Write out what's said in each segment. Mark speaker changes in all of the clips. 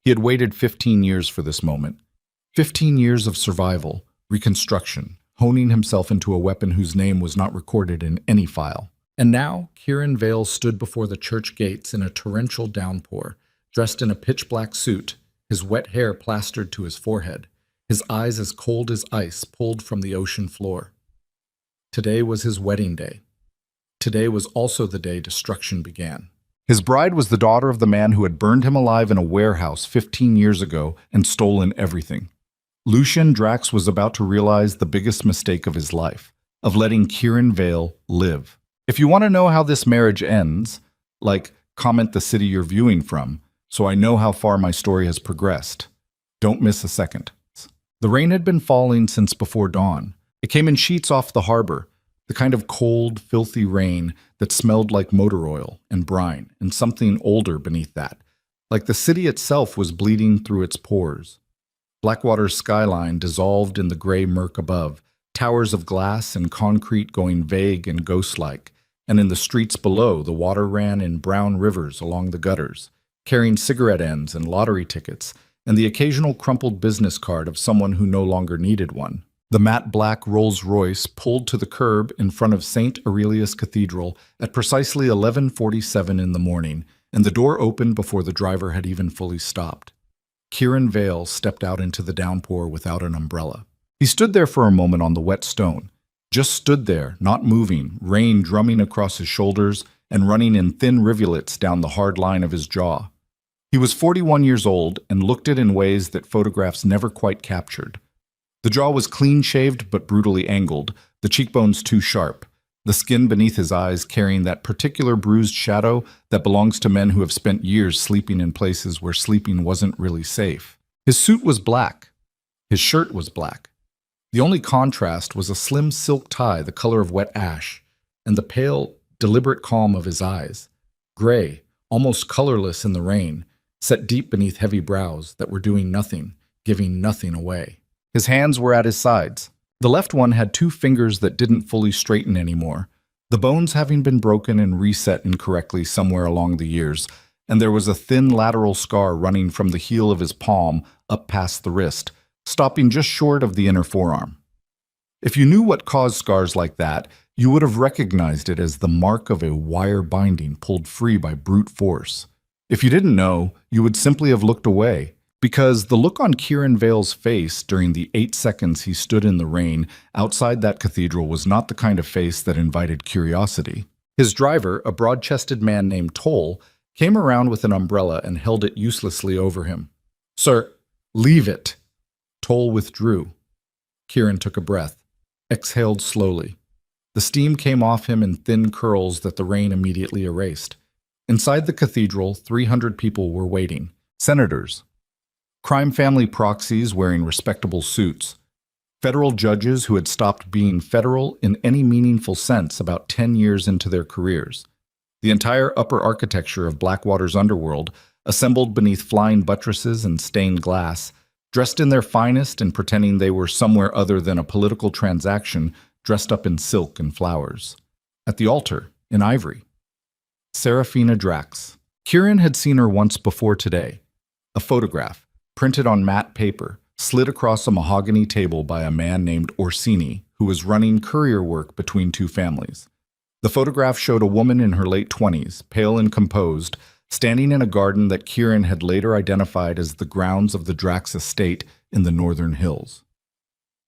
Speaker 1: He had waited 15 years for this moment. 15 years of survival, reconstruction, honing himself into a weapon whose name was not recorded in any file. And now, Kieran Vale stood before the church gates in a torrential downpour, dressed in a pitch-black suit, his wet hair plastered to his forehead, his eyes as cold as ice pulled from the ocean floor. Today was his wedding day. Today was also the day destruction began. His bride was the daughter of the man who had burned him alive in a warehouse 15 years ago and stolen everything. Lucien Drax was about to realize the biggest mistake of his life, of letting Kieran Vale live. If you want to know how this marriage ends, comment the city you're viewing from, so I know how far my story has progressed. Don't miss a second. The rain had been falling since before dawn. It came in sheets off the harbor, the kind of cold, filthy rain that smelled like motor oil and brine and something older beneath that, like the city itself was bleeding through its pores. Blackwater's skyline dissolved in the gray murk above, towers of glass and concrete going vague and ghost-like, and in the streets below the water ran in brown rivers along the gutters, carrying cigarette ends and lottery tickets, and the occasional crumpled business card of someone who no longer needed one. The matte black Rolls-Royce pulled to the curb in front of St. Aurelius Cathedral at precisely 11:47 in the morning, and the door opened before the driver had even fully stopped. Kieran Vale stepped out into the downpour without an umbrella. He stood there for a moment on the wet stone, just stood there, not moving, rain drumming across his shoulders and running in thin rivulets down the hard line of his jaw. He was 41 years old and looked it in ways that photographs never quite captured. The jaw was clean-shaved but brutally angled, the cheekbones too sharp, the skin beneath his eyes carrying that particular bruised shadow that belongs to men who have spent years sleeping in places where sleeping wasn't really safe. His suit was black. His shirt was black. The only contrast was a slim silk tie the color of wet ash, and the pale, deliberate calm of his eyes, gray, almost colorless in the rain, set deep beneath heavy brows that were doing nothing, giving nothing away. His hands were at his sides. The left one had two fingers that didn't fully straighten anymore, the bones having been broken and reset incorrectly somewhere along the years, and there was a thin lateral scar running from the heel of his palm up past the wrist, stopping just short of the inner forearm. If you knew what caused scars like that, you would have recognized it as the mark of a wire binding pulled free by brute force. If you didn't know, you would simply have looked away, because the look on Kieran Vale's face during the 8 seconds he stood in the rain outside that cathedral was not the kind of face that invited curiosity. His driver, a broad-chested man named Toll, came around with an umbrella and held it uselessly over him. "Sir, leave it." Toll withdrew. Kieran took a breath, exhaled slowly. The steam came off him in thin curls that the rain immediately erased. Inside the cathedral, 300 people were waiting. Senators, crime family proxies wearing respectable suits, federal judges who had stopped being federal in any meaningful sense about 10 years into their careers. The entire upper architecture of Blackwater's underworld, assembled beneath flying buttresses and stained glass, dressed in their finest and pretending they were somewhere other than a political transaction, dressed up in silk and flowers. At the altar, in ivory, Serafina Drax. Kieran had seen her once before today. A photograph, printed on matte paper, slid across a mahogany table by a man named Orsini, who was running courier work between two families. The photograph showed a woman in her late 20s, pale and composed, standing in a garden that Kieran had later identified as the grounds of the Drax estate in the northern hills.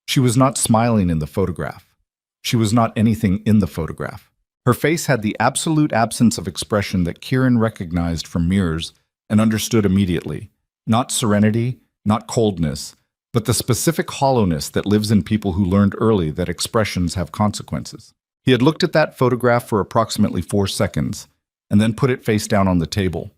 Speaker 1: She was not smiling in the photograph. She was not anything in the photograph. Her face had the absolute absence of expression that Kieran recognized from mirrors and understood immediately. Not serenity, not coldness, but the specific hollowness that lives in people who learned early that expressions have consequences. He had looked at that photograph for approximately 4 seconds, and then put it face down on the table.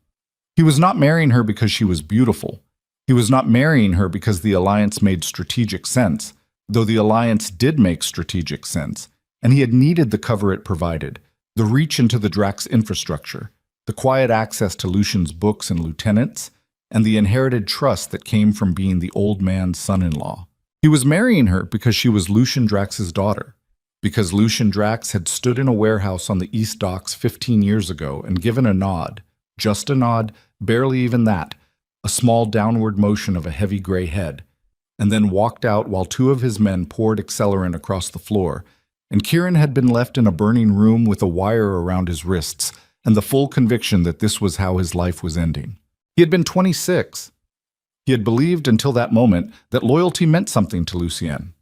Speaker 1: He was not marrying her because she was beautiful. He was not marrying her because the alliance made strategic sense, though the alliance did make strategic sense, and he had needed the cover it provided, the reach into the Drax infrastructure, the quiet access to Lucien's books and lieutenants, and the inherited trust that came from being the old man's son-in-law. He was marrying her because she was Lucien Drax's daughter, because Lucien Drax had stood in a warehouse on the East Docks 15 years ago and given a nod, just a nod, barely even that, a small downward motion of a heavy gray head, and then walked out while two of his men poured accelerant across the floor, and Kieran had been left in a burning room with a wire around his wrists and the full conviction that this was how his life was ending. He had been 26. He had believed until that moment that loyalty meant something to Lucien,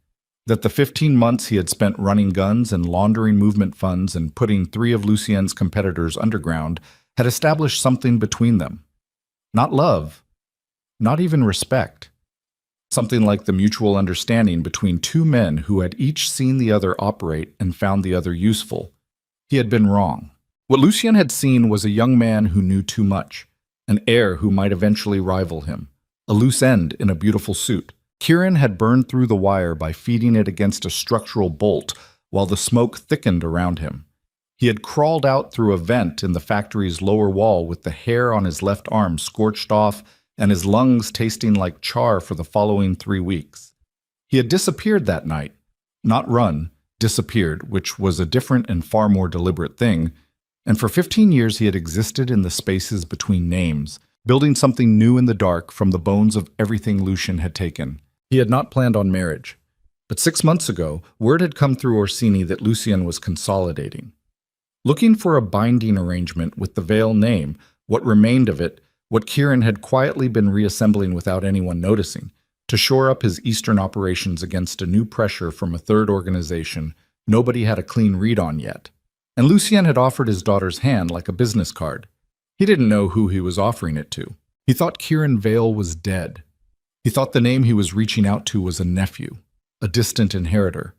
Speaker 1: that the 15 months he had spent running guns and laundering movement funds and putting 3 of Lucien's competitors underground had established something between them. Not love, not even respect. Something like the mutual understanding between 2 men who had each seen the other operate and found the other useful. He had been wrong. What Lucien had seen was a young man who knew too much, an heir who might eventually rival him, a loose end in a beautiful suit. Kieran had burned through the wire by feeding it against a structural bolt while the smoke thickened around him. He had crawled out through a vent in the factory's lower wall with the hair on his left arm scorched off and his lungs tasting like char for the following 3 weeks. He had disappeared that night. Not run, disappeared, which was a different and far more deliberate thing. And for 15 years he had existed in the spaces between names, building something new in the dark from the bones of everything Lucien had taken. He had not planned on marriage. But 6 months ago, word had come through Orsini that Lucien was consolidating. Looking for a binding arrangement with the Veil name, what remained of it, what Kieran had quietly been reassembling without anyone noticing, to shore up his eastern operations against a new pressure from a third organization nobody had a clean read on yet. And Lucien had offered his daughter's hand like a business card. He didn't know who he was offering it to. He thought Kieran Veil was dead. He thought the name he was reaching out to was a nephew, a distant inheritor,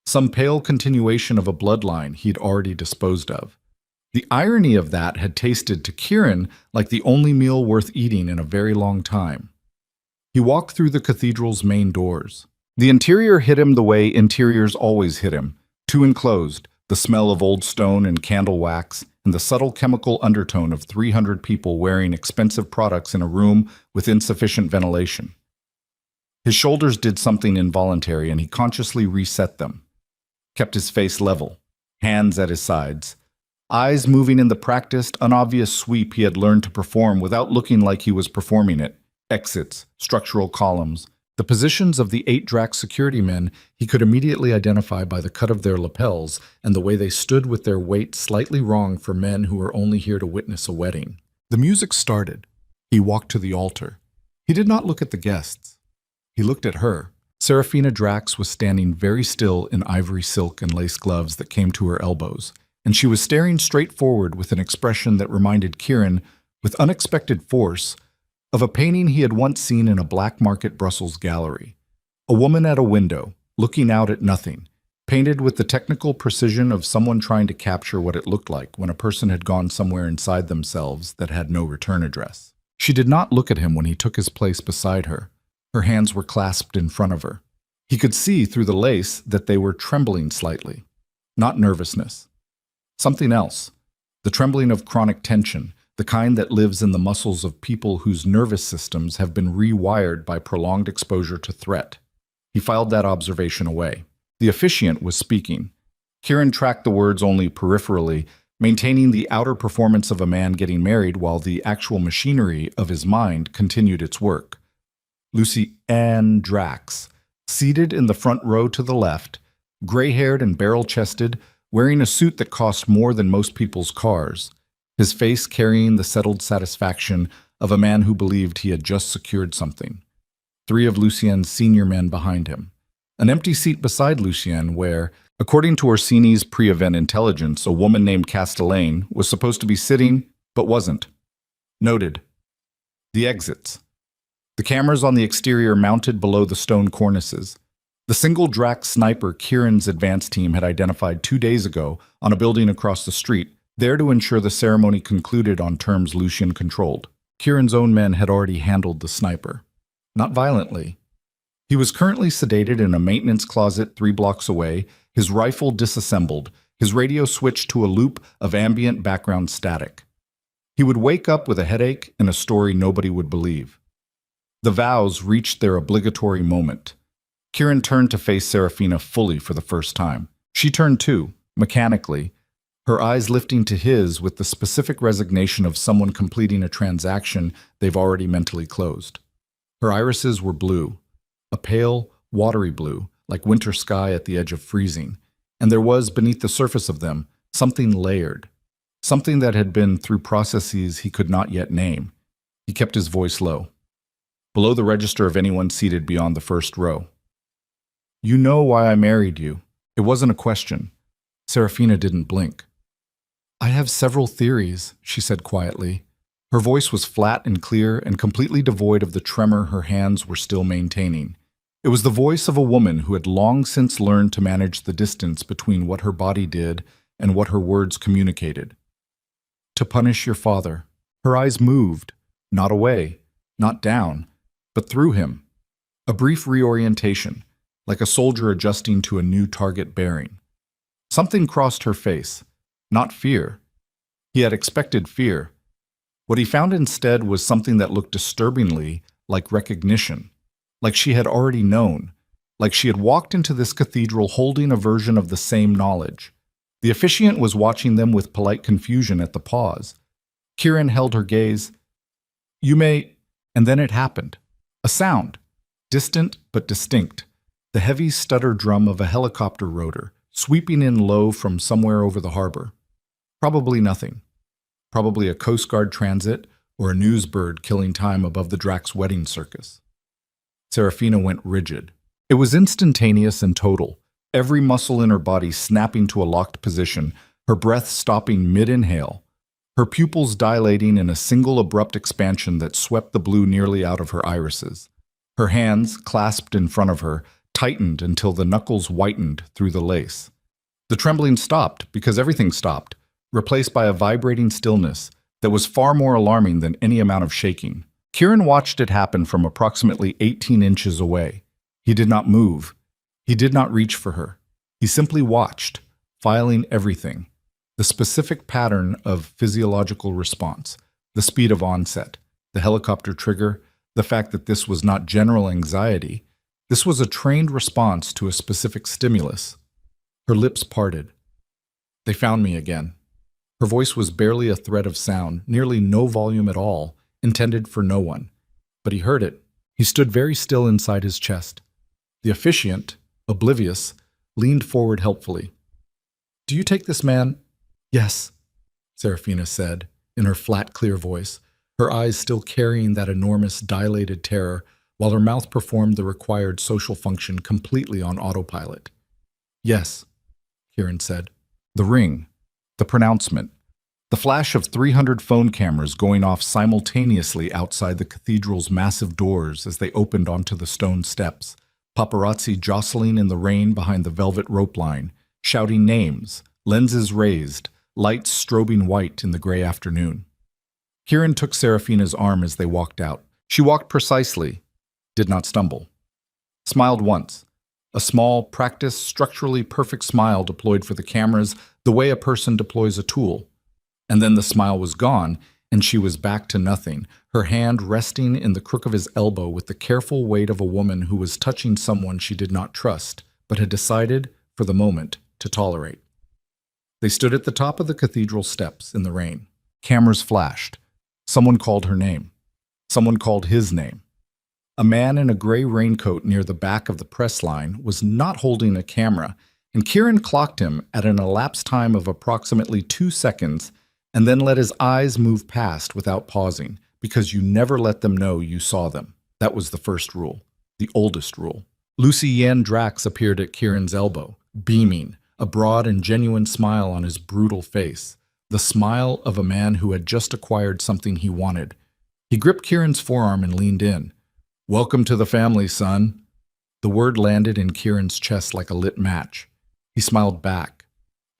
Speaker 1: some pale continuation of a bloodline he'd already disposed of. The irony of that had tasted to Kieran like the only meal worth eating in a very long time. He walked through the cathedral's main doors. The interior hit him the way interiors always hit him, too enclosed, the smell of old stone and candle wax, and the subtle chemical undertone of 300 people wearing expensive products in a room with insufficient ventilation. His shoulders did something involuntary, and he consciously reset them. Kept his face level, hands at his sides, eyes moving in the practiced, unobvious sweep he had learned to perform without looking like he was performing it. Exits, structural columns, the positions of the 8 Drax security men he could immediately identify by the cut of their lapels and the way they stood with their weight slightly wrong for men who were only here to witness a wedding. The music started. He walked to the altar. He did not look at the guests. He looked at her. Serafina Drax was standing very still in ivory silk and lace gloves that came to her elbows, and she was staring straight forward with an expression that reminded Kieran, with unexpected force, of a painting he had once seen in a black market Brussels gallery. A woman at a window, looking out at nothing, painted with the technical precision of someone trying to capture what it looked like when a person had gone somewhere inside themselves that had no return address. She did not look at him when he took his place beside her. Her hands were clasped in front of her. He could see through the lace that they were trembling slightly. Not nervousness. Something else. The trembling of chronic tension, the kind that lives in the muscles of people whose nervous systems have been rewired by prolonged exposure to threat. He filed that observation away. The officiant was speaking. Kieran tracked the words only peripherally, maintaining the outer performance of a man getting married while the actual machinery of his mind continued its work. Lucy Ann Drax, seated in the front row to the left, gray-haired and barrel-chested, wearing a suit that cost more than most people's cars, his face carrying the settled satisfaction of a man who believed he had just secured something. 3 of Lucien's senior men behind him. An empty seat beside Lucien where, according to Orsini's pre-event intelligence, a woman named Castellane was supposed to be sitting, but wasn't. Noted. The exits. The cameras on the exterior mounted below the stone cornices. The single Drax sniper Kieran's advance team had identified 2 days ago on a building across the street, there to ensure the ceremony concluded on terms Lucien controlled. Kieran's own men had already handled the sniper. Not violently. He was currently sedated in a maintenance closet 3 blocks away, his rifle disassembled, his radio switched to a loop of ambient background static. He would wake up with a headache and a story nobody would believe. The vows reached their obligatory moment. Kieran turned to face Serafina fully for the first time. She turned too, mechanically, her eyes lifting to his with the specific resignation of someone completing a transaction they've already mentally closed. Her irises were blue, a pale, watery blue, like winter sky at the edge of freezing, and there was, beneath the surface of them, something layered, something that had been through processes he could not yet name. He kept his voice low, below the register of anyone seated beyond the first row. "You know why I married you." It wasn't a question. Serafina didn't blink. "I have several theories," she said quietly. Her voice was flat and clear and completely devoid of the tremor her hands were still maintaining. It was the voice of a woman who had long since learned to manage the distance between what her body did and what her words communicated. "To punish your father." Her eyes moved, not away, not down, but through him. A brief reorientation, like a soldier adjusting to a new target bearing. Something crossed her face, not fear. He had expected fear. What he found instead was something that looked disturbingly like recognition, like she had already known, like she had walked into this cathedral holding a version of the same knowledge. The officiant was watching them with polite confusion at the pause. Kieran held her gaze. "You may..." And then it happened. A sound, distant but distinct, the heavy stutter drum of a helicopter rotor, sweeping in low from somewhere over the harbor. Probably nothing. Probably a Coast Guard transit or a news bird killing time above the Drax wedding circus. Serafina went rigid. It was instantaneous and total, every muscle in her body snapping to a locked position, her breath stopping mid-inhale, her pupils dilating in a single abrupt expansion that swept the blue nearly out of her irises. Her hands, clasped in front of her, tightened until the knuckles whitened through the lace. The trembling stopped because everything stopped, replaced by a vibrating stillness that was far more alarming than any amount of shaking. Kieran watched it happen from approximately 18 inches away. He did not move. He did not reach for her. He simply watched, filing everything. The specific pattern of physiological response, the speed of onset, the helicopter trigger, the fact that this was not general anxiety. This was a trained response to a specific stimulus. Her lips parted. "They found me again." Her voice was barely a thread of sound, nearly no volume at all, intended for no one. But he heard it. He stood very still inside his chest. The officiant, oblivious, leaned forward helpfully. "Do you take this man?" "Yes," Serafina said, in her flat, clear voice, her eyes still carrying that enormous, dilated terror, while her mouth performed the required social function completely on autopilot. "Yes," Kieran said. The ring, the pronouncement, the flash of 300 phone cameras going off simultaneously outside the cathedral's massive doors as they opened onto the stone steps, paparazzi jostling in the rain behind the velvet rope line, shouting names, lenses raised, lights strobing white in the gray afternoon. Kieran took Serafina's arm as they walked out. She walked precisely, did not stumble. Smiled once, a small, practiced, structurally perfect smile deployed for the cameras the way a person deploys a tool. And then the smile was gone, and she was back to nothing, her hand resting in the crook of his elbow with the careful weight of a woman who was touching someone she did not trust, but had decided, for the moment, to tolerate. They stood at the top of the cathedral steps in the rain. Cameras flashed. Someone called her name. Someone called his name. A man in a gray raincoat near the back of the press line was not holding a camera, and Kieran clocked him at an elapsed time of approximately 2 seconds and then let his eyes move past without pausing, because you never let them know you saw them. That was the first rule, the oldest rule. Lucy Yan Drax appeared at Kieran's elbow, beaming, a broad and genuine smile on his brutal face, the smile of a man who had just acquired something he wanted. He gripped Kieran's forearm and leaned in. "Welcome to the family, son." The word landed in Kieran's chest like a lit match. He smiled back.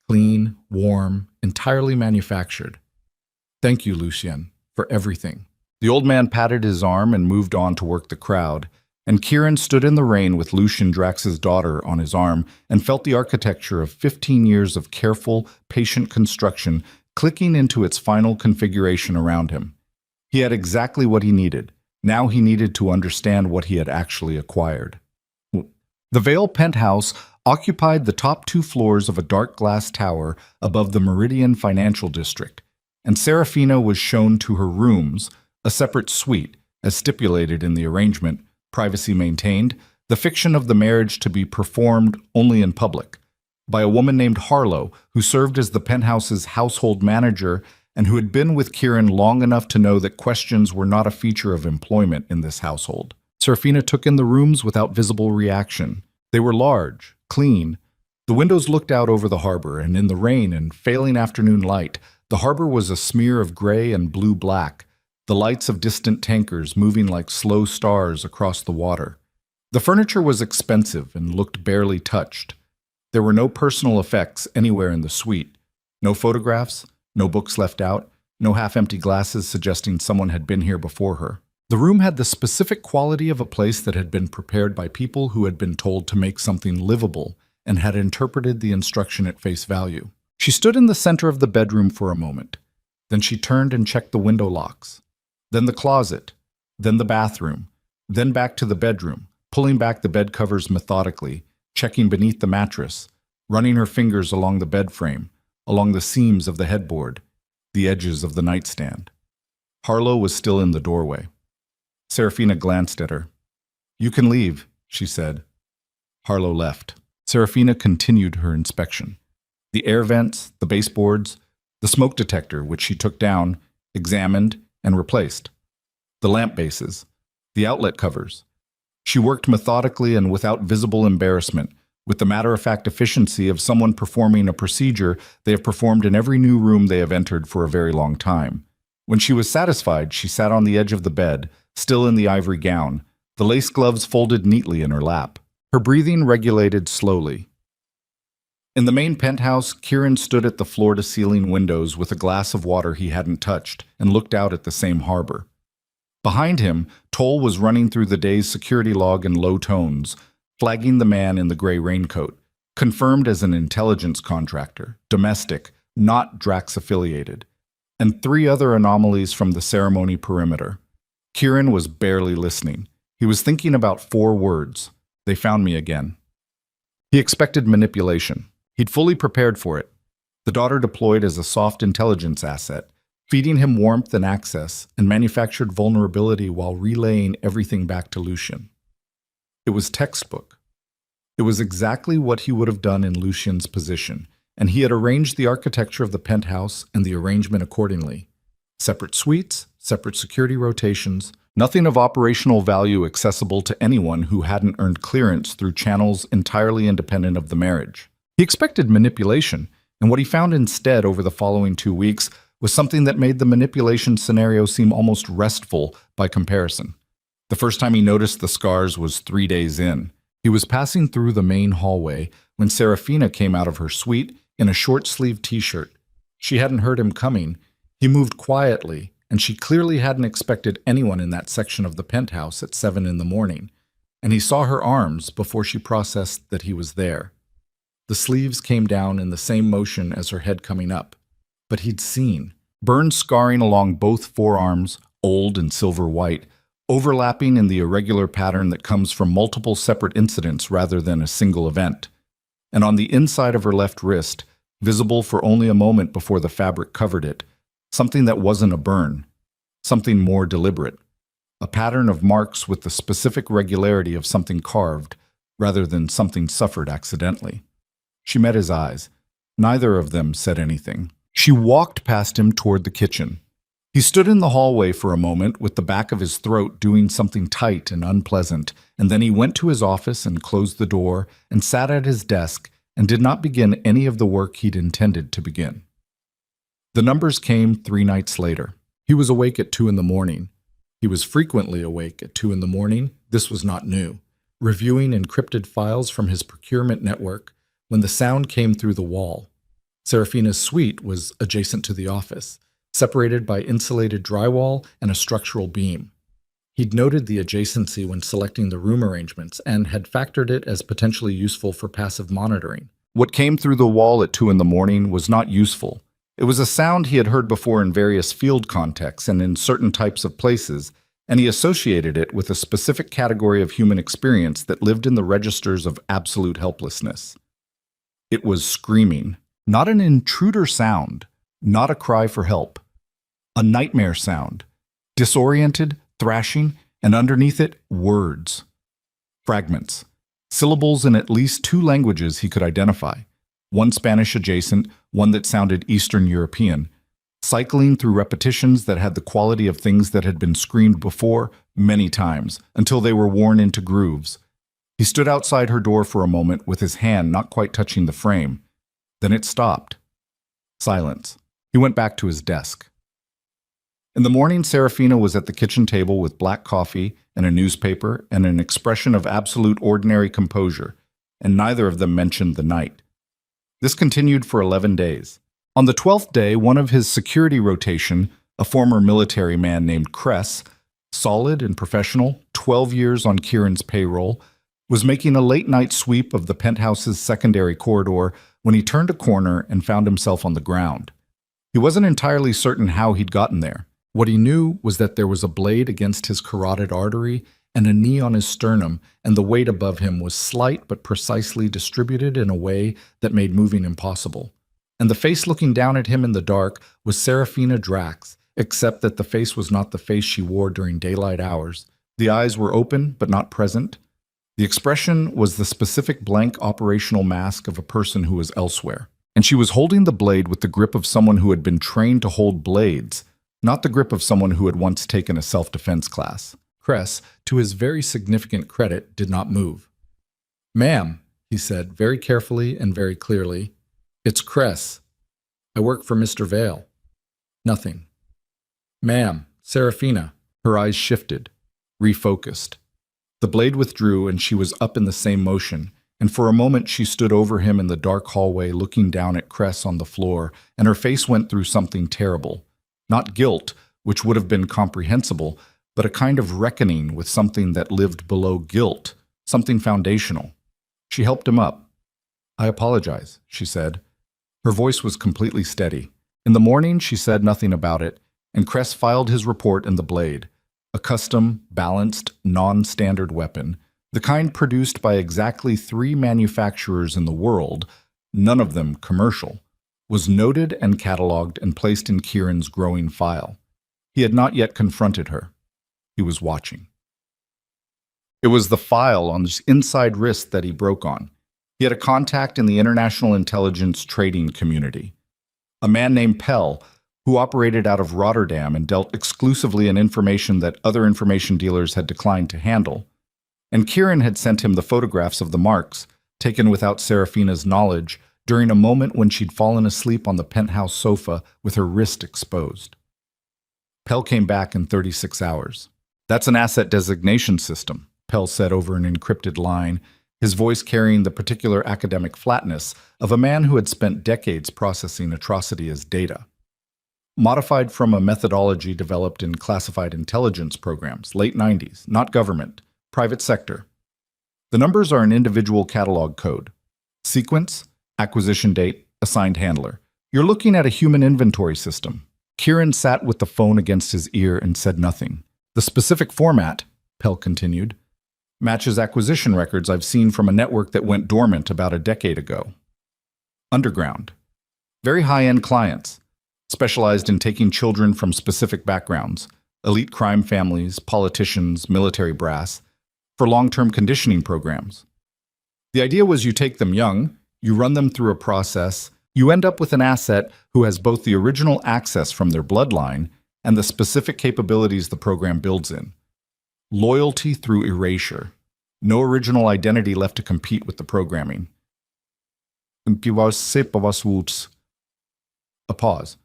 Speaker 1: Clean, warm, entirely manufactured. "Thank you, Lucien, for everything." The old man patted his arm and moved on to work the crowd, and Kieran stood in the rain with Lucien Drax's daughter on his arm and felt the architecture of 15 years of careful, patient construction clicking into its final configuration around him. He had exactly what he needed. Now he needed to understand what he had actually acquired. The Vale penthouse occupied the top two floors of a dark glass tower above the Meridian Financial District, and Serafina was shown to her rooms, a separate suite, as stipulated in the arrangement, privacy maintained, the fiction of the marriage to be performed only in public, by a woman named Harlow, who served as the penthouse's household manager and who had been with Kieran long enough to know that questions were not a feature of employment in this household. Serafina took in the rooms without visible reaction. They were large, clean. The windows looked out over the harbor, and in the rain and failing afternoon light, the harbor was a smear of gray and blue-black, the lights of distant tankers moving like slow stars across the water. The furniture was expensive and looked barely touched. There were no personal effects anywhere in the suite. No photographs, no books left out, no half-empty glasses suggesting someone had been here before her. The room had the specific quality of a place that had been prepared by people who had been told to make something livable and had interpreted the instruction at face value. She stood in the center of the bedroom for a moment. Then she turned and checked the window locks. Then the closet. Then the bathroom. Then back to the bedroom, pulling back the bed covers methodically, checking beneath the mattress, running her fingers along the bed frame, along the seams of the headboard, the edges of the nightstand. Harlow was still in the doorway. Serafina glanced at her. "You can leave," she said. Harlow left. Serafina continued her inspection. The air vents, the baseboards, the smoke detector, which she took down, examined, and replaced. The lamp bases, the outlet covers. She worked methodically and without visible embarrassment, with the matter-of-fact efficiency of someone performing a procedure they have performed in every new room they have entered for a very long time. When she was satisfied, she sat on the edge of the bed, still in the ivory gown, the lace gloves folded neatly in her lap. Her breathing regulated slowly. In the main penthouse, Kieran stood at the floor-to-ceiling windows with a glass of water he hadn't touched and looked out at the same harbor. Behind him, Toll was running through the day's security log in low tones, flagging the man in the gray raincoat, confirmed as an intelligence contractor, domestic, not Drax-affiliated, and 3 other anomalies from the ceremony perimeter. Kieran was barely listening. He was thinking about 4 words. They found me again. He expected manipulation. He'd fully prepared for it. The daughter deployed as a soft intelligence asset, feeding him warmth and access, and manufactured vulnerability while relaying everything back to Lucien. It was textbook. It was exactly what he would have done in Lucien's position, and he had arranged the architecture of the penthouse and the arrangement accordingly. Separate suites, separate security rotations, nothing of operational value accessible to anyone who hadn't earned clearance through channels entirely independent of the marriage. He expected manipulation, and what he found instead over the following 2 weeks was something that made the manipulation scenario seem almost restful by comparison. The first time he noticed the scars was 3 days in. He was passing through the main hallway when Serafina came out of her suite in a short-sleeved t-shirt. She hadn't heard him coming. He moved quietly, and she clearly hadn't expected anyone in that section of the penthouse at 7 in the morning, and he saw her arms before she processed that he was there. The sleeves came down in the same motion as her head coming up. But he'd seen burns scarring along both forearms, old and silver white, overlapping in the irregular pattern that comes from multiple separate incidents rather than a single event. And on the inside of her left wrist, visible for only a moment before the fabric covered it, something that wasn't a burn, something more deliberate, a pattern of marks with the specific regularity of something carved rather than something suffered accidentally. She met his eyes. Neither of them said anything. She walked past him toward the kitchen. He stood in the hallway for a moment with the back of his throat doing something tight and unpleasant, and then he went to his office and closed the door and sat at his desk and did not begin any of the work he'd intended to begin. The numbers came 3 nights later. He was awake at 2 in the morning. He was frequently awake at 2 in the morning. This was not new. Reviewing encrypted files from his procurement network when the sound came through the wall. Serafina's suite was adjacent to the office, separated by insulated drywall and a structural beam. He'd noted the adjacency when selecting the room arrangements and had factored it as potentially useful for passive monitoring. What came through the wall at 2 in the morning was not useful. It was a sound he had heard before in various field contexts and in certain types of places, and he associated it with a specific category of human experience that lived in the registers of absolute helplessness. It was screaming, not an intruder sound, not a cry for help, a nightmare sound, disoriented, thrashing, and underneath it, words. Fragments, syllables in at least 2 languages he could identify, one Spanish adjacent, one that sounded Eastern European, cycling through repetitions that had the quality of things that had been screamed before many times, until they were worn into grooves. He stood outside her door for a moment with his hand not quite touching the frame. Then it stopped. Silence. He went back to his desk. In the morning, Serafina was at the kitchen table with black coffee and a newspaper and an expression of absolute ordinary composure, and neither of them mentioned the night. This continued for 11 days. On the 12th day, one of his security rotation, a former military man named Kress, solid and professional, 12 years on Kieran's payroll, was making a late-night sweep of the penthouse's secondary corridor when he turned a corner and found himself on the ground. He wasn't entirely certain how he'd gotten there. What he knew was that there was a blade against his carotid artery and a knee on his sternum, and the weight above him was slight but precisely distributed in a way that made moving impossible. And the face looking down at him in the dark was Serafina Drax, except that the face was not the face she wore during daylight hours. The eyes were open but not present. The expression was the specific blank operational mask of a person who was elsewhere. And she was holding the blade with the grip of someone who had been trained to hold blades, not the grip of someone who had once taken a self-defense class. Kress, to his very significant credit, did not move. "Ma'am," he said, very carefully and very clearly, "it's Kress. I work for Mr. Vale." Nothing. "Ma'am, Serafina." Her eyes shifted, refocused. The blade withdrew and she was up in the same motion, and for a moment she stood over him in the dark hallway looking down at Kress on the floor, and her face went through something terrible. Not guilt, which would have been comprehensible, but a kind of reckoning with something that lived below guilt, something foundational. She helped him up. "I apologize," she said. Her voice was completely steady. In the morning she said nothing about it, and Kress filed his report in the blade, a custom, balanced, non-standard weapon, the kind produced by exactly 3 manufacturers in the world, none of them commercial, was noted and catalogued and placed in Kieran's growing file. He had not yet confronted her. He was watching. It was the file on his inside wrist that he broke on. He had a contact in the international intelligence trading community, a man named Pell, who operated out of Rotterdam and dealt exclusively in information that other information dealers had declined to handle. And Kieran had sent him the photographs of the marks, taken without Serafina's knowledge, during a moment when she'd fallen asleep on the penthouse sofa with her wrist exposed. Pell came back in 36 hours. "That's an asset designation system," Pell said over an encrypted line, his voice carrying the particular academic flatness of a man who had spent decades processing atrocity as data. "Modified from a methodology developed in classified intelligence programs, late 90s, not government, private sector. The numbers are an individual catalog code. Sequence, acquisition date, assigned handler. You're looking at a human inventory system." Kieran sat with the phone against his ear and said nothing. "The specific format," Pell continued, "matches acquisition records I've seen from a network that went dormant about a decade ago. Underground. Very high-end clients, specialized in taking children from specific backgrounds, elite crime families, politicians, military brass, for long-term conditioning programs. The idea was you take them young, you run them through a process, you end up with an asset who has both the original access from their bloodline and the specific capabilities the program builds in. Loyalty through erasure. No original identity left to compete with the programming." A pause.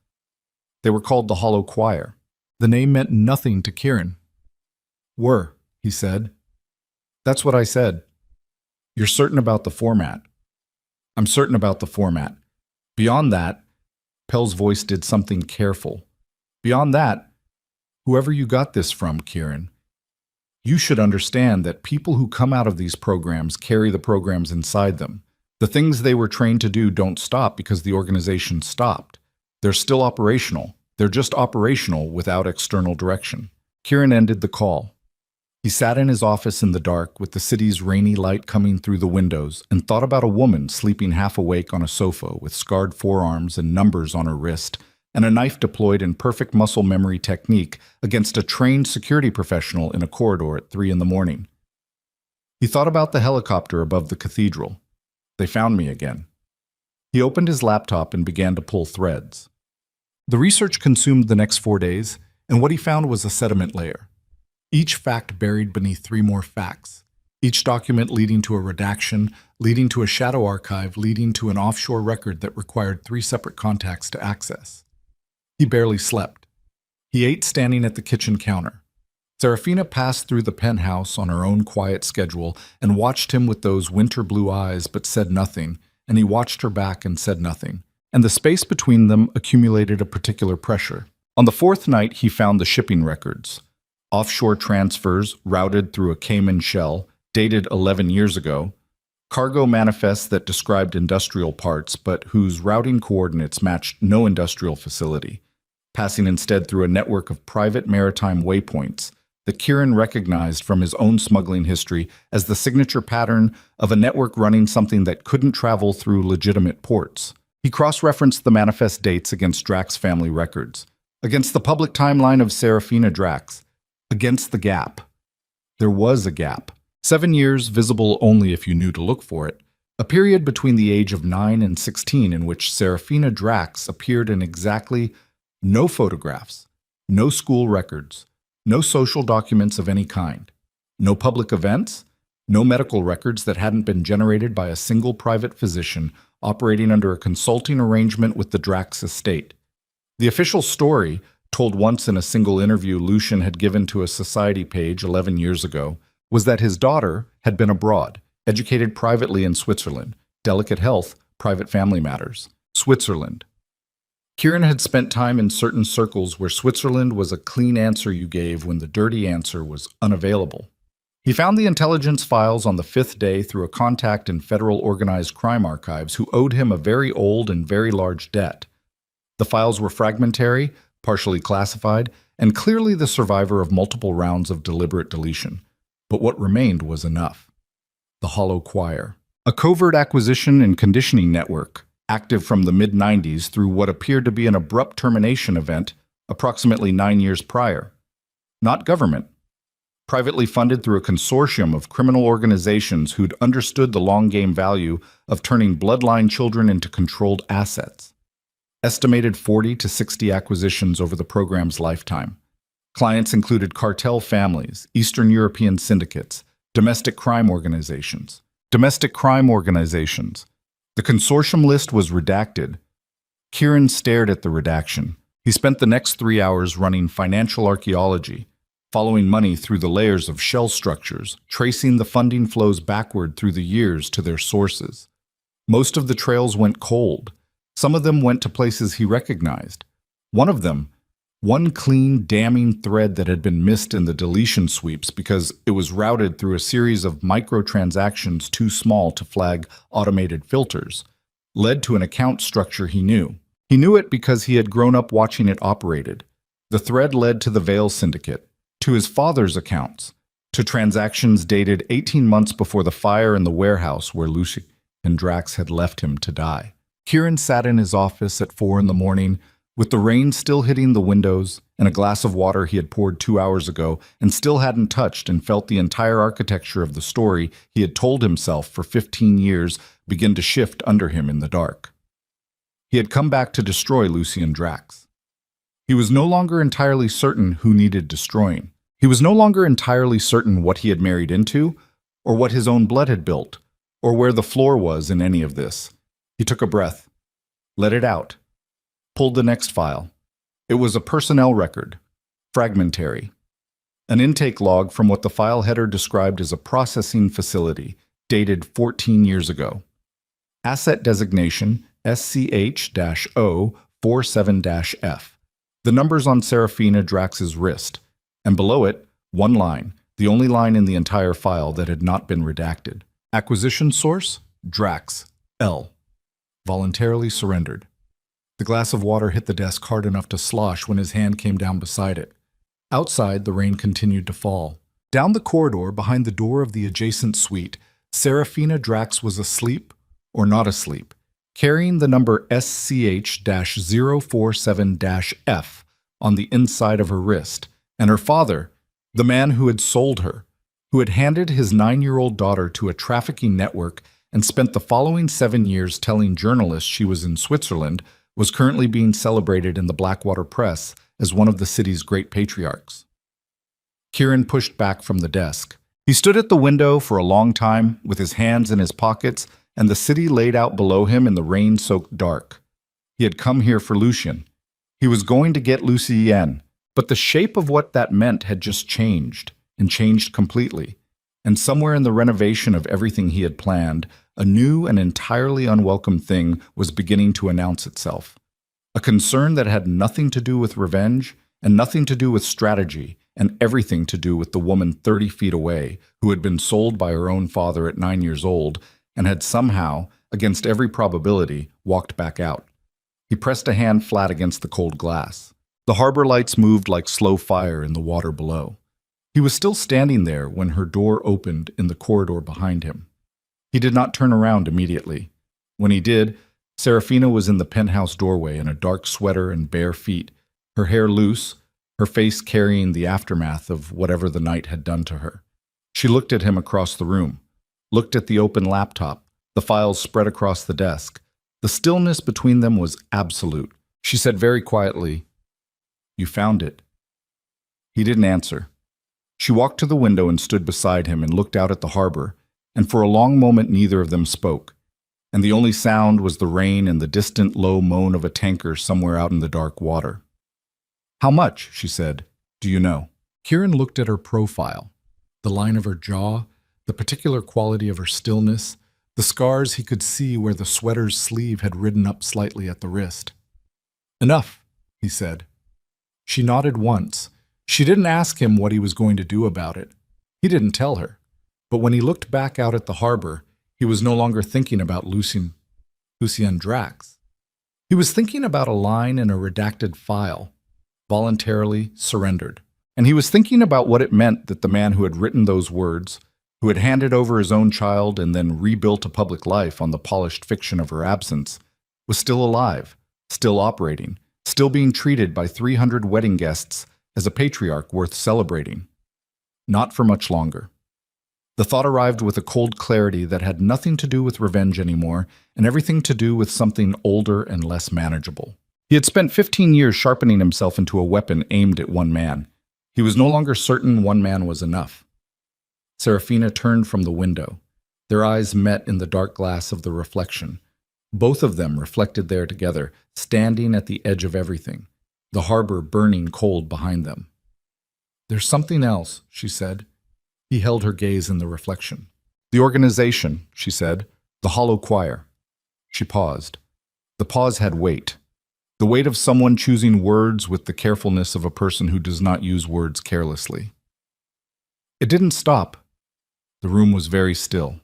Speaker 1: They were called the Hollow Choir. The name meant nothing to Kieran. "Were," he said. "That's what I said. You're certain about the format." "I'm certain about the format. Beyond that," Pell's voice did something careful. "Beyond that, whoever you got this from, Kieran, you should understand that people who come out of these programs carry the programs inside them. The things they were trained to do don't stop because the organization stopped. They're still operational. They're just operational without external direction. Kieran ended the call. He sat in his office in the dark with the city's rainy light coming through the windows and thought about a woman sleeping half awake on a sofa with scarred forearms and numbers on her wrist and a knife deployed in perfect muscle memory technique against a trained security professional in a corridor at 3 in the morning. He thought about the helicopter above the cathedral. They found me again. He opened his laptop and began to pull threads. The research consumed the next 4 days, and what he found was a sediment layer. Each fact buried beneath 3 more facts. Each document leading to a redaction, leading to a shadow archive, leading to an offshore record that required 3 separate contacts to access. He barely slept. He ate standing at the kitchen counter. Serafina passed through the penthouse on her own quiet schedule and watched him with those winter blue eyes but said nothing, and he watched her back and said nothing. And the space between them accumulated a particular pressure. On the 4th night, he found the shipping records. Offshore transfers routed through a Cayman shell, dated 11 years ago. Cargo manifests that described industrial parts, but whose routing coordinates matched no industrial facility, passing instead through a network of private maritime waypoints that Kieran recognized from his own smuggling history as the signature pattern of a network running something that couldn't travel through legitimate ports. He cross-referenced the manifest dates against Drax family records, against the public timeline of Serafina Drax, against the gap. There was a gap. 7 years, visible only if you knew to look for it, a period between the age of 9 and 16 in which Serafina Drax appeared in exactly no photographs, no school records, no social documents of any kind, no public events, no medical records that hadn't been generated by a single private physician operating under a consulting arrangement with the Drax estate. The official story, told once in a single interview Lucian had given to a society page 11 years ago, was that his daughter had been abroad, educated privately in Switzerland, delicate health, private family matters. Switzerland. Kieran had spent time in certain circles where Switzerland was a clean answer you gave when the dirty answer was unavailable. He found the intelligence files on the 5th day through a contact in federal organized crime archives who owed him a very old and very large debt. The files were fragmentary, partially classified, and clearly the survivor of multiple rounds of deliberate deletion. But what remained was enough. The Hollow Choir. A covert acquisition and conditioning network, active from the mid-90s through what appeared to be an abrupt termination event approximately 9 years prior. Not government. Privately funded through a consortium of criminal organizations who'd understood the long-game value of turning bloodline children into controlled assets. Estimated 40 to 60 acquisitions over the program's lifetime. Clients included cartel families, Eastern European syndicates, domestic crime organizations. The consortium list was redacted. Kieran stared at the redaction. He spent the next 3 hours running financial archaeology, following money through the layers of shell structures, tracing the funding flows backward through the years to their sources. Most of the trails went cold. Some of them went to places he recognized. One clean, damning thread that had been missed in the deletion sweeps because it was routed through a series of microtransactions too small to flag automated filters, led to an account structure he knew. He knew it because he had grown up watching it operated. The thread led to the Veil Syndicate, to his father's accounts, to transactions dated 18 months before the fire in the warehouse where Lucy and Drax had left him to die. Kieran sat in his office at 4 in the morning, with the rain still hitting the windows and a glass of water he had poured 2 hours ago and still hadn't touched, and felt the entire architecture of the story he had told himself for 15 years begin to shift under him in the dark. He had come back to destroy Lucy and Drax. He was no longer entirely certain who needed destroying. He was no longer entirely certain what he had married into, or what his own blood had built, or where the floor was in any of this. He took a breath, let it out, pulled the next file. It was a personnel record, fragmentary. An intake log from what the file header described as a processing facility, dated 14 years ago. Asset designation SCH-047-F. The numbers on Serafina Drax's wrist, and below it, one line, the only line in the entire file that had not been redacted. Acquisition source, Drax, L. Voluntarily surrendered. The glass of water hit the desk hard enough to slosh when his hand came down beside it. Outside, the rain continued to fall. Down the corridor, behind the door of the adjacent suite, Serafina Drax was asleep or not asleep, carrying the number SCH-047-F on the inside of her wrist, and her father, the man who had sold her, who had handed his 9-year-old daughter to a trafficking network and spent the following 7 years telling journalists she was in Switzerland, was currently being celebrated in the Blackwater press as one of the city's great patriarchs. Kieran pushed back from the desk. He stood at the window for a long time, with his hands in his pockets, and the city laid out below him in the rain-soaked dark. He had come here for Lucien. He was going to get Lucien, but the shape of what that meant had just changed, and changed completely. And somewhere in the renovation of everything he had planned, a new and entirely unwelcome thing was beginning to announce itself. A concern that had nothing to do with revenge, and nothing to do with strategy, and everything to do with the woman 30 feet away, who had been sold by her own father at 9 years old, and had somehow, against every probability, walked back out. He pressed a hand flat against the cold glass. The harbor lights moved like slow fire in the water below. He was still standing there when her door opened in the corridor behind him. He did not turn around immediately. When he did, Serafina was in the penthouse doorway in a dark sweater and bare feet, her hair loose, her face carrying the aftermath of whatever the night had done to her. She looked at him across the room, looked at the open laptop, the files spread across the desk. The stillness between them was absolute. She said very quietly, "You found it." He didn't answer. She walked to the window and stood beside him and looked out at the harbor, and for a long moment neither of them spoke, and the only sound was the rain and the distant low moan of a tanker somewhere out in the dark water. "How much?" she said. "Do you know?" Kieran looked at her profile, the line of her jaw, the particular quality of her stillness, the scars he could see where the sweater's sleeve had ridden up slightly at the wrist. "Enough," he said. She nodded once. She didn't ask him what he was going to do about it. He didn't tell her. But when he looked back out at the harbor, he was no longer thinking about Lucien Drax. He was thinking about a line in a redacted file, voluntarily surrendered. And he was thinking about what it meant that the man who had written those words, who had handed over his own child and then rebuilt a public life on the polished fiction of her absence, was still alive, still operating, still being treated by 300 wedding guests as a patriarch worth celebrating. Not for much longer. The thought arrived with a cold clarity that had nothing to do with revenge anymore, and everything to do with something older and less manageable. He had spent 15 years sharpening himself into a weapon aimed at one man. He was no longer certain one man was enough. Serafina turned from the window. Their eyes met in the dark glass of the reflection. Both of them reflected there together, standing at the edge of everything, the harbor burning cold behind them. "There's something else," she said. He held her gaze in the reflection. "The organization," she said. "The hollow choir." She paused. The pause had weight. The weight of someone choosing words with the carefulness of a person who does not use words carelessly. It didn't stop. The room was very still.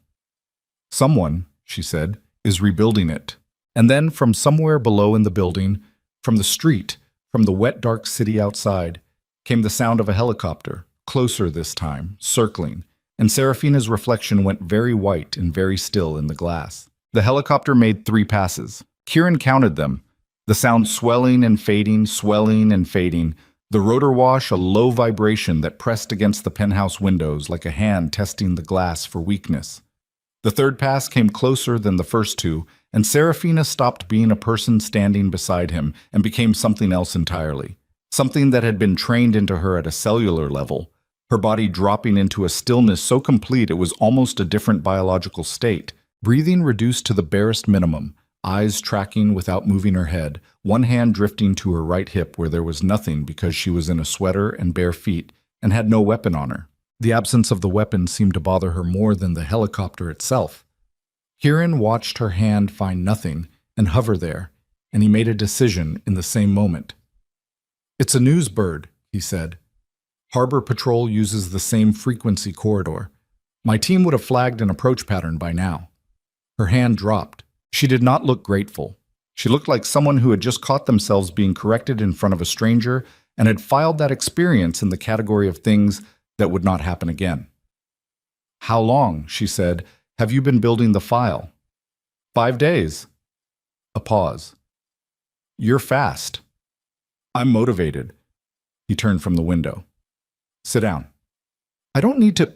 Speaker 1: "Someone," she said, "is rebuilding it." And then from somewhere below in the building, from the street, from the wet, dark city outside, came the sound of a helicopter, closer this time, circling, and Serafina's reflection went very white and very still in the glass. The helicopter made 3 passes. Kieran counted them, the sound swelling and fading, the rotor wash a low vibration that pressed against the penthouse windows like a hand testing the glass for weakness. The 3rd pass came closer than the first 2, and Serafina stopped being a person standing beside him and became something else entirely. Something that had been trained into her at a cellular level, her body dropping into a stillness so complete it was almost a different biological state, breathing reduced to the barest minimum, eyes tracking without moving her head, one hand drifting to her right hip where there was nothing because she was in a sweater and bare feet and had no weapon on her. The absence of the weapon seemed to bother her more than the helicopter itself. Kieran watched her hand find nothing and hover there, and he made a decision in the same moment. "It's a news bird," he said. "Harbor Patrol uses the same frequency corridor. My team would have flagged an approach pattern by now." Her hand dropped. She did not look grateful. She looked like someone who had just caught themselves being corrected in front of a stranger and had filed that experience in the category of things that would not happen again. "How long," she said, "have you been building the file?" "5 days." A pause. "You're fast." "I'm motivated." He turned from the window. "Sit down." "I don't need to.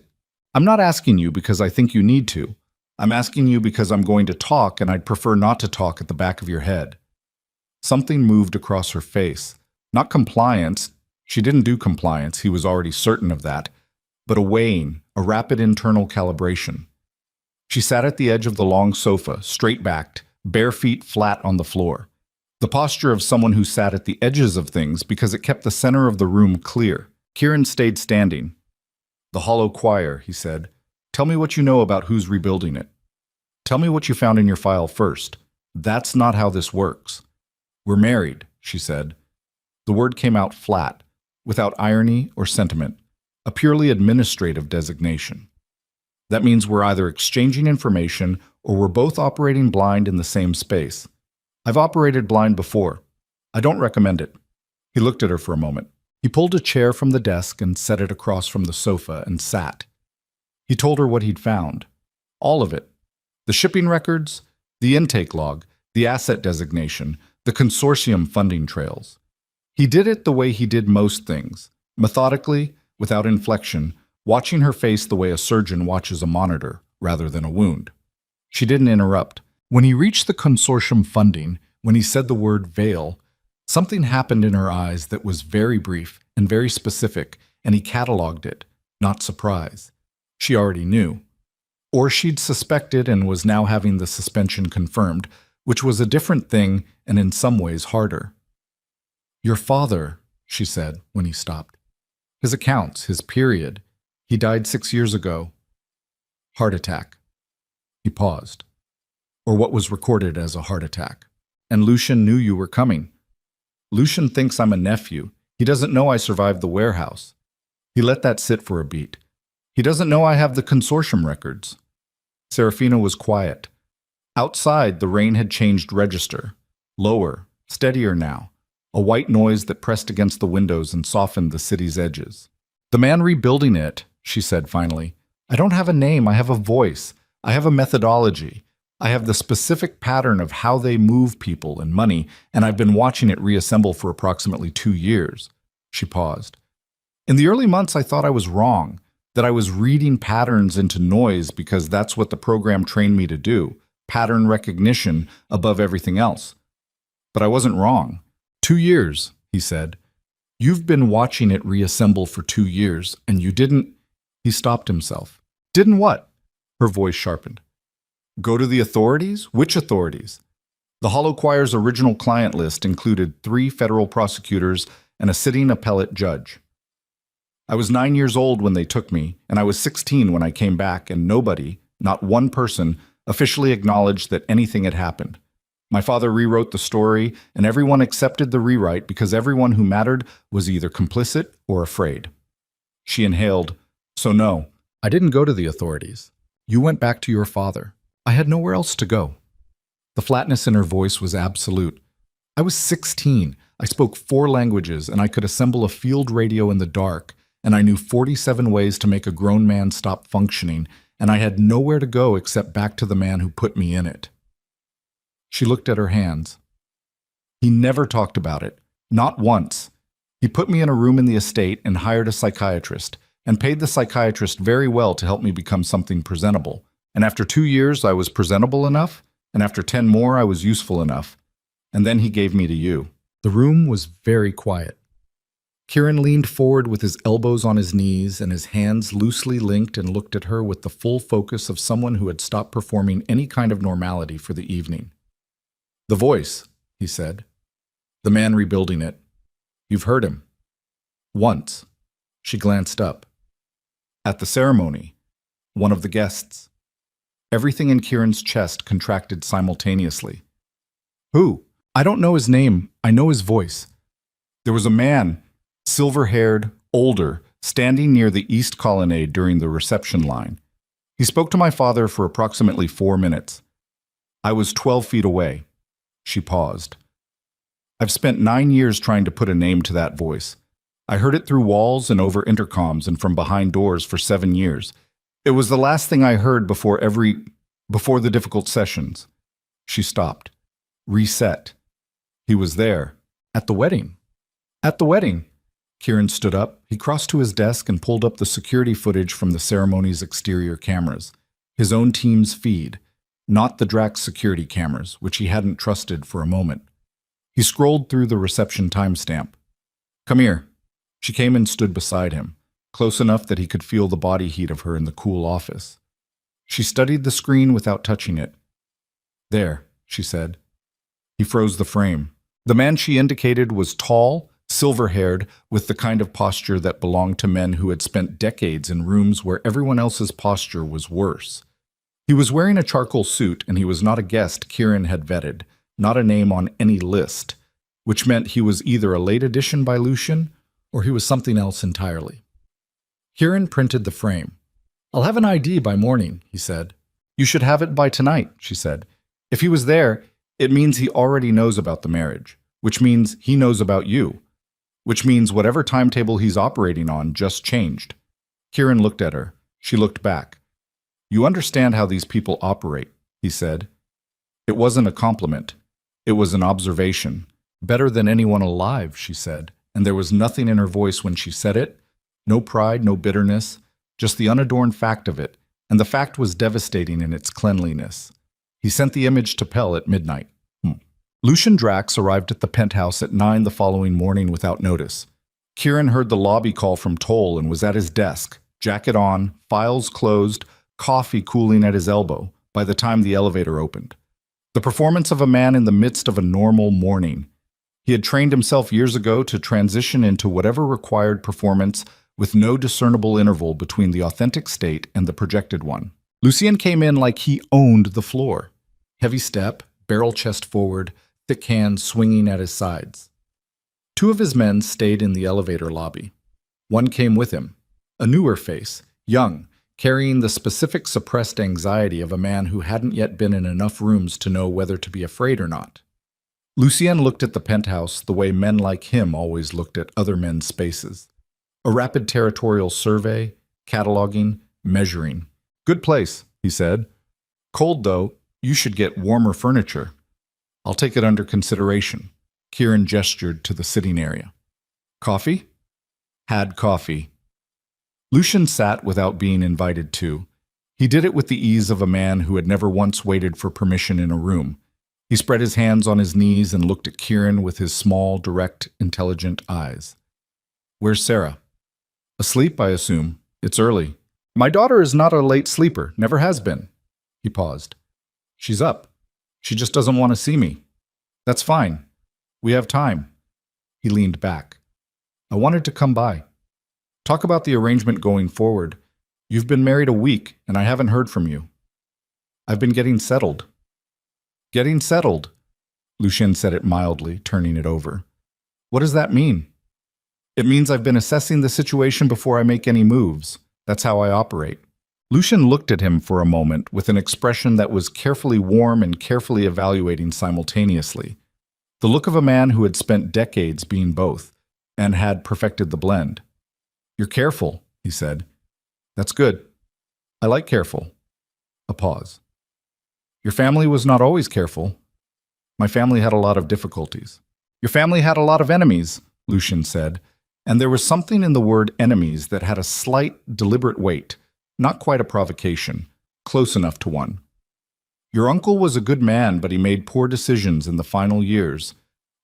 Speaker 1: I'm not asking you because I think you need to. I'm asking you because I'm going to talk and I'd prefer not to talk at the back of your head." Something moved across her face. Not compliance. She didn't do compliance, he was already certain of that, but a weighing, a rapid internal calibration. She sat at the edge of the long sofa, straight-backed, bare feet flat on the floor. The posture of someone who sat at the edges of things because it kept the center of the room clear. Kieran stayed standing. "The hollow choir," he said. "Tell me what you know about who's rebuilding it. Tell me what you found in your file first. That's not how this works." "We're married," she said. The word came out flat, without irony or sentiment, a purely administrative designation. That means we're either exchanging information or we're both operating blind in the same space. I've operated blind before. I don't recommend it. He looked at her for a moment. He pulled a chair from the desk and set it across from the sofa and sat. He told her what he'd found. All of it. The shipping records, the intake log, the asset designation, the consortium funding trails. He did it the way he did most things, methodically, without inflection, watching her face the way a surgeon watches a monitor, rather than a wound. She didn't interrupt. When he reached the consortium funding, when he said the word veil, something happened in her eyes that was very brief and very specific, and he cataloged it, not surprise. She already knew. Or she'd suspected and was now having the suspension confirmed, which was a different thing and in some ways harder. "Your father," she said when he stopped. "His accounts, his period. He died 6 years ago. Heart attack." He paused. "Or what was recorded as a heart attack. And Lucian knew you were coming. Lucian thinks I'm a nephew. He doesn't know I survived the warehouse." He let that sit for a beat. "He doesn't know I have the consortium records." Serafina was quiet. Outside, the rain had changed register. Lower, steadier now. A white noise that pressed against the windows and softened the city's edges. "The man rebuilding it," she said finally. "I don't have a name, I have a voice. I have a methodology. I have the specific pattern of how they move people and money, and I've been watching it reassemble for approximately 2 years. She paused. "In the early months, I thought I was wrong, that I was reading patterns into noise because that's what the program trained me to do, pattern recognition above everything else. But I wasn't wrong. 2 years, he said. You've been watching it reassemble for 2 years, and you didn't—" He stopped himself. "Didn't what?" Her voice sharpened. "Go to the authorities? Which authorities?" The Hollow Choir's original client list included 3 federal prosecutors and a sitting appellate judge. I was 9 years old when they took me, and I was 16 when I came back, and nobody, not one person, officially acknowledged that anything had happened. My father rewrote the story, and everyone accepted the rewrite because everyone who mattered was either complicit or afraid. She inhaled. "So no, I didn't go to the authorities. You went back to your father. I had nowhere else to go." The flatness in her voice was absolute. "I was 16. I spoke 4 languages, and I could assemble a field radio in the dark, and I knew 47 ways to make a grown man stop functioning, and I had nowhere to go except back to the man who put me in it." She looked at her hands. "He never talked about it. Not once. He put me in a room in the estate and hired a psychiatrist, and paid the psychiatrist very well to help me become something presentable. And after 2 years, I was presentable enough, and after 10 more, I was useful enough. And then he gave me to you." The room was very quiet. Kieran leaned forward with his elbows on his knees and his hands loosely linked and looked at her with the full focus of someone who had stopped performing any kind of normality for the evening. "The voice," he said. "The man rebuilding it. You've heard him." "Once." She glanced up. "At the ceremony. One of the guests." Everything in Kieran's chest contracted simultaneously. "Who?" "I don't know his name. I know his voice." "There was a man, silver-haired, older, standing near the east colonnade during the reception line. He spoke to my father for approximately 4 minutes. I was 12 feet away." She paused. "I've spent 9 years trying to put a name to that voice. I heard it through walls and over intercoms and from behind doors for 7 years. It was the last thing I heard before the difficult sessions. She stopped. Reset. He was there. At the wedding. At the wedding. Kieran stood up. He crossed to his desk and pulled up the security footage from the ceremony's exterior cameras. His own team's feed, not the Drax security cameras, which he hadn't trusted for a moment. He scrolled through the reception timestamp. Come here. She came and stood beside him, close enough that he could feel the body heat of her in the cool office. She studied the screen without touching it. There, she said. He froze the frame. The man she indicated was tall, silver-haired, with the kind of posture that belonged to men who had spent decades in rooms where everyone else's posture was worse. He was wearing a charcoal suit, and he was not a guest Kieran had vetted, not a name on any list, which meant he was either a late addition by Lucian, or he was something else entirely. Kieran printed the frame. I'll have an ID by morning, he said. You should have it by tonight, she said. If he was there, it means he already knows about the marriage, which means he knows about you, which means whatever timetable he's operating on just changed. Kieran looked at her. She looked back. You understand how these people operate, he said. It wasn't a compliment. It was an observation. Better than anyone alive, she said, and there was nothing in her voice when she said it. No pride, no bitterness, just the unadorned fact of it, and the fact was devastating in its cleanliness. He sent the image to Pell at midnight. Lucian Drax arrived at the penthouse at 9 the following morning without notice. Kieran heard the lobby call from Toll and was at his desk, jacket on, files closed, coffee cooling at his elbow, by the time the elevator opened. The performance of a man in the midst of a normal morning. He had trained himself years ago to transition into whatever required performance with no discernible interval between the authentic state and the projected one. Lucien came in like he owned the floor. Heavy step, barrel chest forward, thick hands swinging at his sides. 2 of his men stayed in the elevator lobby. One came with him, a newer face, young, carrying the specific suppressed anxiety of a man who hadn't yet been in enough rooms to know whether to be afraid or not. Lucien looked at the penthouse the way men like him always looked at other men's spaces. A rapid territorial survey, cataloging, measuring. Good place, he said. Cold, though. You should get warmer furniture. I'll take it under consideration. Kieran gestured to the sitting area. Coffee? Had coffee. Lucian sat without being invited to. He did it with the ease of a man who had never once waited for permission in a room. He spread his hands on his knees and looked at Kieran with his small, direct, intelligent eyes. Where's Sarah? Asleep, I assume. It's early. My daughter is not a late sleeper, never has been. He paused. She's up. She just doesn't want to see me. That's fine. We have time. He leaned back. I wanted to come by. Talk about the arrangement going forward. You've been married a week, and I haven't heard from you. I've been getting settled. Getting settled? Lucien said it mildly, turning it over. What does that mean? It means I've been assessing the situation before I make any moves. That's how I operate. Lucien looked at him for a moment with an expression that was carefully warm and carefully evaluating simultaneously. The look of a man who had spent decades being both, and had perfected the blend. You're careful, he said. That's good. I like careful. A pause. Your family was not always careful. My family had a lot of difficulties. Your family had a lot of enemies, Lucien said, and there was something in the word enemies that had a slight, deliberate weight. Not quite a provocation, close enough to one. Your uncle was a good man, but he made poor decisions in the final years,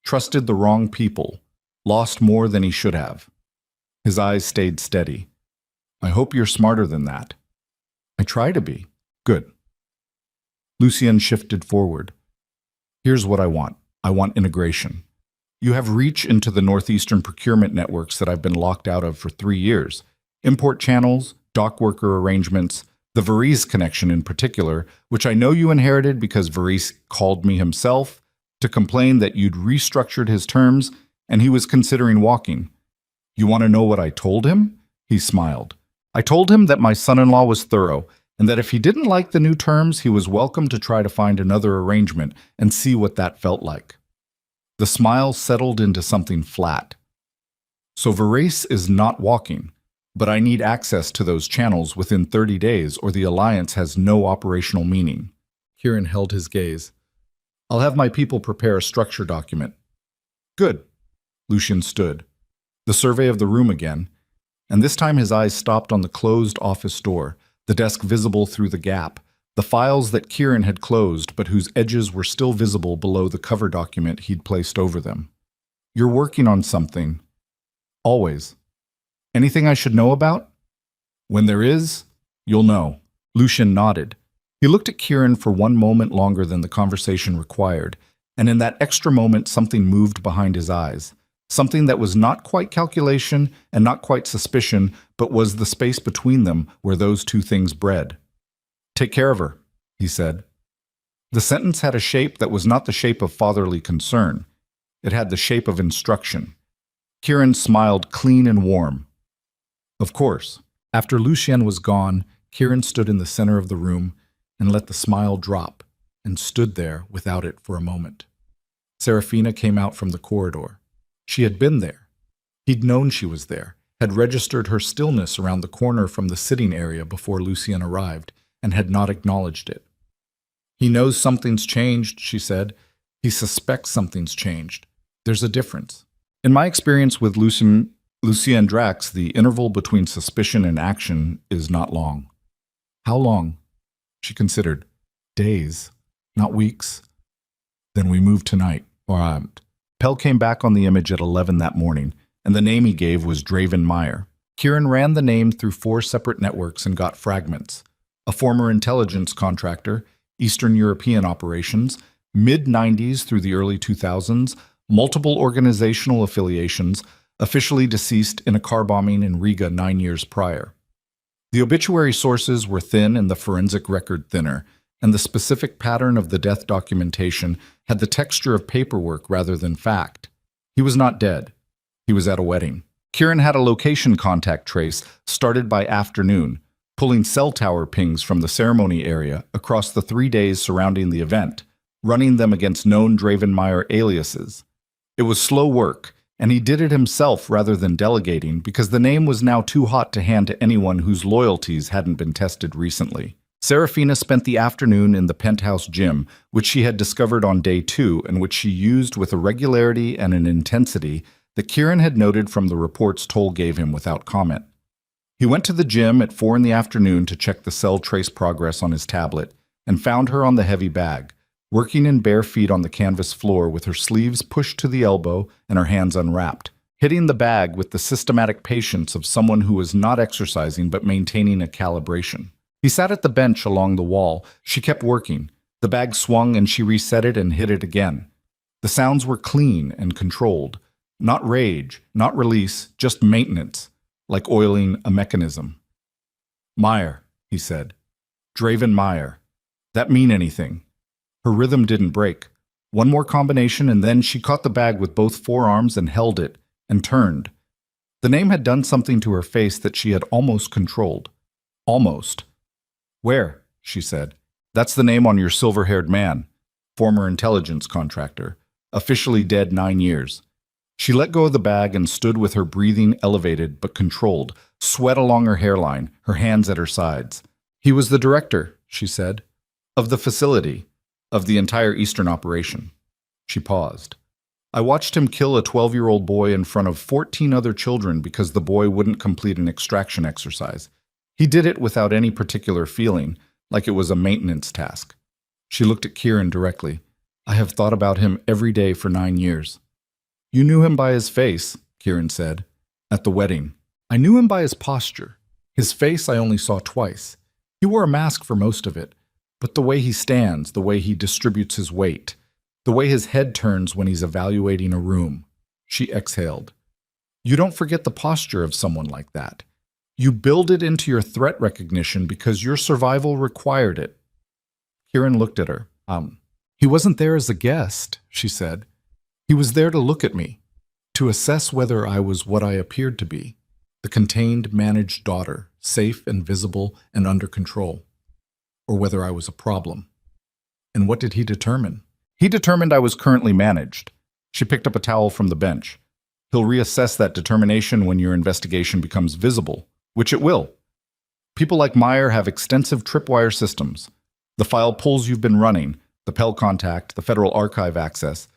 Speaker 1: trusted the wrong people, lost more than he should have. His eyes stayed steady. I hope you're smarter than that. I try to be. Good. Lucien shifted forward. Here's what I want. I want integration. You have reach into the northeastern procurement networks that I've been locked out of for 3 years. Import channels, dock worker arrangements, the Varese connection in particular, which I know you inherited because Varese called me himself to complain that you'd restructured his terms and he was considering walking. You want to know what I told him? He smiled. I told him that my son-in-law was thorough and that if he didn't like the new terms, he was welcome to try to find another arrangement and see what that felt like. The smile settled into something flat. So Varese is not walking, but I need access to those channels within 30 days or the alliance has no operational meaning. Kieran held his gaze. I'll have my people prepare a structure document. Good. Lucian stood. The survey of the room again, and this time his eyes stopped on the closed office door, the desk visible through the gap, the files that Kieran had closed but whose edges were still visible below the cover document he'd placed over them. You're working on something. Always. Anything I should know about? When there is, you'll know. Lucian nodded. He looked at Kieran for one moment longer than the conversation required, and in that extra moment something moved behind his eyes. Something that was not quite calculation and not quite suspicion, but was the space between them where those two things bred. Take care of her, he said. The sentence had a shape that was not the shape of fatherly concern. It had the shape of instruction. Kieran smiled clean and warm. Of course. After Lucien was gone, Kieran stood in the center of the room and let the smile drop, and stood there without it for a moment. Serafina came out from the corridor. She had been there. He'd known she was there, had registered her stillness around the corner from the sitting area before Lucien arrived, and had not acknowledged it. He knows something's changed, she said. He suspects something's changed. There's a difference. In my experience with Lucien Drax, the interval between suspicion and action is not long. How long? She considered. Days, not weeks. Then we move tonight, or Pell came back on the image at 11 that morning, and the name he gave was Draven Meyer. Kieran ran the name through 4 separate networks and got fragments. A former intelligence contractor, Eastern European operations, mid-90s through the early 2000s, multiple organizational affiliations, officially deceased in a car bombing in Riga 9 years prior. The obituary sources were thin and the forensic record thinner, and the specific pattern of the death documentation had the texture of paperwork rather than fact. He was not dead. He was at a wedding. Kieran had a location contact trace started by afternoon, pulling cell tower pings from the ceremony area across the 3 days surrounding the event, running them against known Draven Meyer aliases. It was slow work, and he did it himself rather than delegating because the name was now too hot to hand to anyone whose loyalties hadn't been tested recently. Serafina spent the afternoon in the penthouse gym, which she had discovered on day 2 and which she used with a regularity and an intensity that Kieran had noted from the reports Toll gave him without comment. He went to the gym at 4 in the afternoon to check the cell trace progress on his tablet and found her on the heavy bag, working in bare feet on the canvas floor with her sleeves pushed to the elbow and her hands unwrapped, hitting the bag with the systematic patience of someone who was not exercising but maintaining a calibration. He sat at the bench along the wall. She kept working. The bag swung and she reset it and hit it again. The sounds were clean and controlled. Not rage, not release, just maintenance, like oiling a mechanism. Meyer, he said. Draven Meyer. That mean anything? Her rhythm didn't break. One more combination and then she caught the bag with both forearms and held it, and turned. The name had done something to her face that she had almost controlled. Almost. Where? She said. That's the name on your silver-haired man, former intelligence contractor, officially dead 9 years. She let go of the bag and stood with her breathing elevated but controlled, sweat along her hairline, her hands at her sides. He was the director, she said, of the facility, of the entire Eastern operation. She paused. I watched him kill a 12-year-old boy in front of 14 other children because the boy wouldn't complete an extraction exercise. He did it without any particular feeling, like it was a maintenance task. She looked at Kieran directly. I have thought about him every day for 9 years. You knew him by his face, Kieran said, at the wedding. I knew him by his posture. His face I only saw twice. He wore a mask for most of it, but the way he stands, the way he distributes his weight, the way his head turns when he's evaluating a room. She exhaled. You don't forget the posture of someone like that. You build it into your threat recognition because your survival required it. Kieran looked at her. He wasn't there as a guest, she said. He was there to look at me, to assess whether I was what I appeared to be, the contained, managed daughter, safe and visible and under control, or whether I was a problem. And what did he determine? He determined I was currently managed. She picked up a towel from the bench. He'll reassess that determination when your investigation becomes visible, which it will. People like Meyer have extensive tripwire systems. The file pulls you've been running, the Pell contact, the Federal Archive access,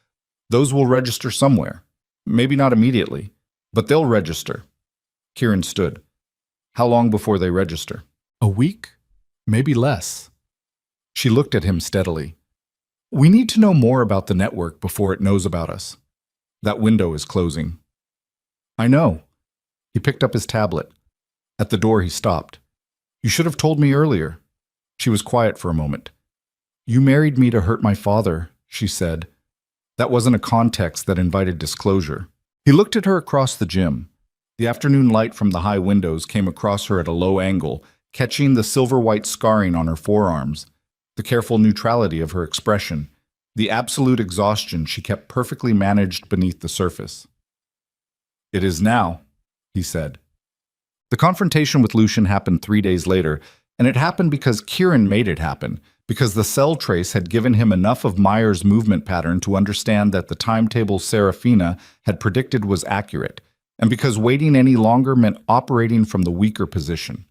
Speaker 1: those will register somewhere. Maybe not immediately, but they'll register. Kieran stood. How long before they register? A week? Maybe less. She looked at him steadily. We need to know more about the network before it knows about us. That window is closing. I know. He picked up his tablet. At the door, he stopped. You should have told me earlier. She was quiet for a moment. You married me to hurt my father, she said. That wasn't a context that invited disclosure. He looked at her across the gym. The afternoon light from the high windows came across her at a low angle, catching the silver-white scarring on her forearms, the careful neutrality of her expression, the absolute exhaustion she kept perfectly managed beneath the surface. It is now, he said. The confrontation with Lucian happened 3 days later, and it happened because Kieran made it happen, because the cell trace had given him enough of Meyer's movement pattern to understand that the timetable Serafina had predicted was accurate, and because waiting any longer meant operating from the weaker position.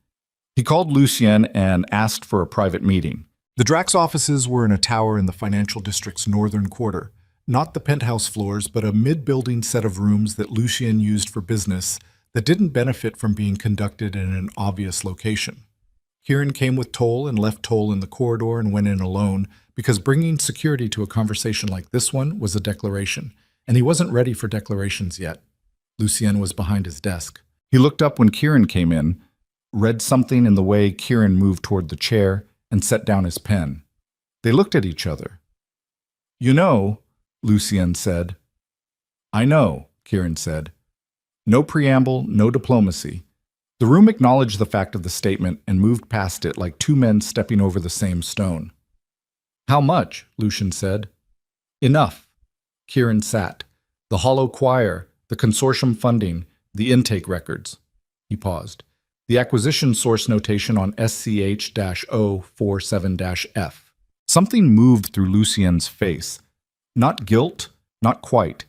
Speaker 1: He called Lucien and asked for a private meeting. The Drax offices were in a tower in the financial district's northern quarter, not the penthouse floors, but a mid-building set of rooms that Lucien used for business that didn't benefit from being conducted in an obvious location. Kieran came with Toll and left Toll in the corridor and went in alone because bringing security to a conversation like this one was a declaration, and he wasn't ready for declarations yet. Lucien was behind his desk. He looked up when Kieran came in, read something in the way Kieran moved toward the chair, and set down his pen. They looked at each other. You know, Lucien said. I know, Kieran said. No preamble, no diplomacy. The room acknowledged the fact of the statement and moved past it like two men stepping over the same stone. How much? Lucien said. Enough. Kieran sat. The hollow choir, the consortium funding, the intake records. He paused. The acquisition source notation on SCH-047-F. Something moved through Lucien's face. Not guilt, not quite,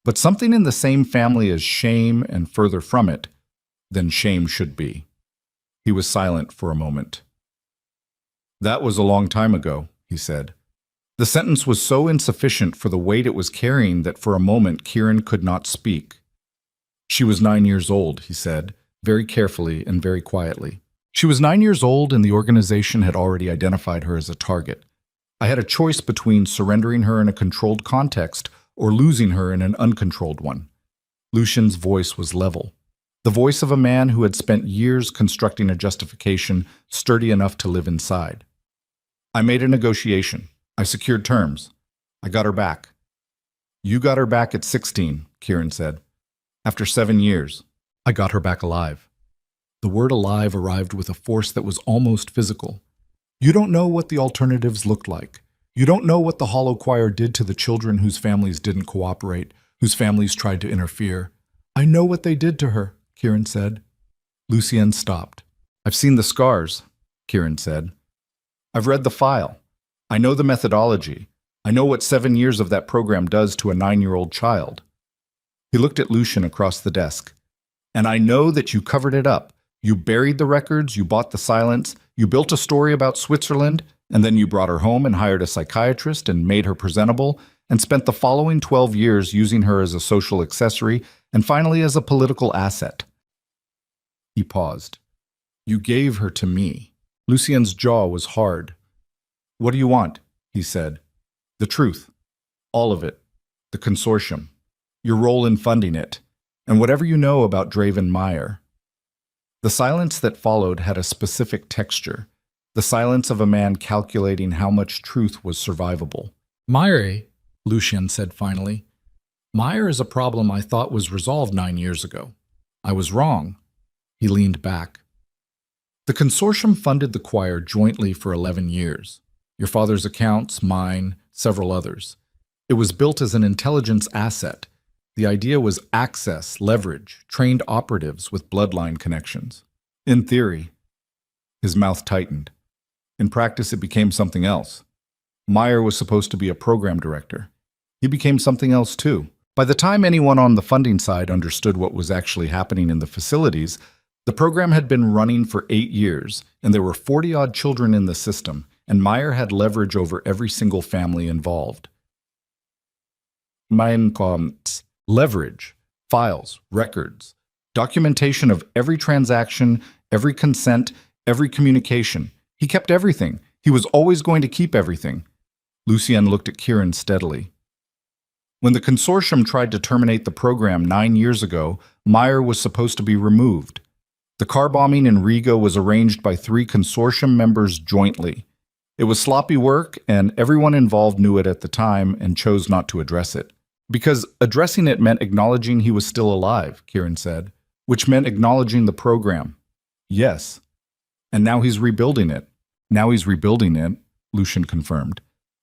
Speaker 1: but something in the same family as shame and further from it than shame should be. He was silent for a moment. That was a long time ago, he said. The sentence was so insufficient for the weight it was carrying that for a moment Kieran could not speak. She was 9 years old, he said, very carefully and very quietly. She was 9 years old and the organization had already identified her as a target. I had a choice between surrendering her in a controlled context or losing her in an uncontrolled one. Lucian's voice was level. The voice of a man who had spent years constructing a justification sturdy enough to live inside. I made a negotiation. I secured terms. I got her back. You got her back at 16, Kieran said. After 7 years, I got her back alive. The word alive arrived with a force that was almost physical. You don't know what the alternatives looked like. You don't know what the hollow choir did to the children whose families didn't cooperate, whose families tried to interfere. I know what they did to her, Kieran said. Lucien stopped. I've seen the scars, Kieran said. I've read the file. I know the methodology. I know what 7 years of that program does to a 9-year-old child. He looked at Lucien across the desk. And I know that you covered it up. You buried the records, you bought the silence, you built a story about Switzerland, and then you brought her home and hired a psychiatrist and made her presentable, and spent the following 12 years using her as a social accessory and finally as a political asset. He paused. You gave her to me. Lucien's jaw was hard. What do you want? He said. The truth. All of it. The consortium. Your role in funding it. And whatever you know about Draven Meyer. The silence that followed had a specific texture. The silence of a man calculating how much truth was survivable. Meyer, Lucien said finally. Meyer is a problem I thought was resolved 9 years ago. I was wrong. He leaned back. The consortium funded the choir jointly for 11 years. Your father's accounts, mine, several others. It was built as an intelligence asset. The idea was access, leverage, trained operatives with bloodline connections. In theory. His mouth tightened. In practice, it became something else. Meyer was supposed to be a program director. He became something else too. By the time anyone on the funding side understood what was actually happening in the facilities, the program had been running for 8 years, and there were 40-odd children in the system, and Meyer had leverage over every single family involved. Leverage, files, records, documentation of every transaction, every consent, every communication. He kept everything. He was always going to keep everything. Lucien looked at Kieran steadily. When the consortium tried to terminate the program 9 years ago, Meyer was supposed to be removed. The car bombing in Riga was arranged by 3 consortium members jointly. It was sloppy work, and everyone involved knew it at the time and chose not to address it. Because addressing it meant acknowledging he was still alive, Kieran said, which meant acknowledging the program. Yes. And now he's rebuilding it. Now he's rebuilding it, Lucien confirmed.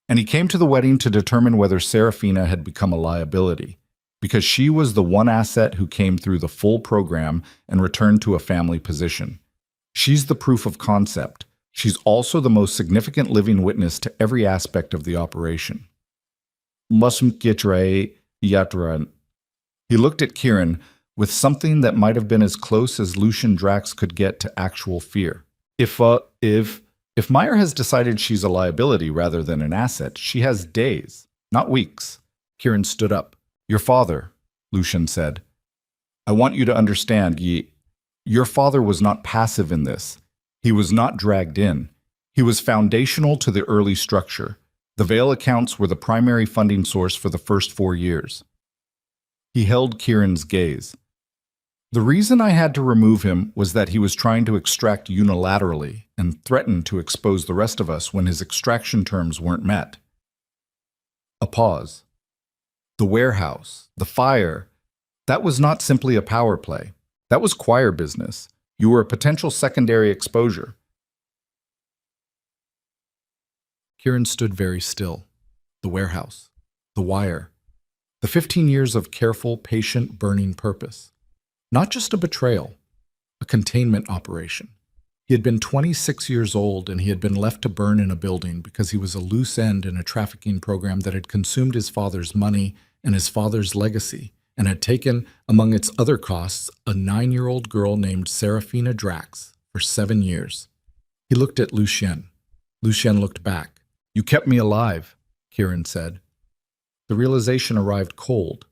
Speaker 1: And he came to the wedding to determine whether Serafina had become a liability, because she was the one asset who came through the full program and returned to a family position. She's the proof of concept. She's also the most significant living witness to every aspect of the operation. He looked at Kieran with something that might have been as close as Lucien Drax could get to actual fear. If Meyer has decided she's a liability rather than an asset, she has days, not weeks. Kieran stood up. Your father, Lucien said. I want you to understand, your father was not passive in this. He was not dragged in. He was foundational to the early structure. The Veil accounts were the primary funding source for the first 4 years. He held Kieran's gaze. The reason I had to remove him was that he was trying to extract unilaterally and threatened to expose the rest of us when his extraction terms weren't met. A pause. The warehouse, the fire, that was not simply a power play. That was choir business. You were a potential secondary exposure. Kieran stood very still. The warehouse, the wire, the 15 years of careful, patient, burning purpose. Not just a betrayal, a containment operation. He had been 26 years old and he had been left to burn in a building because he was a loose end in a trafficking program that had consumed his father's money and his father's legacy and had taken, among its other costs, a 9-year-old girl named Serafina Drax for 7 years. He looked at Lucien. Lucien looked back. You kept me alive, Kieran said. The realization arrived cold.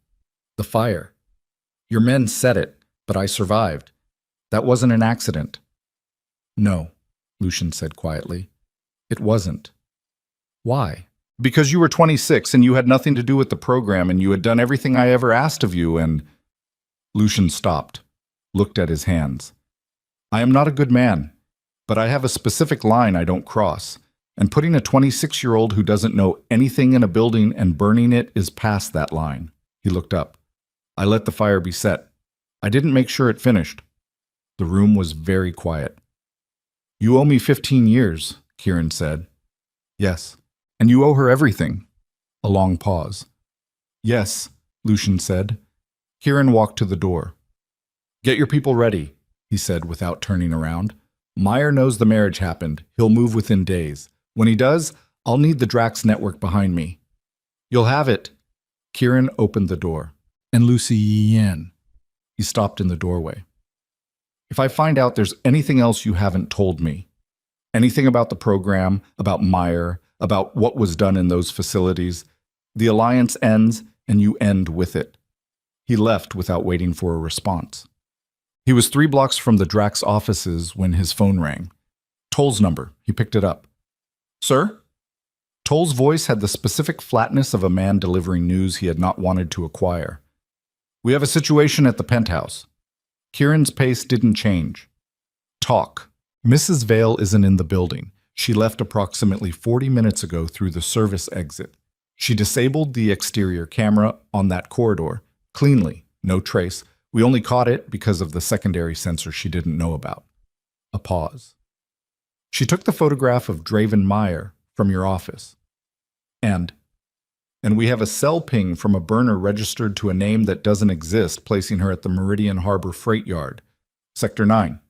Speaker 1: The fire. Your men set it, but I survived. That wasn't an accident. No, Lucien said quietly. It wasn't. Why? Because you were 26 and you had nothing to do with the program and you had done everything I ever asked of you and… Lucien stopped, looked at his hands. I am not a good man, but I have a specific line I don't cross, and putting a 26-year-old who doesn't know anything in a building and burning it is past that line. He looked up. I let the fire be set. I didn't make sure it finished. The room was very quiet. You owe me 15 years, Kieran said. Yes. And you owe her everything. A long pause. Yes, Lucien said. Kieran walked to the door. Get your people ready, he said without turning around. Meyer knows the marriage happened. He'll move within days. When he does, I'll need the Drax network behind me. You'll have it. Kieran opened the door. And Lucien. He stopped in the doorway. If I find out there's anything else you haven't told me, anything about the program, about Meyer, about what was done in those facilities, the alliance ends and you end with it. He left without waiting for a response. He was 3 blocks from the Drax offices when his phone rang. Toll's number. He picked it up. Sir? Toll's voice had the specific flatness of a man delivering news he had not wanted to acquire. We have a situation at the penthouse. Kieran's pace didn't change. Talk. Mrs. Vale isn't in the building. She left approximately 40 minutes ago through the service exit. She disabled the exterior camera on that corridor. Cleanly. No trace. We only caught it because of the secondary sensor she didn't know about. A pause. She took the photograph of Draven Meyer from your office. And we have a cell ping from a burner registered to a name that doesn't exist, placing her at the Meridian Harbor Freight Yard, Sector 9.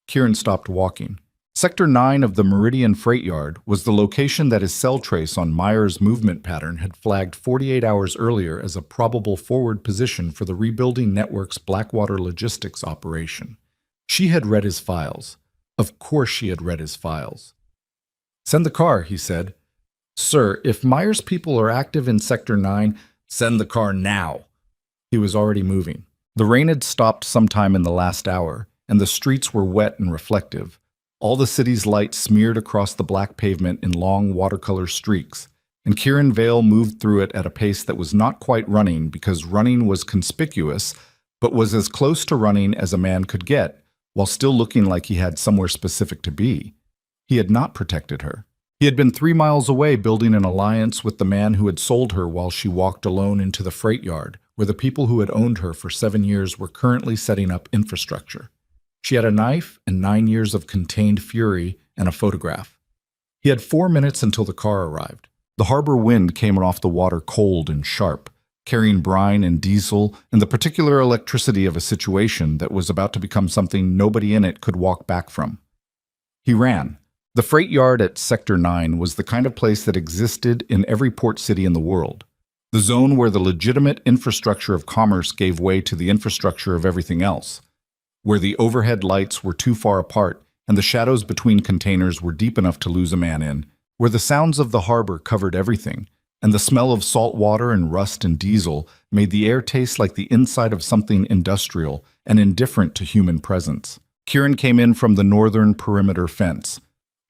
Speaker 1: Kieran stopped walking. Sector 9 of the Meridian Freight Yard was the location that his cell trace on Meyer's movement pattern had flagged 48 hours earlier as a probable forward position for the Rebuilding Network's Blackwater logistics operation. She had read his files. Of course she had read his files. "Send the car," he said. "Sir, if Meyer's people are active in Sector 9, send the car now." He was already moving. The rain had stopped sometime in the last hour, and the streets were wet and reflective. All the city's light smeared across the black pavement in long watercolor streaks, and Kieran Vale moved through it at a pace that was not quite running because running was conspicuous, but was as close to running as a man could get, while still looking like he had somewhere specific to be. He had not protected her. He had been 3 miles away building an alliance with the man who had sold her while she walked alone into the freight yard, where the people who had owned her for 7 years were currently setting up infrastructure. She had a knife and 9 years of contained fury and a photograph. He had 4 minutes until the car arrived. The harbor wind came off the water cold and sharp, carrying brine and diesel and the particular electricity of a situation that was about to become something nobody in it could walk back from. He ran. The freight yard at Sector 9 was the kind of place that existed in every port city in the world. The zone where the legitimate infrastructure of commerce gave way to the infrastructure of everything else, where the overhead lights were too far apart and the shadows between containers were deep enough to lose a man in, where the sounds of the harbor covered everything, and the smell of salt water and rust and diesel made the air taste like the inside of something industrial and indifferent to human presence. Kieran came in from the northern perimeter fence.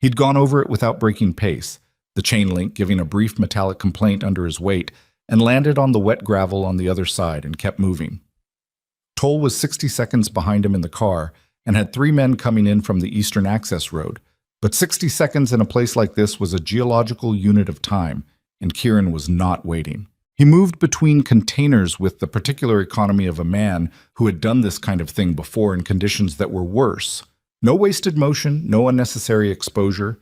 Speaker 1: He'd gone over it without breaking pace, the chain link giving a brief metallic complaint under his weight, and landed on the wet gravel on the other side and kept moving. Toll was 60 seconds behind him in the car and had 3 men coming in from the eastern access road, but 60 seconds in a place like this was a geological unit of time, and Kieran was not waiting. He moved between containers with the particular economy of a man who had done this kind of thing before in conditions that were worse. No wasted motion, no unnecessary exposure.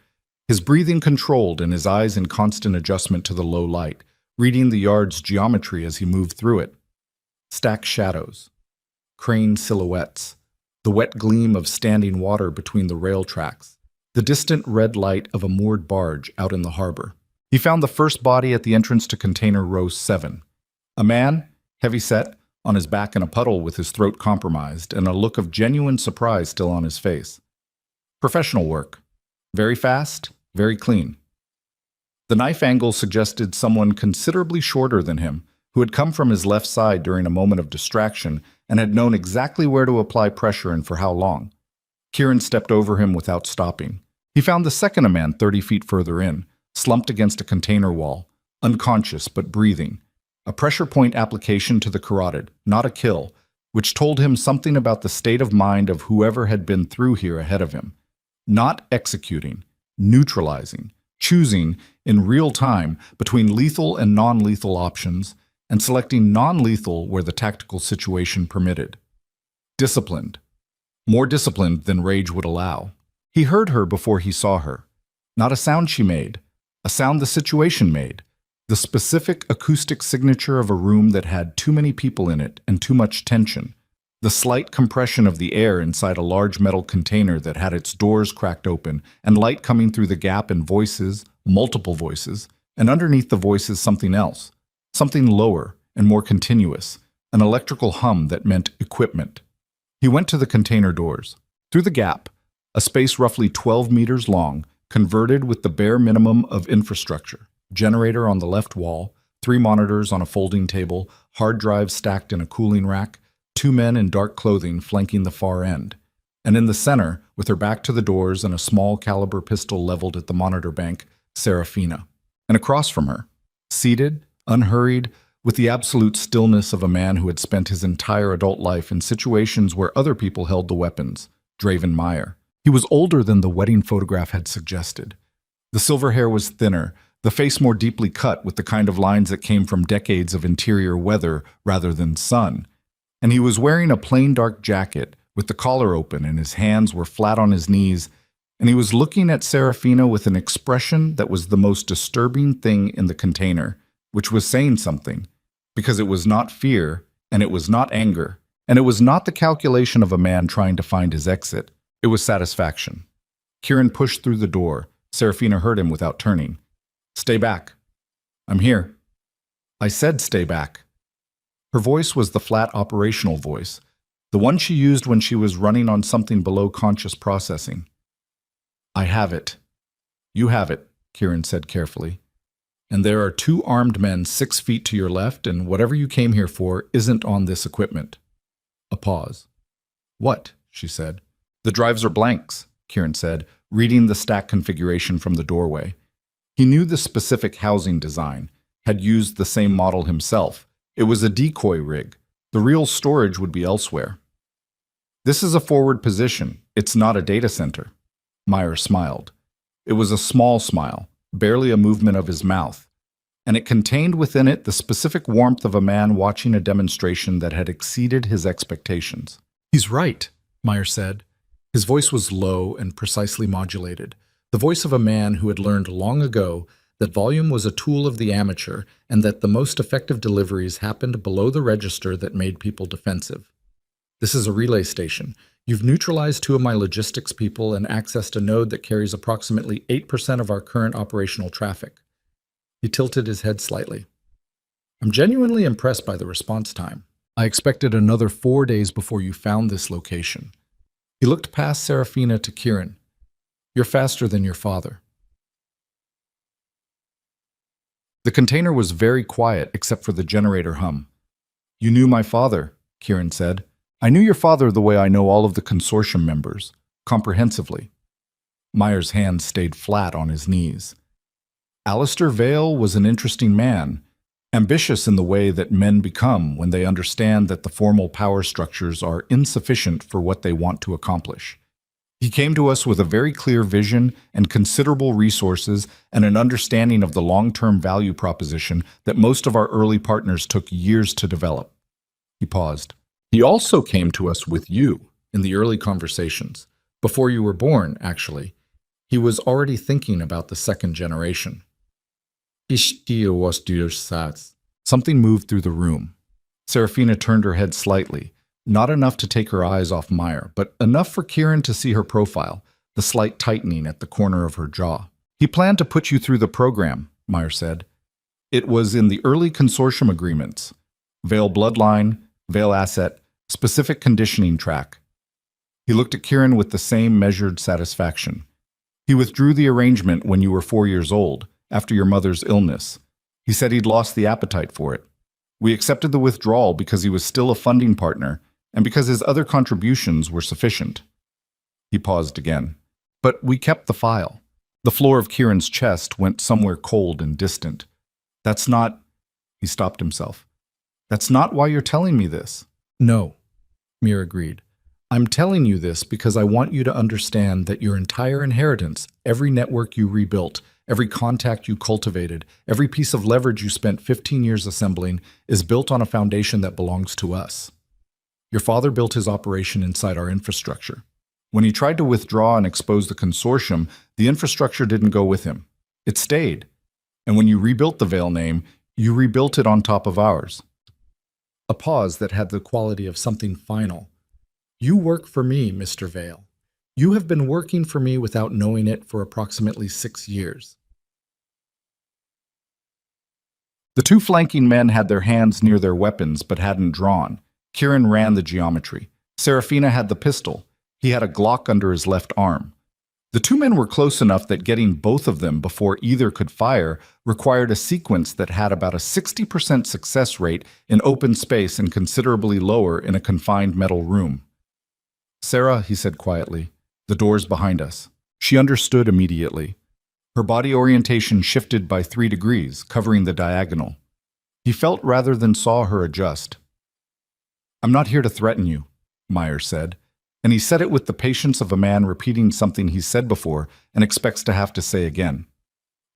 Speaker 1: His breathing controlled and his eyes in constant adjustment to the low light, reading the yard's geometry as he moved through it. Stacked shadows, crane silhouettes, the wet gleam of standing water between the rail tracks, the distant red light of a moored barge out in the harbor. He found the first body at the entrance to container row 7. A man, heavy-set, on his back in a puddle with his throat compromised and a look of genuine surprise still on his face. Professional work. Very fast, very clean. The knife angle suggested someone considerably shorter than him, who had come from his left side during a moment of distraction and had known exactly where to apply pressure and for how long. Kieran stepped over him without stopping. He found the second a man 30 feet further in, slumped against a container wall, unconscious but breathing. A pressure point application to the carotid, not a kill, which told him something about the state of mind of whoever had been through here ahead of him. Not executing, neutralizing, choosing in real time between lethal and non-lethal options, and selecting non-lethal where the tactical situation permitted. Disciplined. More disciplined than rage would allow. He heard her before he saw her. Not a sound she made, a sound the situation made. The specific acoustic signature of a room that had too many people in it and too much tension. The slight compression of the air inside a large metal container that had its doors cracked open and light coming through the gap in voices, multiple voices, and underneath the voices something else, something lower and more continuous, an electrical hum that meant equipment. He went to the container doors. Through the gap, a space roughly 12 meters long, converted with the bare minimum of infrastructure. Generator on the left wall, 3 monitors on a folding table, hard drives stacked in a cooling rack, 2 men in dark clothing flanking the far end. And in the center, with her back to the doors and a small caliber pistol leveled at the monitor bank, Serafina. And across from her, seated, unhurried, with the absolute stillness of a man who had spent his entire adult life in situations where other people held the weapons, Draven Meyer. He was older than the wedding photograph had suggested. The silver hair was thinner, the face more deeply cut with the kind of lines that came from decades of interior weather rather than sun. And he was wearing a plain dark jacket with the collar open and his hands were flat on his knees, and he was looking at Serafina with an expression that was the most disturbing thing in the container, which was saying something, because it was not fear, and it was not anger, and it was not the calculation of a man trying to find his exit. It was satisfaction. Kieran pushed through the door. Serafina heard him without turning. "Stay back." "I'm here." "I said stay back." Her voice was the flat operational voice, the one she used when she was running on something below conscious processing. "I have it." "You have it," Kieran said carefully. "And there are 2 armed men 6 feet to your left, and whatever you came here for isn't on this equipment." A pause. "What?" she said. "The drives are blanks," Kieran said, reading the stack configuration from the doorway. He knew the specific housing design, had used the same model himself. It was a decoy rig. The real storage would be elsewhere. "This is a forward position. It's not a data center." Meyer smiled. It was a small smile, barely a movement of his mouth, and it contained within it the specific warmth of a man watching a demonstration that had exceeded his expectations. "He's right," Meyer said. His voice was low and precisely modulated, the voice of a man who had learned long ago that volume was a tool of the amateur and that the most effective deliveries happened below the register that made people defensive. "This is a relay station. You've neutralized 2 of my logistics people and accessed a node that carries approximately 8% of our current operational traffic." He tilted his head slightly. "I'm genuinely impressed by the response time. I expected another 4 days before you found this location." He looked past Serafina to Kieran. "You're faster than your father." The container was very quiet except for the generator hum. "You knew my father," Kieran said. "I knew your father the way I know all of the consortium members, comprehensively." Meyer's hands stayed flat on his knees. Alistair Vale was an interesting man, ambitious in the way that men become when they understand that the formal power structures are insufficient for what they want to accomplish. He came to us with a very clear vision and considerable resources and an understanding of the long-term value proposition that most of our early partners took years to develop. He paused. "He also came to us with you in the early conversations. Before you were born, actually. He was already thinking about the 2nd generation." Something moved through the room. Serafina turned her head slightly, not enough to take her eyes off Meyer, but enough for Kieran to see her profile, the slight tightening at the corner of her jaw. "He planned to put you through the program," Meyer said. "It was in the early consortium agreements. Vale Bloodline, Vale Asset, specific conditioning track." He looked at Kieran with the same measured satisfaction. "He withdrew the arrangement when you were 4 years old, after your mother's illness. He said he'd lost the appetite for it. We accepted the withdrawal because he was still a funding partner and because his other contributions were sufficient." He paused again. "But we kept the file." The floor of Kieran's chest went somewhere cold and distant. "That's not—" He stopped himself. "That's not why you're telling me this." "No," Mir agreed. "I'm telling you this because I want you to understand that your entire inheritance, every network you rebuilt, every contact you cultivated, every piece of leverage you spent 15 years assembling, is built on a foundation that belongs to us. Your father built his operation inside our infrastructure. When he tried to withdraw and expose the consortium, the infrastructure didn't go with him. It stayed. And when you rebuilt the Vale name, you rebuilt it on top of ours." A pause that had the quality of something final. "You work for me, Mr. Vale. You have been working for me without knowing it for approximately 6 years." The 2 flanking men had their hands near their weapons but hadn't drawn. Kieran ran the geometry. Serafina had the pistol. He had a Glock under his left arm. The 2 men were close enough that getting both of them before either could fire required a sequence that had about a 60% success rate in open space and considerably lower in a confined metal room. "Sarah," he said quietly, "the door's behind us." She understood immediately. Her body orientation shifted by 3 degrees, covering the diagonal. He felt rather than saw her adjust. "I'm not here to threaten you," Meyer said, and he said it with the patience of a man repeating something he's said before and expects to have to say again.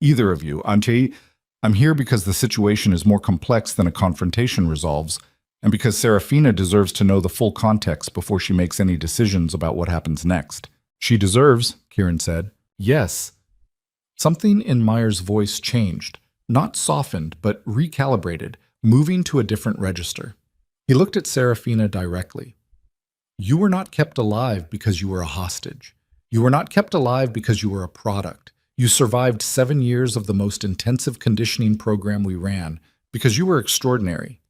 Speaker 1: "Either of you, I'm here because the situation is more complex than a confrontation resolves, and because Serafina deserves to know the full context before she makes any decisions about what happens next." "She deserves," Kieran said. "Yes." Something in Meyer's voice changed, not softened, but recalibrated, moving to a different register. He looked at Serafina directly. "You were not kept alive because you were a hostage. You were not kept alive because you were a product. You survived 7 years of the most intensive conditioning program we ran because you were extraordinary.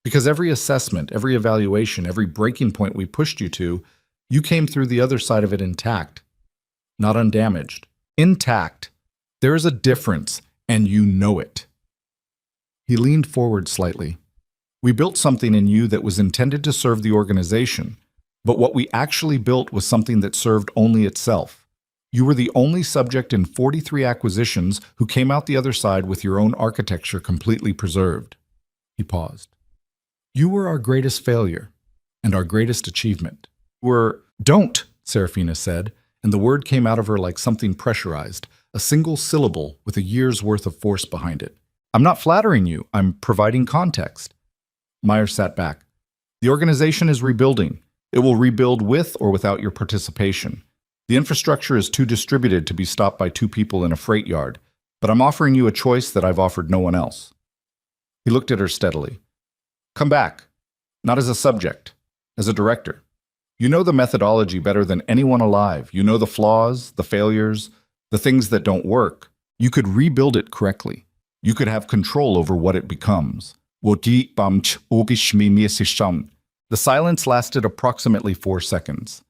Speaker 1: Because every assessment, every evaluation, every breaking point we pushed you to, you came through the other side of it intact, not undamaged. Intact. There is a difference, and you know it. He leaned forward slightly. We built something in you that was intended to serve the organization, but what we actually built was something that served only itself. You were the only subject in 43 acquisitions who came out the other side with your own architecture completely preserved. He paused. You were our greatest failure and our greatest achievement. Don't, Serafina said, and the word came out of her like something pressurized, a single syllable with a year's worth of force behind it. I'm not flattering you, I'm providing context. Meyer sat back. The organization is rebuilding. It will rebuild with or without your participation. The infrastructure is too distributed to be stopped by 2 people in a freight yard, but I'm offering you a choice that I've offered no one else. He looked at her steadily. Come back, not as a subject, as a director. You know the methodology better than anyone alive. You know the flaws, the failures, the things that don't work. You could rebuild it correctly. You could have control over what it becomes. The silence lasted approximately 4 seconds.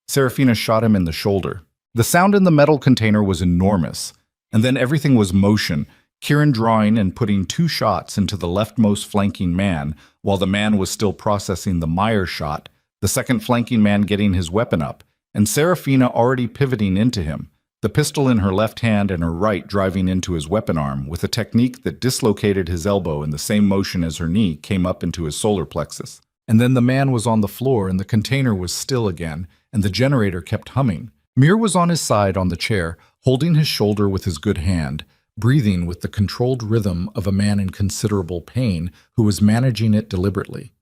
Speaker 1: Serafina shot him in the shoulder. The sound in the metal container was enormous, and then everything was motion, Kieran drawing and putting 2 shots into the leftmost flanking man, while the man was still processing the Meyer shot, the second flanking man getting his weapon up, and Serafina already pivoting into him, the pistol in her left hand and her right driving into his weapon arm, with a technique that dislocated his elbow in the same motion as her knee came up into his solar plexus. And then the man was on the floor and the container was still again, and the generator kept humming. Mir was on his side on the chair, holding his shoulder with his good hand, breathing with the controlled rhythm of a man in considerable pain who was managing it deliberately.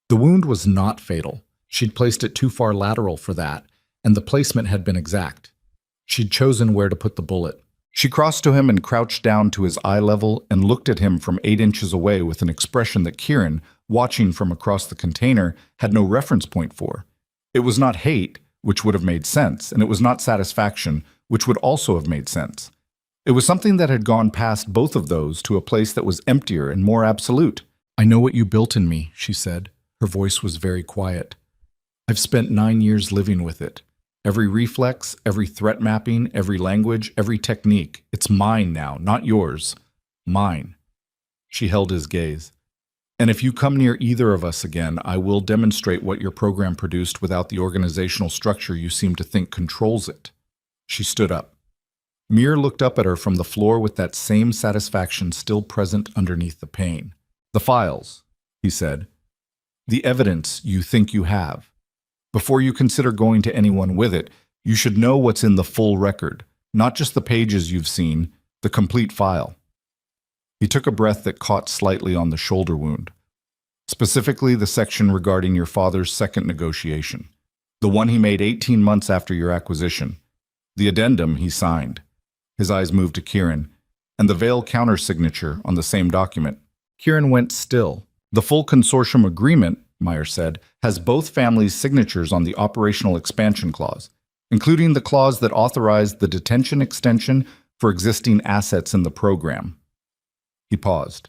Speaker 1: The wound was not fatal. She'd placed it too far lateral for that, and the placement had been exact. She'd chosen where to put the bullet. She crossed to him and crouched down to his eye level and looked at him from 8 inches away with an expression that Kieran, watching from across the container, had no reference point for. It was not hate, which would have made sense, and it was not satisfaction, which would also have made sense. It was something that had gone past both of those to a place that was emptier and more absolute. I know what you built in me, she said. Her voice was very quiet. I've spent 9 years living with it. Every reflex, every threat mapping, every language, every technique. It's mine now, not yours. Mine. She held his gaze. And if you come near either of us again, I will demonstrate what your program produced without the organizational structure you seem to think controls it. She stood up. Mir looked up at her from the floor with that same satisfaction still present underneath the pain. The files, he said. The evidence you think you have. Before you consider going to anyone with it, you should know what's in the full record, not just the pages you've seen, the complete file. He took a breath that caught slightly on the shoulder wound. Specifically the section regarding your father's second negotiation, the one he made 18 months after your acquisition, the addendum he signed. His eyes moved to Kieran, and the Vale counter-signature on the same document. Kieran went still. The full consortium agreement, Meyer said, has both families' signatures on the operational expansion clause, including the clause that authorized the detention extension for existing assets in the program. He paused.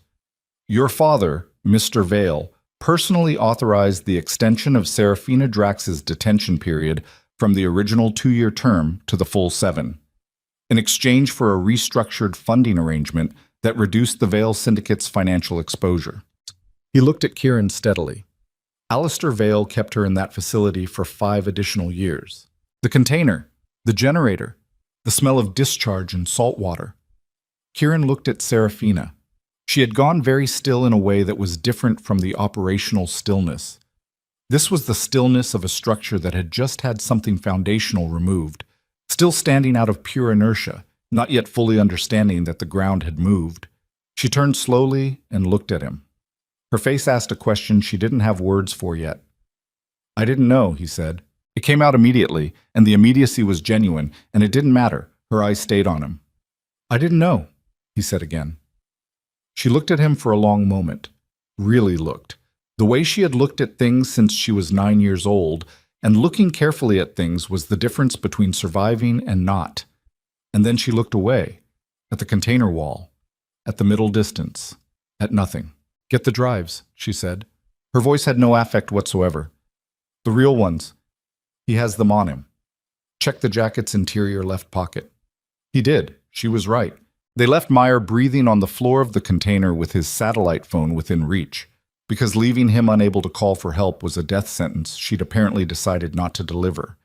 Speaker 1: Your father, Mr. Vale, personally authorized the extension of Serafina Drax's detention period from the original 2-year term to the full 7, in exchange for a restructured funding arrangement that reduced the Vale Syndicate's financial exposure. He looked at Kieran steadily. Alistair Vale kept her in that facility for 5 additional years. The container, the generator, the smell of discharge and salt water. Kieran looked at Serafina. She had gone very still in a way that was different from the operational stillness. This was the stillness of a structure that had just had something foundational removed, still standing out of pure inertia, not yet fully understanding that the ground had moved. She turned slowly and looked at him. Her face asked a question she didn't have words for yet. I didn't know, he said. It came out immediately, and the immediacy was genuine, and it didn't matter. Her eyes stayed on him. I didn't know, he said again. She looked at him for a long moment. Really looked. The way she had looked at things since she was 9 years old, and looking carefully at things was the difference between surviving and not. And then she looked away, at the container wall, at the middle distance, at nothing. "Get the drives," she said. Her voice had no affect whatsoever. "The real ones. He has them on him. Check the jacket's interior left pocket." He did. She was right. They left Meyer breathing on the floor of the container with his satellite phone within reach. Because leaving him unable to call for help was a death sentence she'd apparently decided not to deliver.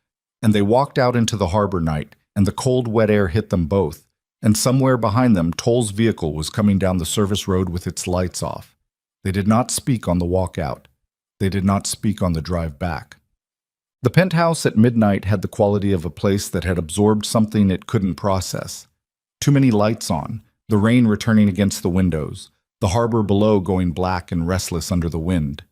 Speaker 1: And they walked out into the harbor night, and the cold, wet air hit them both, and somewhere behind them, Toll's vehicle was coming down the service road with its lights off. They did not speak on the walk out. They did not speak on the drive back. The penthouse at midnight had the quality of a place that had absorbed something it couldn't process. Too many lights on, the rain returning against the windows, the harbor below going black and restless under the wind.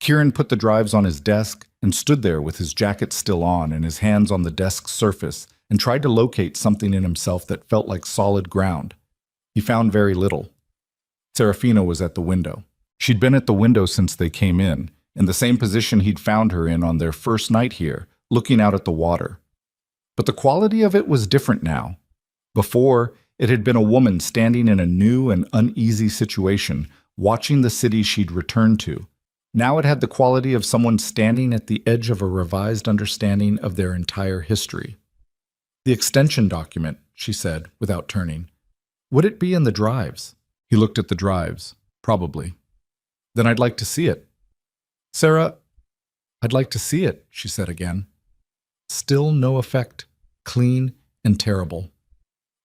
Speaker 1: Kieran put the drives on his desk and stood there with his jacket still on and his hands on the desk's surface and tried to locate something in himself that felt like solid ground. He found very little. Serafina was at the window. She'd been at the window since they came in the same position he'd found her in on their first night here, looking out at the water. But the quality of it was different now. Before, it had been a woman standing in a new and uneasy situation, watching the city she'd returned to. Now it had the quality of someone standing at the edge of a revised understanding of their entire history. "The extension document," she said, without turning. "Would it be in the drives?" He looked at the drives. "Probably." "Then I'd like to see it." "Sarah, I'd like to see it," she said again. Still no effect. Clean and terrible.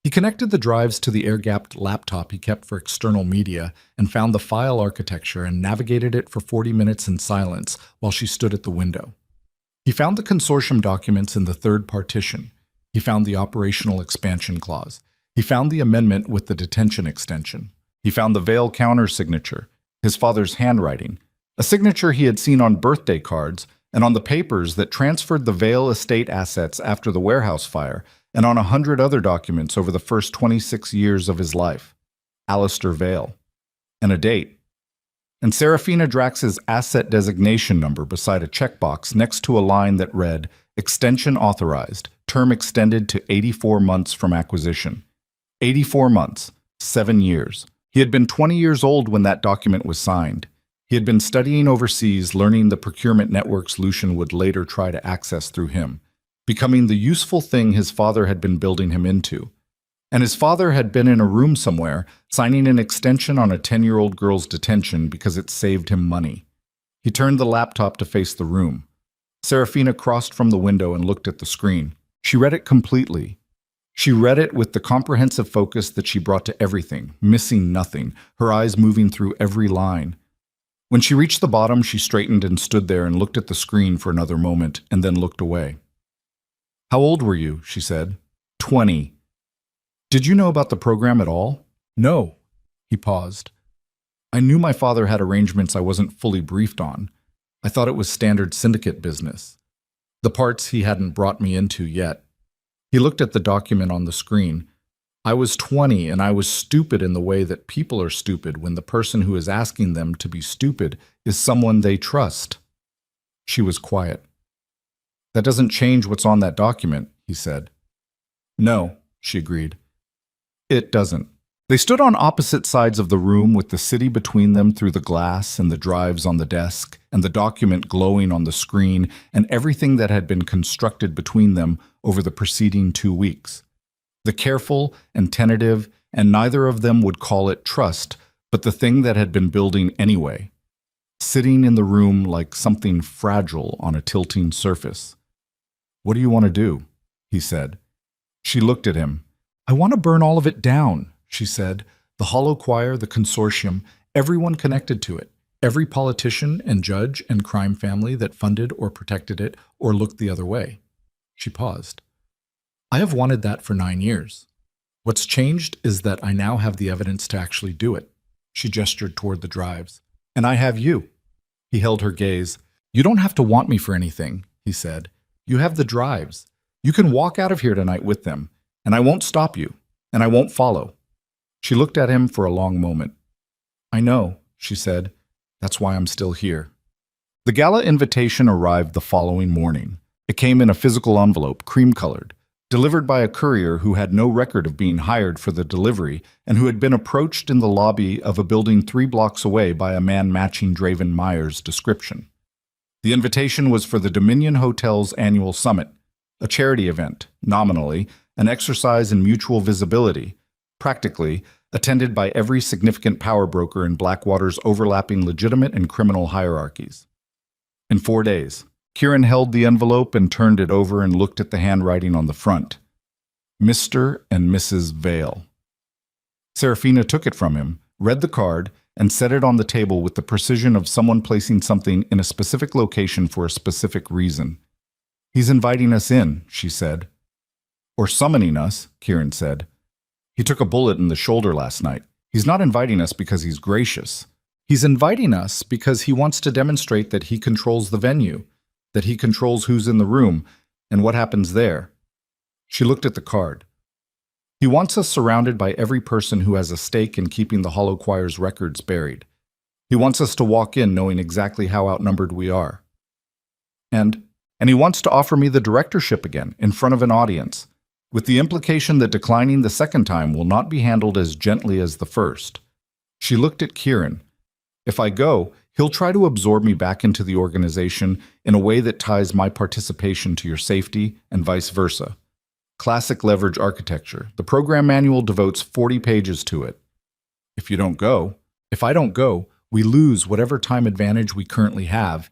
Speaker 1: He connected the drives to the air-gapped laptop he kept for external media and found the file architecture and navigated it for 40 minutes in silence while she stood at the window. He found the consortium documents in the third partition. He found the operational expansion clause. He found the amendment with the detention extension. He found the Vale counter-signature, his father's handwriting, a signature he had seen on birthday cards and on the papers that transferred the Vale estate assets after the warehouse fire, and on 100 other documents over the first 26 years of his life. Alistair Vale. And a date. And Serafina Drax's asset designation number beside a checkbox next to a line that read, "Extension authorized, term extended to 84 months from acquisition." 84 months, 7 years. He had been 20 years old when that document was signed. He had been studying overseas, learning the procurement networks Lucian would later try to access through him, becoming the useful thing his father had been building him into. And his father had been in a room somewhere, signing an extension on a 10-year-old girl's detention because it saved him money. He turned the laptop to face the room. Serafina crossed from the window and looked at the screen. She read it completely. She read it with the comprehensive focus that she brought to everything, missing nothing, her eyes moving through every line. When she reached the bottom, she straightened and stood there and looked at the screen for another moment and then looked away. "How old were you?" she said. 20. "Did you know about the program at all?" "No." He paused. "I knew my father had arrangements I wasn't fully briefed on. I thought it was standard syndicate business. The parts he hadn't brought me into yet." He looked at the document on the screen. "I was 20 and I was stupid in the way that people are stupid when the person who is asking them to be stupid is someone they trust." She was quiet. "That doesn't change what's on that document," he said. "No," she agreed. "It doesn't." They stood on opposite sides of the room with the city between them through the glass and the drives on the desk and the document glowing on the screen and everything that had been constructed between them over the preceding 2 weeks. The careful and tentative, and neither of them would call it trust, but the thing that had been building anyway, sitting in the room like something fragile on a tilting surface. "What do you want to do?" he said. She looked at him. "I want to burn all of it down," she said. "The hollow choir, the consortium, everyone connected to it, every politician and judge and crime family that funded or protected it or looked the other way." She paused. "I have wanted that for 9 years. What's changed is that I now have the evidence to actually do it." She gestured toward the drives. "And I have you." He held her gaze. "You don't have to want me for anything," he said. "You have the drives. You can walk out of here tonight with them, and I won't stop you, and I won't follow." She looked at him for a long moment. "I know," she said. "That's why I'm still here." The gala invitation arrived the following morning. It came in a physical envelope, cream-colored, delivered by a courier who had no record of being hired for the delivery and who had been approached in the lobby of a building 3 blocks away by a man matching Draven Meyer's description. The invitation was for the Dominion Hotel's annual summit, a charity event, nominally, an exercise in mutual visibility, practically, attended by every significant power broker in Blackwater's overlapping legitimate and criminal hierarchies. In 4 days, Kieran held the envelope and turned it over and looked at the handwriting on the front. Mr. and Mrs. Vale. Serafina took it from him, read the card, and set it on the table with the precision of someone placing something in a specific location for a specific reason. He's inviting us in, she said. Or summoning us, Kieran said. He took a bullet in the shoulder last night. He's not inviting us because he's gracious. He's inviting us because he wants to demonstrate that he controls the venue, that he controls who's in the room and what happens there. She looked at the card. He wants us surrounded by every person who has a stake in keeping the Hollow Choir's records buried. He wants us to walk in knowing exactly how outnumbered we are. And he wants to offer me the directorship again, in front of an audience, with the implication that declining the second time will not be handled as gently as the first. She looked at Kieran. If I go, he'll try to absorb me back into the organization in a way that ties my participation to your safety and vice versa. Classic leverage architecture. The program manual devotes 40 pages to it. If I don't go, we lose whatever time advantage we currently have.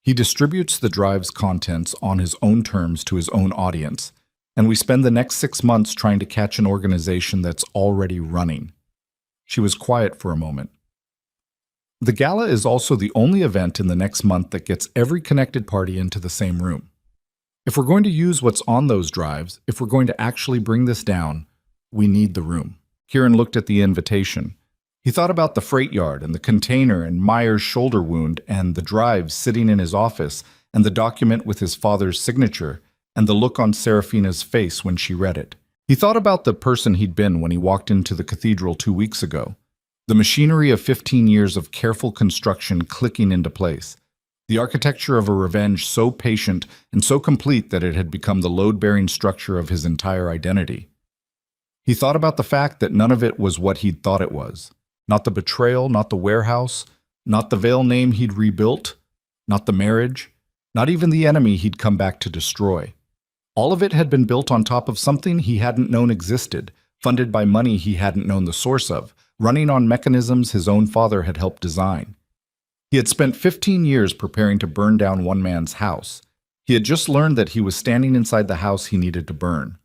Speaker 1: He distributes the drive's contents on his own terms to his own audience, and we spend the next 6 months trying to catch an organization that's already running. She was quiet for a moment. The gala is also the only event in the next month that gets every connected party into the same room. If we're going to use what's on those drives, if we're going to actually bring this down, we need the room. Kieran looked at the invitation. He thought about the freight yard and the container and Meyer's shoulder wound and the drives sitting in his office and the document with his father's signature and the look on Serafina's face when she read it. He thought about the person he'd been when he walked into the cathedral 2 weeks ago. The machinery of 15 years of careful construction clicking into place. The architecture of a revenge so patient and so complete that it had become the load-bearing structure of his entire identity. He thought about the fact that none of it was what he'd thought it was. Not the betrayal, not the warehouse, not the Vale name he'd rebuilt, not the marriage, not even the enemy he'd come back to destroy. All of it had been built on top of something he hadn't known existed, funded by money he hadn't known the source of, running on mechanisms his own father had helped design. He had spent 15 years preparing to burn down one man's house. He had just learned that he was standing inside the house he needed to burn.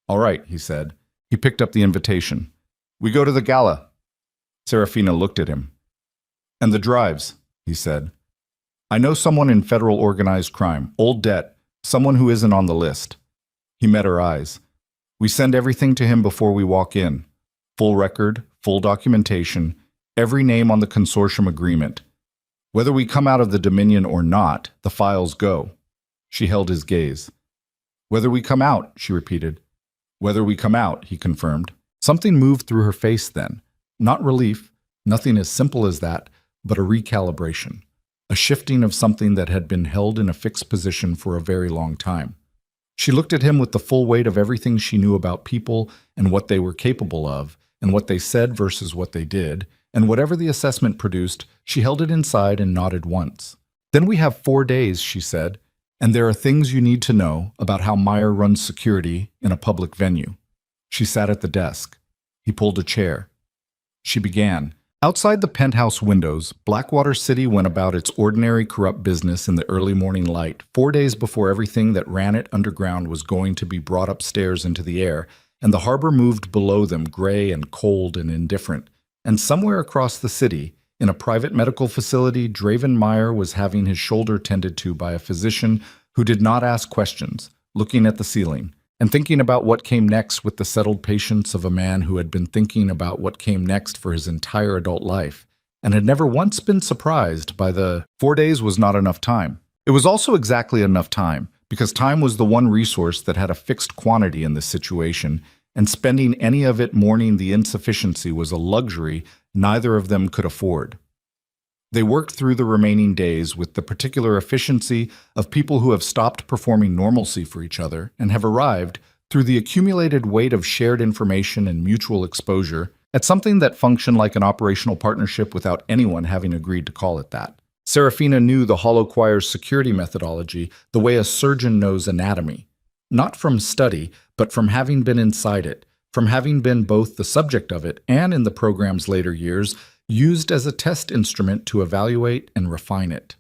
Speaker 1: All right, he said. He picked up the invitation. We go to the gala. Serafina looked at him. And the drives, he said. I know someone in federal organized crime, old debt, someone who isn't on the list. He met her eyes. We send everything to him before we walk in. Full record, full documentation, every name on the consortium agreement. Whether we come out of the Dominion or not, the files go. She held his gaze. Whether we come out, she repeated. Whether we come out, he confirmed. Something moved through her face then. Not relief, nothing as simple as that, but a recalibration. A shifting of something that had been held in a fixed position for a very long time. She looked at him with the full weight of everything she knew about people and what they were capable of, and what they said versus what they did, and whatever the assessment produced, she held it inside and nodded once. Then we have 4 days, she said, and there are things you need to know about how Meyer runs security in a public venue. She sat at the desk. He pulled a chair. She began. Outside the penthouse windows, Blackwater City went about its ordinary corrupt business in the early morning light, 4 days before everything that ran it underground was going to be brought upstairs into the air, and the harbor moved below them gray and cold and indifferent. And somewhere across the city, in a private medical facility, Draven Meyer was having his shoulder tended to by a physician who did not ask questions, looking at the ceiling, and thinking about what came next with the settled patience of a man who had been thinking about what came next for his entire adult life, and had never once been surprised by the 4 days was not enough time. It was also exactly enough time, because time was the one resource that had a fixed quantity in this situation, and spending any of it mourning the insufficiency was a luxury neither of them could afford. They worked through the remaining days with the particular efficiency of people who have stopped performing normalcy for each other and have arrived, through the accumulated weight of shared information and mutual exposure, at something that functioned like an operational partnership without anyone having agreed to call it that. Serafina knew the Hollow Choir's security methodology the way a surgeon knows anatomy. Not from study, but from having been inside it, from having been both the subject of it and, in the program's later years, used as a test instrument to evaluate and refine it.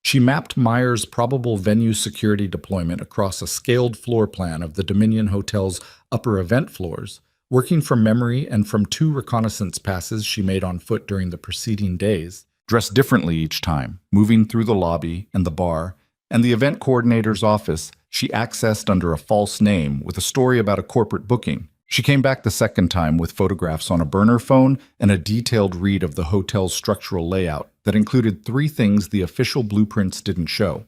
Speaker 1: She mapped Meyer's probable venue security deployment across a scaled floor plan of the Dominion Hotel's upper event floors, working from memory and from 2 reconnaissance passes she made on foot during the preceding days, dressed differently each time, moving through the lobby and the bar, and the event coordinator's office she accessed under a false name with a story about a corporate booking. She came back the second time with photographs on a burner phone and a detailed read of the hotel's structural layout that included 3 things the official blueprints didn't show: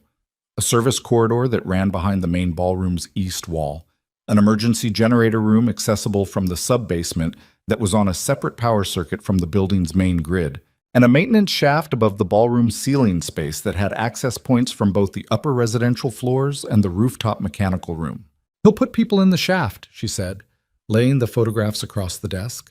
Speaker 1: a service corridor that ran behind the main ballroom's east wall, an emergency generator room accessible from the sub-basement that was on a separate power circuit from the building's main grid, and a maintenance shaft above the ballroom's ceiling space that had access points from both the upper residential floors and the rooftop mechanical room. "He'll put people in the shaft," she said, laying the photographs across the desk.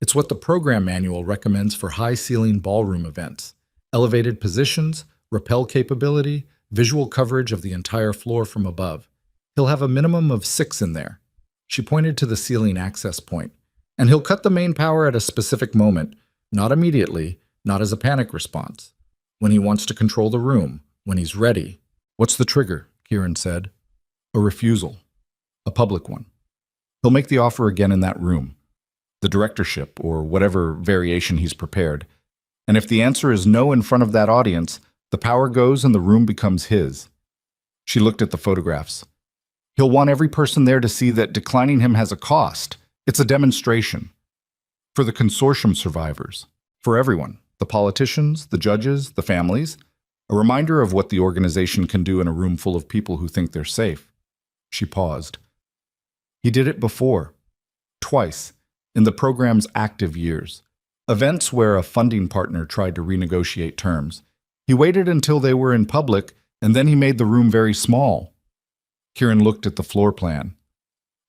Speaker 1: "It's what the program manual recommends for high-ceiling ballroom events: elevated positions, rappel capability, visual coverage of the entire floor from above. He'll have a minimum of 6 in there." She pointed to the ceiling access point. "And he'll cut the main power at a specific moment, not immediately, not as a panic response. When he wants to control the room, when he's ready." "What's the trigger?" Kieran said. "A refusal. A public one. He'll make the offer again in that room, the directorship, or whatever variation he's prepared. And if the answer is no in front of that audience, the power goes and the room becomes his." She looked at the photographs. "He'll want every person there to see that declining him has a cost. It's a demonstration. For the consortium survivors. For everyone. The politicians, the judges, the families. A reminder of what the organization can do in a room full of people who think they're safe." She paused. "He did it before. Twice. In the program's active years. Events where a funding partner tried to renegotiate terms. He waited until they were in public, and then he made the room very small." Kieran looked at the floor plan.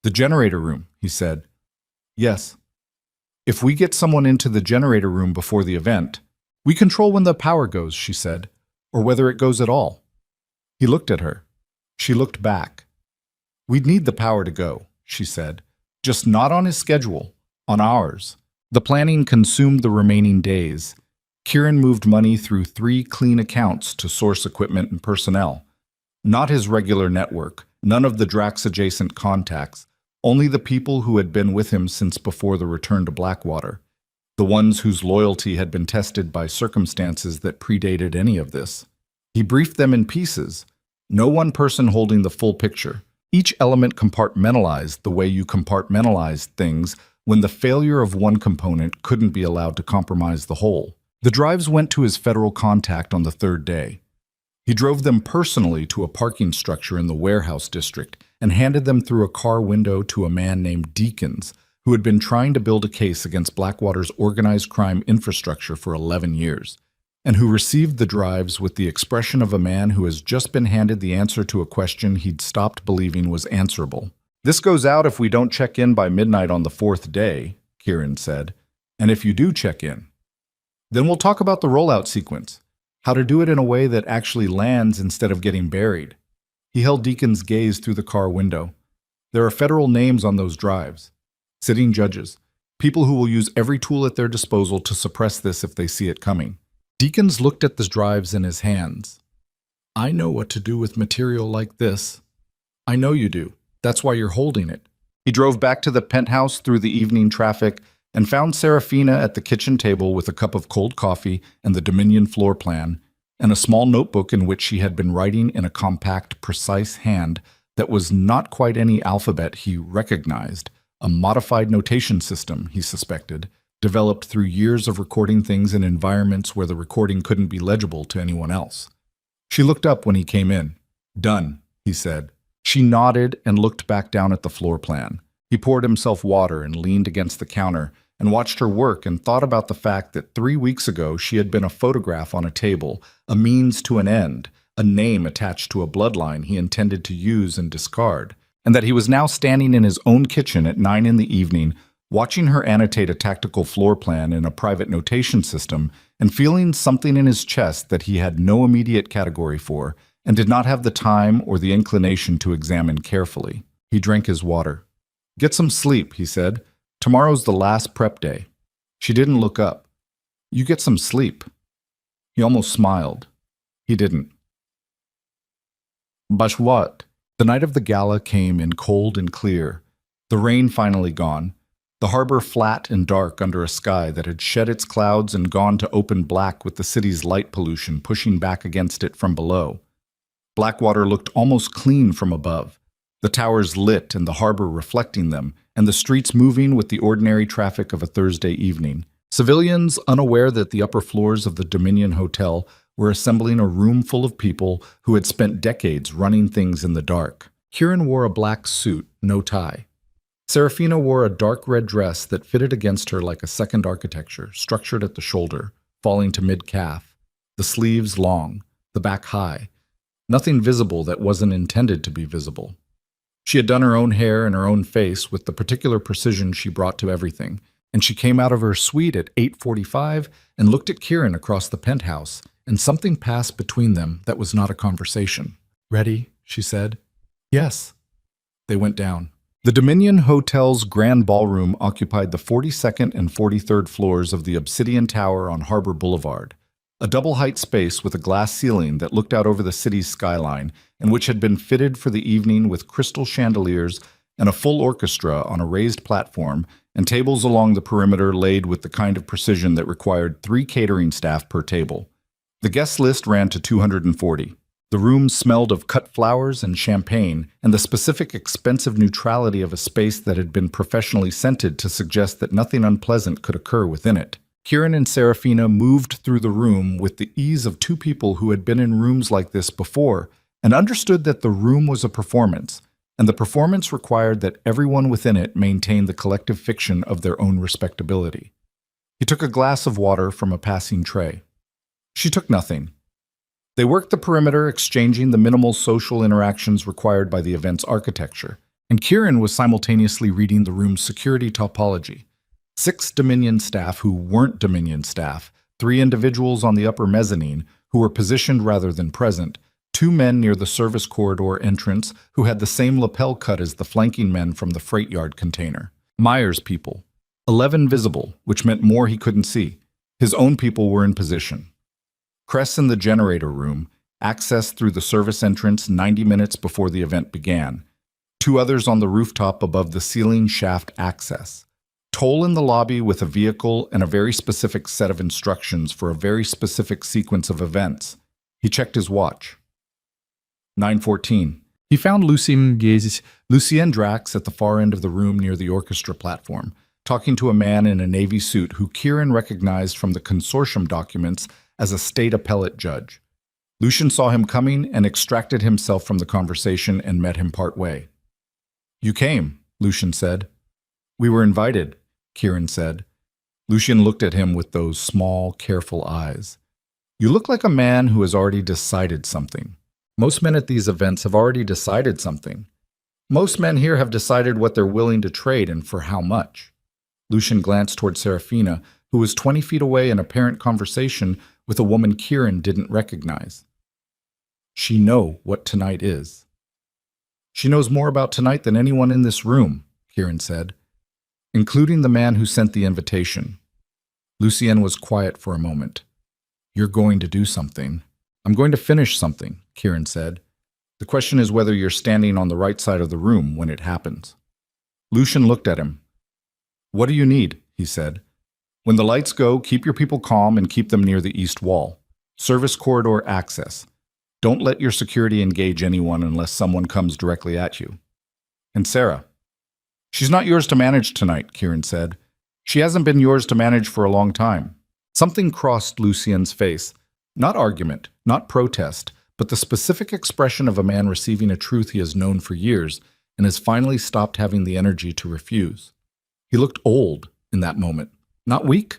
Speaker 1: "The generator room," he said. "Yes. If we get someone into the generator room before the event, we control when the power goes," she said, "or whether it goes at all." He looked at her. She looked back. "We'd need the power to go," she said, "just not on his schedule, on ours." The planning consumed the remaining days. Kieran moved money through 3 clean accounts to source equipment and personnel. Not his regular network, none of the Drax-adjacent contacts, only the people who had been with him since before the return to Blackwater, the ones whose loyalty had been tested by circumstances that predated any of this. He briefed them in pieces, no one person holding the full picture. Each element compartmentalized the way you compartmentalized things when the failure of one component couldn't be allowed to compromise the whole. The drives went to his federal contact on the 3rd day. He drove them personally to a parking structure in the warehouse district and handed them through a car window to a man named Deakins, who had been trying to build a case against Blackwater's organized crime infrastructure for 11 years, and who received the drives with the expression of a man who has just been handed the answer to a question he'd stopped believing was answerable. "This goes out if we don't check in by midnight on the 4th day, Kieran said. "And if you do check in, then we'll talk about the rollout sequence, how to do it in a way that actually lands instead of getting buried." He held Deacon's gaze through the car window. "There are federal names on those drives. Sitting judges. People who will use every tool at their disposal to suppress this if they see it coming." Deakins looked at the drives in his hands. "I know what to do with material like this." "I know you do. That's why you're holding it." He drove back to the penthouse through the evening traffic and found Serafina at the kitchen table with a cup of cold coffee and the Dominion floor plan, and a small notebook in which she had been writing in a compact, precise hand that was not quite any alphabet he recognized, a modified notation system, he suspected, developed through years of recording things in environments where the recording couldn't be legible to anyone else. She looked up when he came in. "Done," he said. She nodded and looked back down at the floor plan. He poured himself water and leaned against the counter and watched her work and thought about the fact that 3 weeks ago she had been a photograph on a table, a means to an end, a name attached to a bloodline he intended to use and discard, and that he was now standing in his own kitchen at 9 in the evening, watching her annotate a tactical floor plan in a private notation system and feeling something in his chest that he had no immediate category for and did not have the time or the inclination to examine carefully. He drank his water. "Get some sleep," he said. "Tomorrow's the last prep day." She didn't look up. "You get some sleep." He almost smiled. He didn't. But what? The night of the gala came in cold and clear. The rain finally gone. The harbor flat and dark under a sky that had shed its clouds and gone to open black with the city's light pollution pushing back against it from below. Blackwater looked almost clean from above, the towers lit and the harbor reflecting them, and the streets moving with the ordinary traffic of a Thursday evening. Civilians, unaware that the upper floors of the Dominion Hotel were assembling a room full of people who had spent decades running things in the dark. Kieran wore a black suit, no tie. Serafina wore a dark red dress that fitted against her like a second architecture, structured at the shoulder, falling to mid-calf, the sleeves long, the back high. Nothing visible that wasn't intended to be visible. She had done her own hair and her own face with the particular precision she brought to everything, and she came out of her suite at 8:45 and looked at Kieran across the penthouse, and something passed between them that was not a conversation. "Ready?" she said. "Yes." They went down. The Dominion Hotel's grand ballroom occupied the 42nd and 43rd floors of the Obsidian Tower on Harbor Boulevard, a double-height space with a glass ceiling that looked out over the city's skyline and which had been fitted for the evening with crystal chandeliers and a full orchestra on a raised platform and tables along the perimeter laid with the kind of precision that required 3 catering staff per table. The guest list ran to 240. The room smelled of cut flowers and champagne and the specific expensive neutrality of a space that had been professionally scented to suggest that nothing unpleasant could occur within it. Kieran and Serafina moved through the room with the ease of 2 people who had been in rooms like this before and understood that the room was a performance, and the performance required that everyone within it maintain the collective fiction of their own respectability. He took a glass of water from a passing tray. She took nothing. They worked the perimeter, exchanging the minimal social interactions required by the event's architecture, and Kieran was simultaneously reading the room's security topology. 6 Dominion staff who weren't Dominion staff, 3 individuals on the upper mezzanine who were positioned rather than present, 2 men near the service corridor entrance who had the same lapel cut as the flanking men from the freight yard container. Myers' people. 11 visible, which meant more he couldn't see. His own people were in position. Cress in the generator room, access through the service entrance 90 minutes before the event began. 2 others on the rooftop above the ceiling shaft access. Toll in the lobby with a vehicle and a very specific set of instructions for a very specific sequence of events. He checked his watch. 9:14. He found Lucien Drax at the far end of the room near the orchestra platform, talking to a man in a navy suit who Kieran recognized from the consortium documents as a state appellate judge. Lucien saw him coming and extracted himself from the conversation and met him partway. "You came," Lucien said. "We were invited," Kieran said. Lucien looked at him with those small, careful eyes. "You look like a man who has already decided something. Most men at these events have already decided something. Most men here have decided what they're willing to trade and for how much." Lucien glanced toward Serafina, who was 20 feet away in apparent conversation with a woman Kieran didn't recognize. "She know what tonight is." "She knows more about tonight than anyone in this room," Kieran said, "including the man who sent the invitation." Lucien was quiet for a moment. "You're going to do something." "I'm going to finish something," Kieran said. "The question is whether you're standing on the right side of the room when it happens." Lucien looked at him. "What do you need?" he said. "When the lights go, keep your people calm and keep them near the east wall. Service corridor access. Don't let your security engage anyone unless someone comes directly at you." "And Sarah?" "She's not yours to manage tonight," Kieran said. "She hasn't been yours to manage for a long time." Something crossed Lucien's face. Not argument, not protest, but the specific expression of a man receiving a truth he has known for years and has finally stopped having the energy to refuse. He looked old, in that moment. Not weak,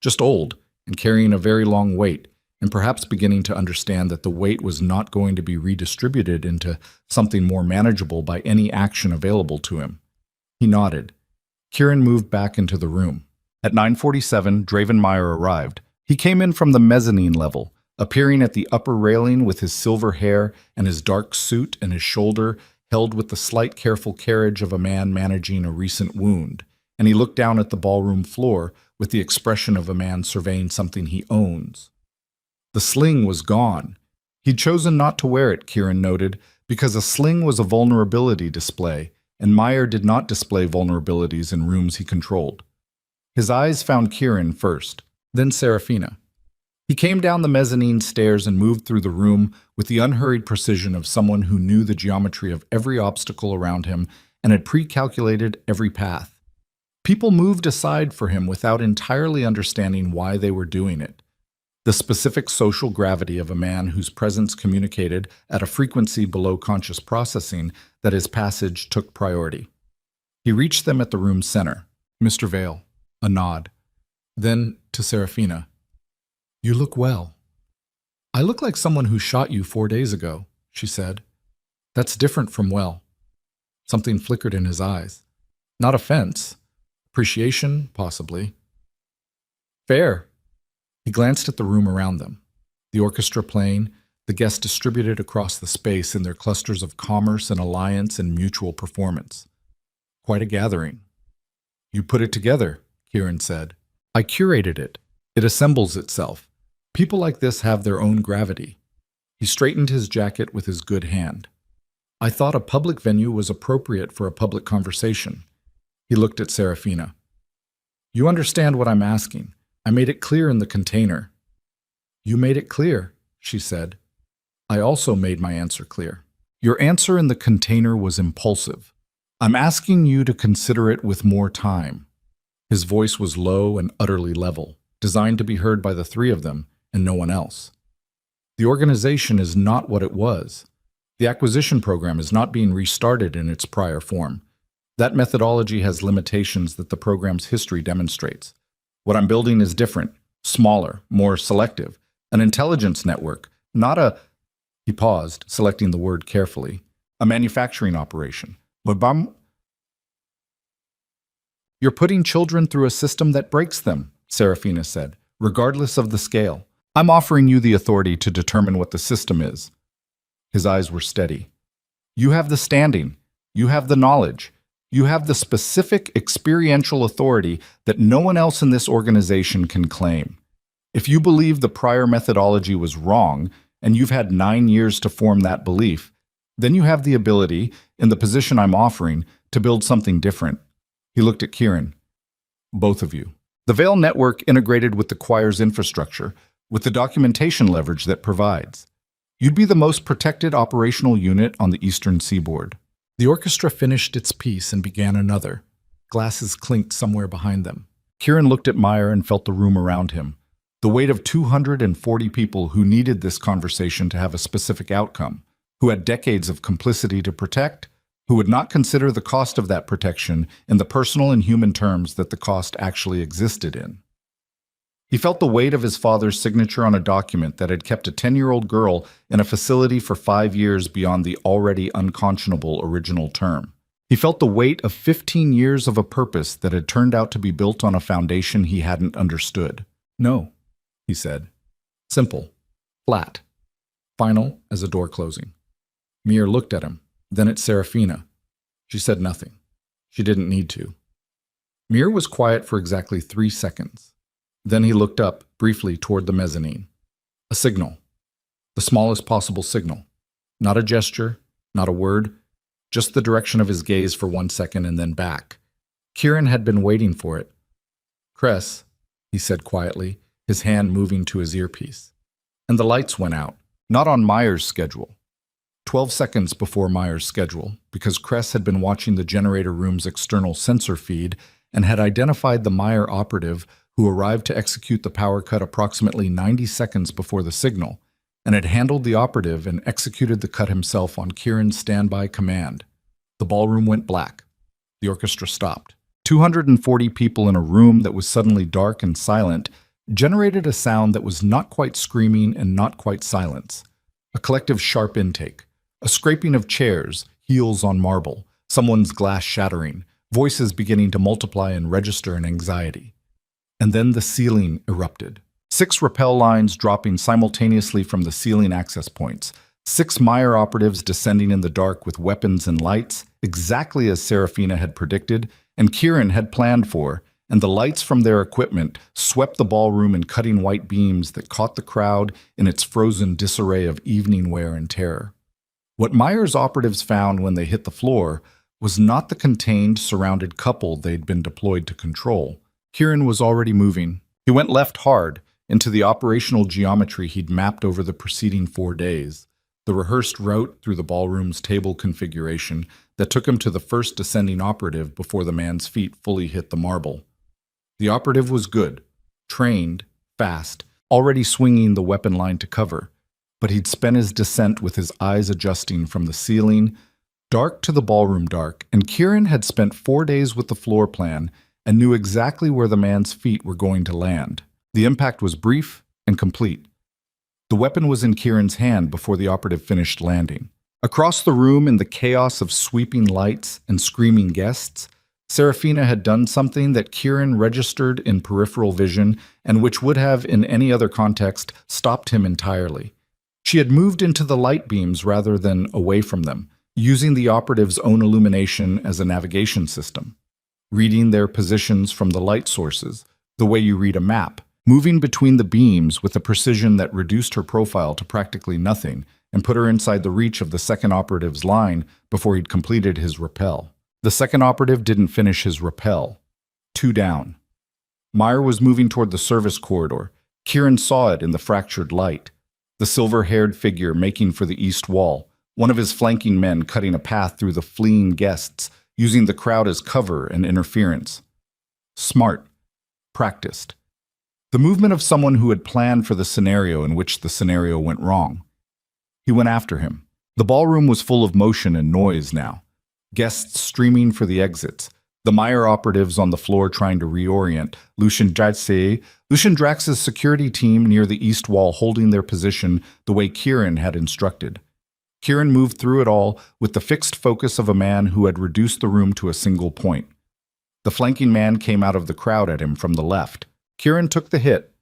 Speaker 1: just old and carrying a very long weight, and perhaps beginning to understand that the weight was not going to be redistributed into something more manageable by any action available to him. He nodded. Kieran moved back into the room. At 9:47, Dravenmire arrived. He came in from the mezzanine level, appearing at the upper railing with his silver hair and his dark suit and his shoulder held with the slight careful carriage of a man managing a recent wound, and he looked down at the ballroom floor with the expression of a man surveying something he owns. The sling was gone. He'd chosen not to wear it, Kieran noted, because a sling was a vulnerability display, and Meyer did not display vulnerabilities in rooms he controlled. His eyes found Kieran first, then Serafina. He came down the mezzanine stairs and moved through the room with the unhurried precision of someone who knew the geometry of every obstacle around him and had pre-calculated every path. People moved aside for him without entirely understanding why they were doing it. The specific social gravity of a man whose presence communicated at a frequency below conscious processing that his passage took priority. He reached them at the room's center. Mr. Vale, a nod. Then to Serafina. You look well. I look like someone who shot you 4 days ago, she said. That's different from well. Something flickered in his eyes. Not offense. Appreciation, possibly. Fair. He glanced at the room around them. The orchestra playing, the guests distributed across the space in their clusters of commerce and alliance and mutual performance. Quite a gathering. You put it together, Kieran said. I curated it. It assembles itself. People like this have their own gravity. He straightened his jacket with his good hand. I thought a public venue was appropriate for a public conversation. He looked at Serafina. You understand what I'm asking. I made it clear in the container. You made it clear, she said. I also made my answer clear. Your answer in the container was impulsive. I'm asking you to consider it with more time. His voice was low and utterly level, designed to be heard by the three of them and no one else. The organization is not what it was. The acquisition program is not being restarted in its prior form. That methodology has limitations that the program's history demonstrates. What I'm building is different, smaller, more selective, an intelligence network, not a, he paused, selecting the word carefully, a manufacturing operation. You're putting children through a system that breaks them, Serafina said, regardless of the scale. I'm offering you the authority to determine what the system is. His eyes were steady. You have the standing. You have the knowledge. You have the specific experiential authority that no one else in this organization can claim. If you believe the prior methodology was wrong, and you've had 9 years to form that belief, then you have the ability, in the position I'm offering, to build something different. He looked at Kieran. Both of you. The Vale network integrated with the choir's infrastructure, with the documentation leverage that provides. You'd be the most protected operational unit on the eastern seaboard. The orchestra finished its piece and began another. Glasses clinked somewhere behind them. Kieran looked at Meyer and felt the room around him. The weight of 240 people who needed this conversation to have a specific outcome, who had decades of complicity to protect, who would not consider the cost of that protection in the personal and human terms that the cost actually existed in. He felt the weight of his father's signature on a document that had kept a 10-year-old girl in a facility for 5 years beyond the already unconscionable original term. He felt the weight of 15 years of a purpose that had turned out to be built on a foundation he hadn't understood. No, he said. Simple. Flat. Final as a door closing. Mir looked at him, then at Serafina. She said nothing. She didn't need to. Mir was quiet for exactly 3 seconds. Then he looked up, briefly, toward the mezzanine. A signal. The smallest possible signal. Not a gesture, not a word, just the direction of his gaze for 1 second and then back. Kieran had been waiting for it. Cress, he said quietly, his hand moving to his earpiece. And the lights went out, not on Meyer's schedule. 12 seconds before Meyer's schedule, because Cress had been watching the generator room's external sensor feed and had identified the Meyer operative who arrived to execute the power cut approximately 90 seconds before the signal, and had handled the operative and executed the cut himself on Kieran's standby command. The ballroom went black. The orchestra stopped. 240 people in a room that was suddenly dark and silent generated a sound that was not quite screaming and not quite silence. A collective sharp intake, a scraping of chairs, heels on marble, someone's glass shattering, voices beginning to multiply and register in anxiety. And then the ceiling erupted. 6 rappel lines dropping simultaneously from the ceiling access points. 6 Meyer operatives descending in the dark with weapons and lights, exactly as Serafina had predicted and Kieran had planned for, and the lights from their equipment swept the ballroom in cutting white beams that caught the crowd in its frozen disarray of evening wear and terror. What Meyer's operatives found when they hit the floor was not the contained, surrounded couple they'd been deployed to control. Kieran was already moving. He went left hard into the operational geometry he'd mapped over the preceding 4 days, the rehearsed route through the ballroom's table configuration that took him to the first descending operative before the man's feet fully hit the marble. The operative was good, trained, fast, already swinging the weapon line to cover, but he'd spent his descent with his eyes adjusting from the ceiling dark to the ballroom dark, and Kieran had spent 4 days with the floor plan and knew exactly where the man's feet were going to land. The impact was brief and complete. The weapon was in Kieran's hand before the operative finished landing. Across the room, in the chaos of sweeping lights and screaming guests, Serafina had done something that Kieran registered in peripheral vision and which would have, in any other context, stopped him entirely. She had moved into the light beams rather than away from them, using the operative's own illumination as a navigation system, reading their positions from the light sources, the way you read a map, moving between the beams with a precision that reduced her profile to practically nothing and put her inside the reach of the second operative's line before he'd completed his rappel. The second operative didn't finish his rappel. 2 down. Meyer was moving toward the service corridor. Kieran saw it in the fractured light. The silver-haired figure making for the east wall, one of his flanking men cutting a path through the fleeing guests, using the crowd as cover and interference. Smart. Practiced. The movement of someone who had planned for the scenario in which the scenario went wrong. He went after him. The ballroom was full of motion and noise now. Guests streaming for the exits. The Meyer operatives on the floor trying to reorient. Lucien Drax's security team near the east wall holding their position the way Kieran had instructed. Kieran moved through it all with the fixed focus of a man who had reduced the room to a single point. The flanking man came out of the crowd at him from the left. Kieran took the hit,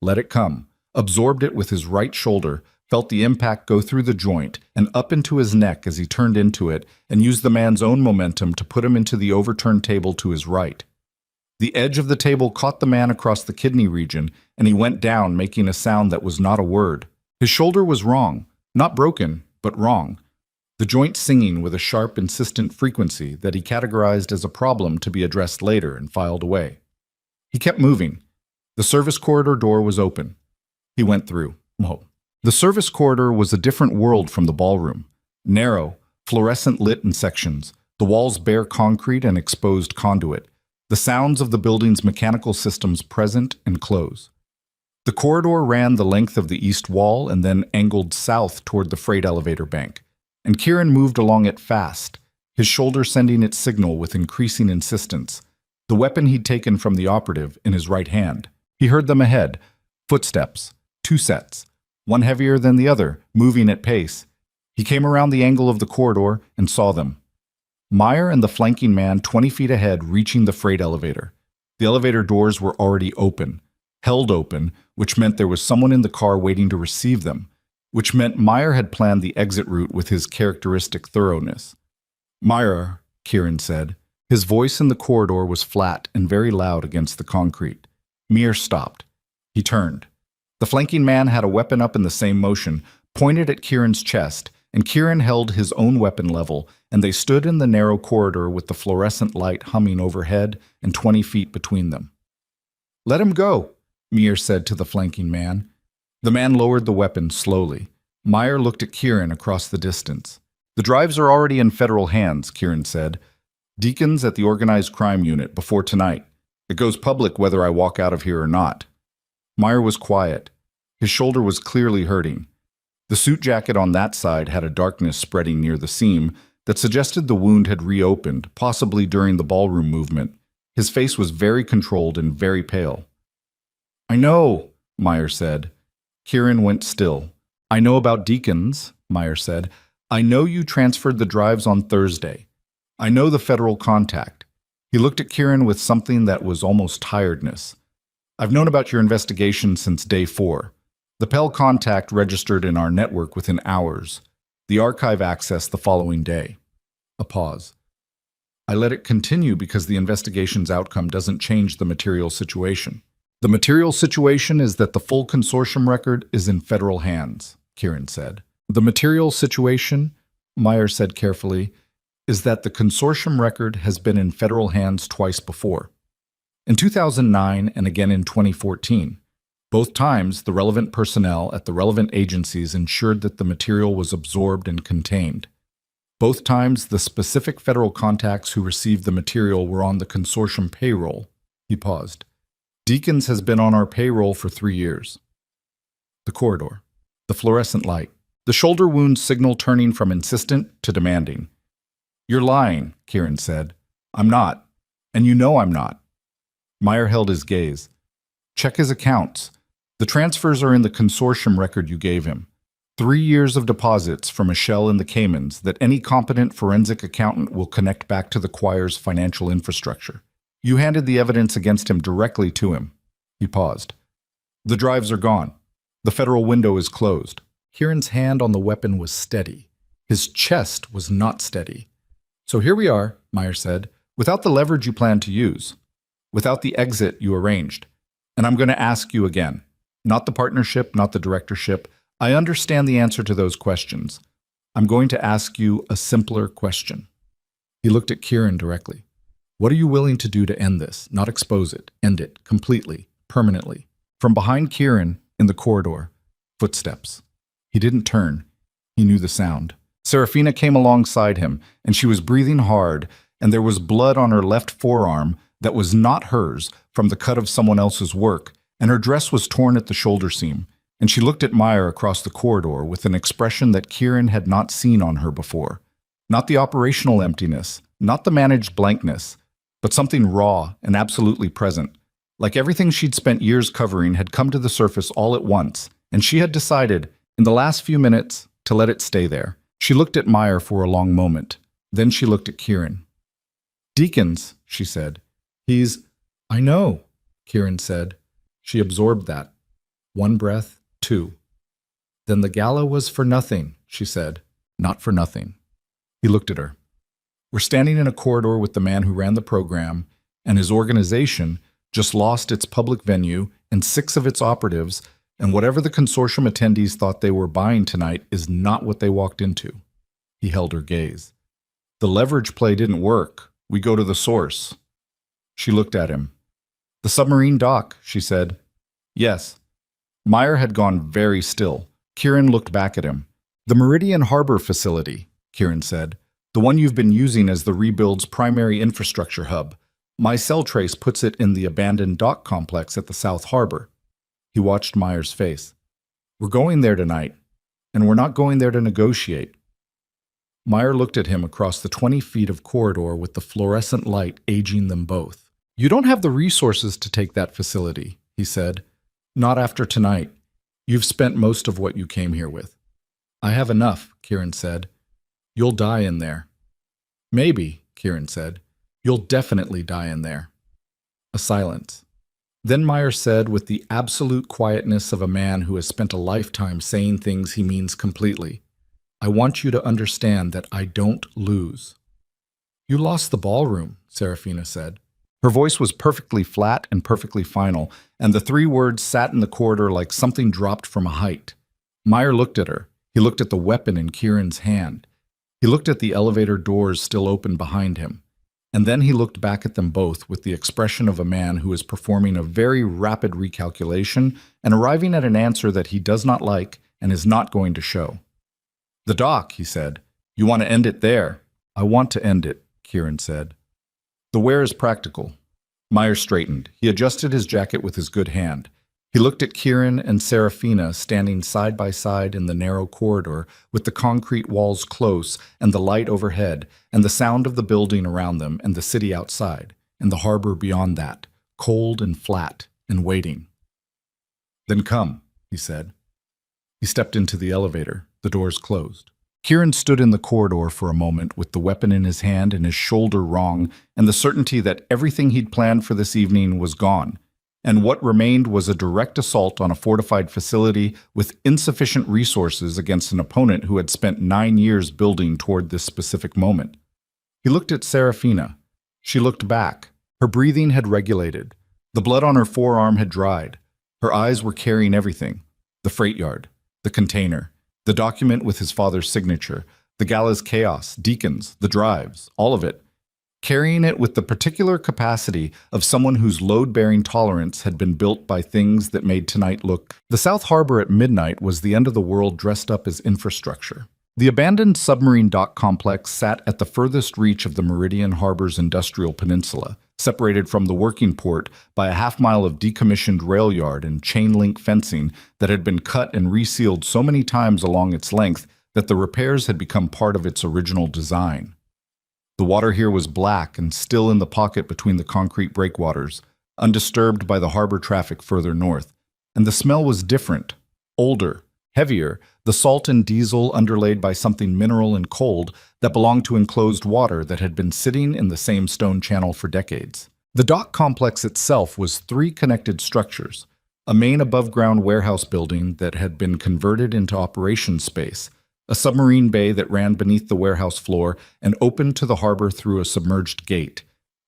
Speaker 1: let it come, absorbed it with his right shoulder, felt the impact go through the joint and up into his neck as he turned into it and used the man's own momentum to put him into the overturned table to his right. The edge of the table caught the man across the kidney region, and he went down, making a sound that was not a word. His shoulder was wrong, not broken, but wrong. The joint singing with a sharp, insistent frequency that he categorized as a problem to be addressed later and filed away. He kept moving. The service corridor door was open. He went through. Whoa. The service corridor was a different world from the ballroom. Narrow, fluorescent lit in sections, the walls bare concrete and exposed conduit, the sounds of the building's mechanical systems present and close. The corridor ran the length of the east wall and then angled south toward the freight elevator bank, and Kieran moved along it fast, his shoulder sending its signal with increasing insistence, the weapon he'd taken from the operative in his right hand. He heard them ahead, footsteps, 2 sets, one heavier than the other, moving at pace. He came around the angle of the corridor and saw them. Meyer and the flanking man 20 feet ahead reaching the freight elevator. The elevator doors were already open, held open, which meant there was someone in the car waiting to receive them, which meant Meyer had planned the exit route with his characteristic thoroughness. "Meyer," Kieran said. His voice in the corridor was flat and very loud against the concrete. Meyer stopped. He turned. The flanking man had a weapon up in the same motion, pointed at Kieran's chest, and Kieran held his own weapon level, and they stood in the narrow corridor with the fluorescent light humming overhead and 20 feet between them. "Let him go," Meyer said to the flanking man. The man lowered the weapon slowly. Meyer looked at Kieran across the distance. "The drives are already in federal hands," Kieran said. "Deacons at the organized crime unit before tonight. It goes public whether I walk out of here or not." Meyer was quiet. His shoulder was clearly hurting. The suit jacket on that side had a darkness spreading near the seam that suggested the wound had reopened, possibly during the ballroom movement. His face was very controlled and very pale. "I know," Meyer said. Kieran went still. "I know about Deacons," Meyer said. "I know you transferred the drives on Thursday. I know the federal contact." He looked at Kieran with something that was almost tiredness. "I've known about your investigation since day 4. The Pell contact registered in our network within hours. The archive access the following day." A pause. "I let it continue because the investigation's outcome doesn't change the material situation. The material situation is that the full consortium record is in federal hands," Kieran said. "The material situation," Meyer said carefully, "is that the consortium record has been in federal hands twice before. In 2009 and again in 2014. Both times, the relevant personnel at the relevant agencies ensured that the material was absorbed and contained. Both times, the specific federal contacts who received the material were on the consortium payroll." He paused. "Deacons has been on our payroll for 3 years." The corridor. The fluorescent light. The shoulder wound signal turning from insistent to demanding. "You're lying," Kieran said. "I'm not. And you know I'm not." Meyer held his gaze. "Check his accounts. The transfers are in the consortium record you gave him. 3 years of deposits from a shell in the Caymans that any competent forensic accountant will connect back to the choir's financial infrastructure. You handed the evidence against him directly to him." He paused. "The drives are gone. The federal window is closed." Kieran's hand on the weapon was steady. His chest was not steady. "So here we are," Meyer said, "without the leverage you planned to use, without the exit you arranged. And I'm going to ask you again. Not the partnership, not the directorship. I understand the answer to those questions. I'm going to ask you a simpler question." He looked at Kieran directly. "What are you willing to do to end this? Not expose it. End it. Completely. Permanently." From behind Kieran, in the corridor, footsteps. He didn't turn. He knew the sound. Serafina came alongside him, and she was breathing hard, and there was blood on her left forearm that was not hers from the cut of someone else's work, and her dress was torn at the shoulder seam, and she looked at Meyer across the corridor with an expression that Kieran had not seen on her before. Not the operational emptiness, not the managed blankness, but something raw and absolutely present. Like everything she'd spent years covering had come to the surface all at once, and she had decided, in the last few minutes, to let it stay there. She looked at Meyer for a long moment. Then she looked at Kieran. "Deacons," she said. "He's—" "I know," Kieran said. She absorbed that. 1 breath, 2. "Then the gala was for nothing," she said. "Not for nothing." He looked at her. "We're standing in a corridor with the man who ran the program, and his organization just lost its public venue and 6 of its operatives, and whatever the consortium attendees thought they were buying tonight is not what they walked into." He held her gaze. "The leverage play didn't work. We go to the source." She looked at him. "The submarine dock," she said. "Yes." Meyer had gone very still. Kieran looked back at him. "The Meridian Harbor facility," Kieran said. "The one you've been using as the rebuild's primary infrastructure hub. My cell trace puts it in the abandoned dock complex at the South Harbor." He watched Meyer's face. "We're going there tonight, and we're not going there to negotiate." Meyer looked at him across the 20 feet of corridor with the fluorescent light aging them both. "You don't have the resources to take that facility," he said. "Not after tonight. You've spent most of what you came here with." "I have enough," Kieran said. "You'll die in there." "Maybe," Kieran said. "You'll definitely die in there." A silence. Then Meyer said, with the absolute quietness of a man who has spent a lifetime saying things he means completely, "I want you to understand that I don't lose." "You lost the ballroom," Serafina said. Her voice was perfectly flat and perfectly final, and the 3 words sat in the corridor like something dropped from a height. Meyer looked at her. He looked at the weapon in Kieran's hand. He looked at the elevator doors still open behind him. And then he looked back at them both with the expression of a man who is performing a very rapid recalculation and arriving at an answer that he does not like and is not going to show. "The dock," he said. "You want to end it there?" "I want to end it," Kieran said. "The where is practical." Meyer straightened. He adjusted his jacket with his good hand. He looked at Kieran and Serafina standing side by side in the narrow corridor with the concrete walls close and the light overhead and the sound of the building around them and the city outside. and the harbor beyond that, cold and flat and waiting. "Then come," he said. He stepped into the elevator. The doors closed. Kieran stood in the corridor for a moment with the weapon in his hand and his shoulder wrong, and the certainty that everything he'd planned for this evening was gone, and what remained was a direct assault on a fortified facility with insufficient resources against an opponent who had spent 9 years building toward this specific moment. He looked at Serafina. She looked back. Her breathing had regulated. The blood on her forearm had dried. Her eyes were carrying everything: the freight yard, the container, the document with his father's signature, the gala's chaos, deacons, the drives, all of it, carrying it with the particular capacity of someone whose load-bearing tolerance had been built by things that made tonight look. The South Harbor at midnight was the end of the world dressed up as infrastructure. The abandoned submarine dock complex sat at the furthest reach of the Meridian Harbor's industrial peninsula, separated from the working port by a half-mile of decommissioned rail yard and chain-link fencing that had been cut and resealed so many times along its length that the repairs had become part of its original design. The water here was black and still in the pocket between the concrete breakwaters, undisturbed by the harbor traffic further north, and the smell was different, older, heavier, the salt and diesel underlaid by something mineral and cold that belonged to enclosed water that had been sitting in the same stone channel for decades. The dock complex itself was 3 connected structures: a main above-ground warehouse building that had been converted into operations space, a submarine bay that ran beneath the warehouse floor and opened to the harbor through a submerged gate,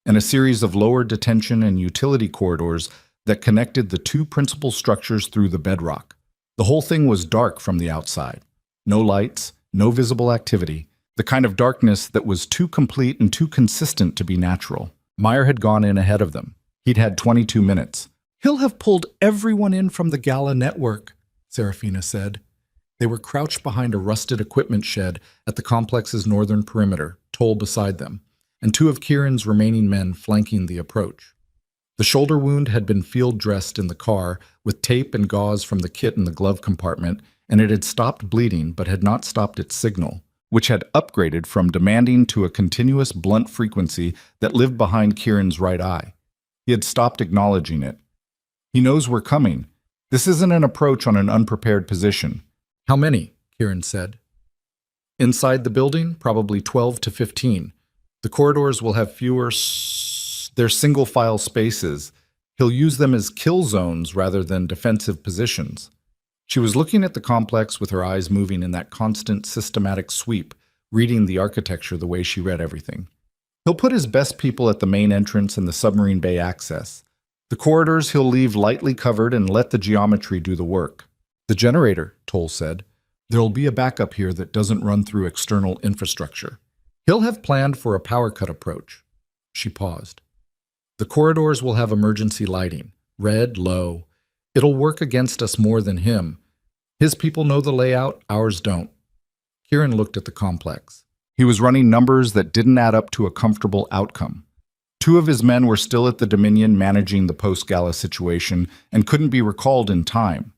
Speaker 1: and a series of lower detention and utility corridors that connected the 2 principal structures through the bedrock. The whole thing was dark from the outside. No lights, no visible activity, the kind of darkness that was too complete and too consistent to be natural. Meyer had gone in ahead of them. He'd had 22 minutes. "He'll have pulled everyone in from the Gala network," Serafina said. They were crouched behind a rusted equipment shed at the complex's northern perimeter, Toll beside them, and 2 of Kieran's remaining men flanking the approach. The shoulder wound had been field-dressed in the car with tape and gauze from the kit in the glove compartment, and it had stopped bleeding but had not stopped its signal, which had upgraded from demanding to a continuous blunt frequency that lived behind Kieran's right eye. He had stopped acknowledging it. "He knows we're coming. This isn't an approach on an unprepared position." "How many?" Kieran said. "Inside the building, probably 12 to 15. The corridors will have fewer they're single-file spaces. He'll use them as kill zones rather than defensive positions." She was looking at the complex with her eyes moving in that constant, systematic sweep, reading the architecture the way she read everything. "He'll put his best people at the main entrance and the submarine bay access. The corridors he'll leave lightly covered and let the geometry do the work." "The generator," Toll said. "There'll be a backup here that doesn't run through external infrastructure. He'll have planned for a power cut approach." She paused. "The corridors will have emergency lighting. Red, low. It'll work against us more than him. His people know the layout, ours don't." Kieran looked at the complex. He was running numbers that didn't add up to a comfortable outcome. 2 of his men were still at the Dominion managing the post-gala situation and couldn't be recalled in time.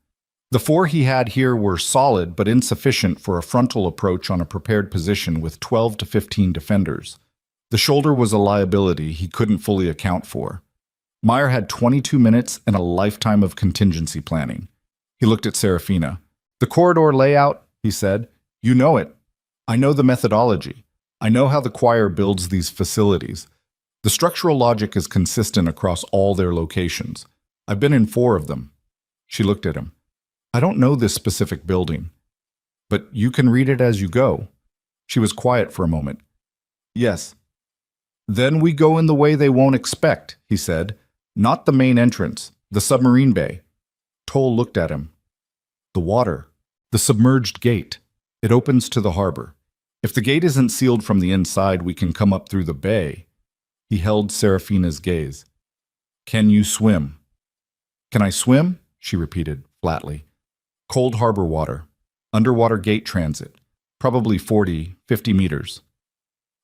Speaker 1: The 4 he had here were solid but insufficient for a frontal approach on a prepared position with 12 to 15 defenders. The shoulder was a liability he couldn't fully account for. Meyer had 22 minutes and a lifetime of contingency planning. He looked at Serafina. "The corridor layout," he said. "You know it. I know the methodology. I know how the choir builds these facilities. The structural logic is consistent across all their locations. I've been in 4 of them." She looked at him. "I don't know this specific building, but you can read it as you go." She was quiet for a moment. "Yes." "Then we go in the way they won't expect," he said. "Not the main entrance, the submarine bay." Toll looked at him. "The water. The submerged gate. It opens to the harbor. If the gate isn't sealed from the inside, we can come up through the bay." He held Serafina's gaze. "Can you swim?" "Can I swim?" she repeated, flatly. "Cold harbor water. Underwater gate transit. Probably 40, 50 meters."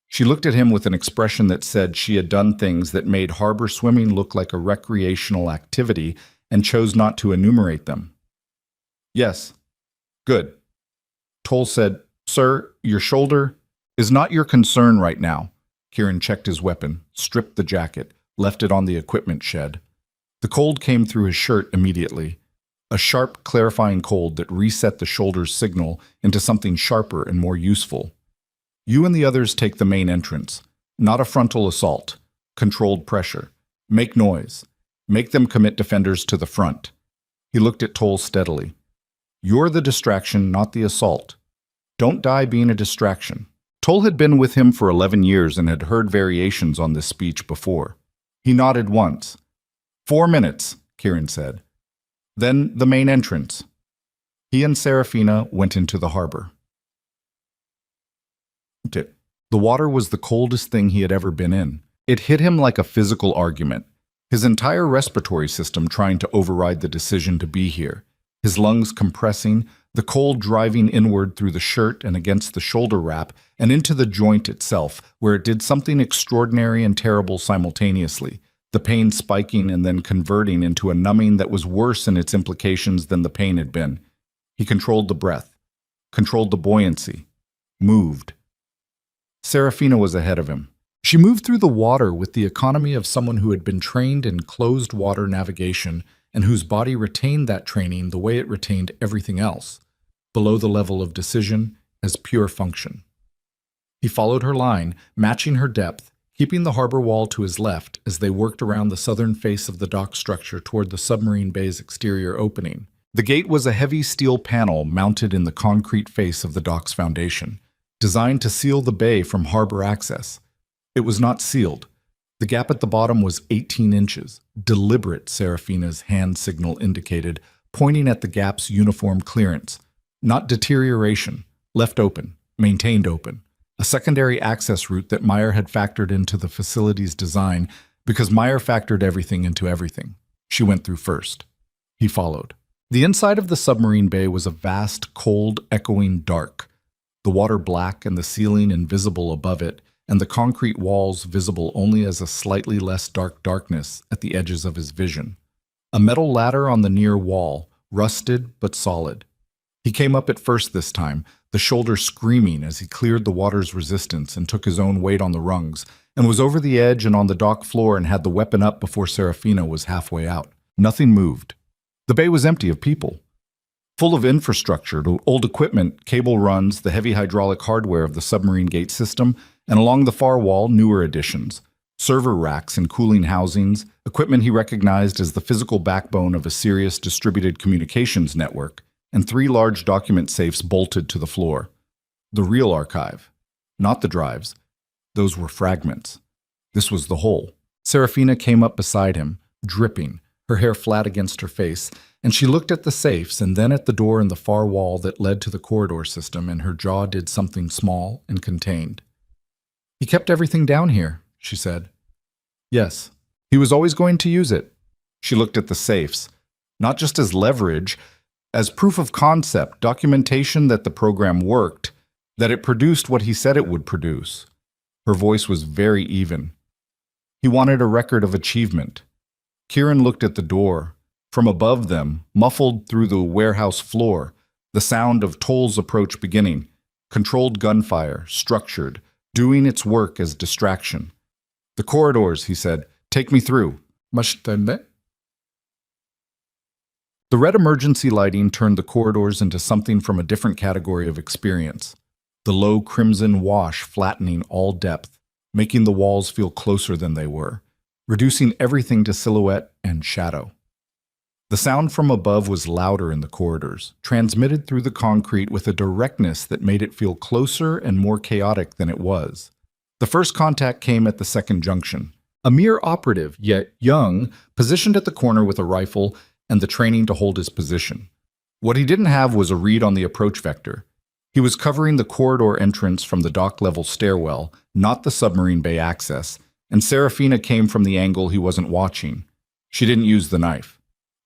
Speaker 1: She looked at him with an expression that said she had done things that made harbor swimming look like a recreational activity and chose not to enumerate them. "Yes." "Good." Toll said, "Sir, your shoulder is not your concern right now." Kieran checked his weapon, stripped the jacket, left it on the equipment shed. The cold came through his shirt immediately. A sharp, clarifying cold that reset the shoulder's signal into something sharper and more useful. You and the others take the main entrance. Not a frontal assault. Controlled pressure. Make noise. Make them commit defenders to the front. He looked at Toll steadily. You're the distraction, not the assault. Don't die being a distraction. Toll had been with him for 11 years and had heard variations on this speech before. He nodded once. 4 minutes, Kieran said. Then the main entrance. He and Serafina went into the harbor. The water was the coldest thing he had ever been in. It hit him like a physical argument. His entire respiratory system trying to override the decision to be here. His lungs compressing, the cold driving inward through the shirt and against the shoulder wrap and into the joint itself, where it did something extraordinary and terrible simultaneously, the pain spiking and then converting into a numbing that was worse in its implications than the pain had been. He controlled the breath, controlled the buoyancy, moved. Serafina was ahead of him. She moved through the water with the economy of someone who had been trained in closed water navigation and whose body retained that training the way it retained everything else, below the level of decision, as pure function. He followed her line, matching her depth, keeping the harbor wall to his left as they worked around the southern face of the dock structure toward the submarine bay's exterior opening. The gate was a heavy steel panel mounted in the concrete face of the dock's foundation, designed to seal the bay from harbor access. It was not sealed. The gap at the bottom was 18 inches. Deliberate, Serafina's hand signal indicated, pointing at the gap's uniform clearance. Not deterioration. Left open. Maintained open. A secondary access route that Meyer had factored into the facility's design because Meyer factored everything into everything. She went through first. He followed. The inside of the submarine bay was a vast, cold, echoing dark. The water black and the ceiling invisible above it, and the concrete walls visible only as a slightly less dark darkness at the edges of his vision. A metal ladder on the near wall, rusted but solid. He came up it first this time, the shoulder screaming as he cleared the water's resistance and took his own weight on the rungs, and was over the edge and on the dock floor and had the weapon up before Serafina was halfway out. Nothing moved. The bay was empty of people. Full of infrastructure, old equipment, cable runs, the heavy hydraulic hardware of the submarine gate system, and along the far wall, newer additions. Server racks and cooling housings, equipment he recognized as the physical backbone of a serious distributed communications network, and 3 large document safes bolted to the floor. The real archive. Not the drives. Those were fragments. This was the whole. Serafina came up beside him, dripping, her hair flat against her face, and she looked at the safes and then at the door in the far wall that led to the corridor system, and her jaw did something small and contained. He kept everything down here, she said. Yes, he was always going to use it. She looked at the safes, not just as leverage, as proof of concept, documentation that the program worked, that it produced what he said it would produce. Her voice was very even. He wanted a record of achievement. Kieran looked at the door. From above them, muffled through the warehouse floor, the sound of Toll's approach beginning, controlled gunfire, structured, doing its work as distraction. The corridors, he said, take me through. The red emergency lighting turned the corridors into something from a different category of experience. The low crimson wash flattening all depth, making the walls feel closer than they were, reducing everything to silhouette and shadow. The sound from above was louder in the corridors, transmitted through the concrete with a directness that made it feel closer and more chaotic than it was. The first contact came at the second junction. A mere operative, yet young, positioned at the corner with a rifle and the training to hold his position. What he didn't have was a read on the approach vector. He was covering the corridor entrance from the dock-level stairwell, not the submarine bay access, and Serafina came from the angle he wasn't watching. She didn't use the knife.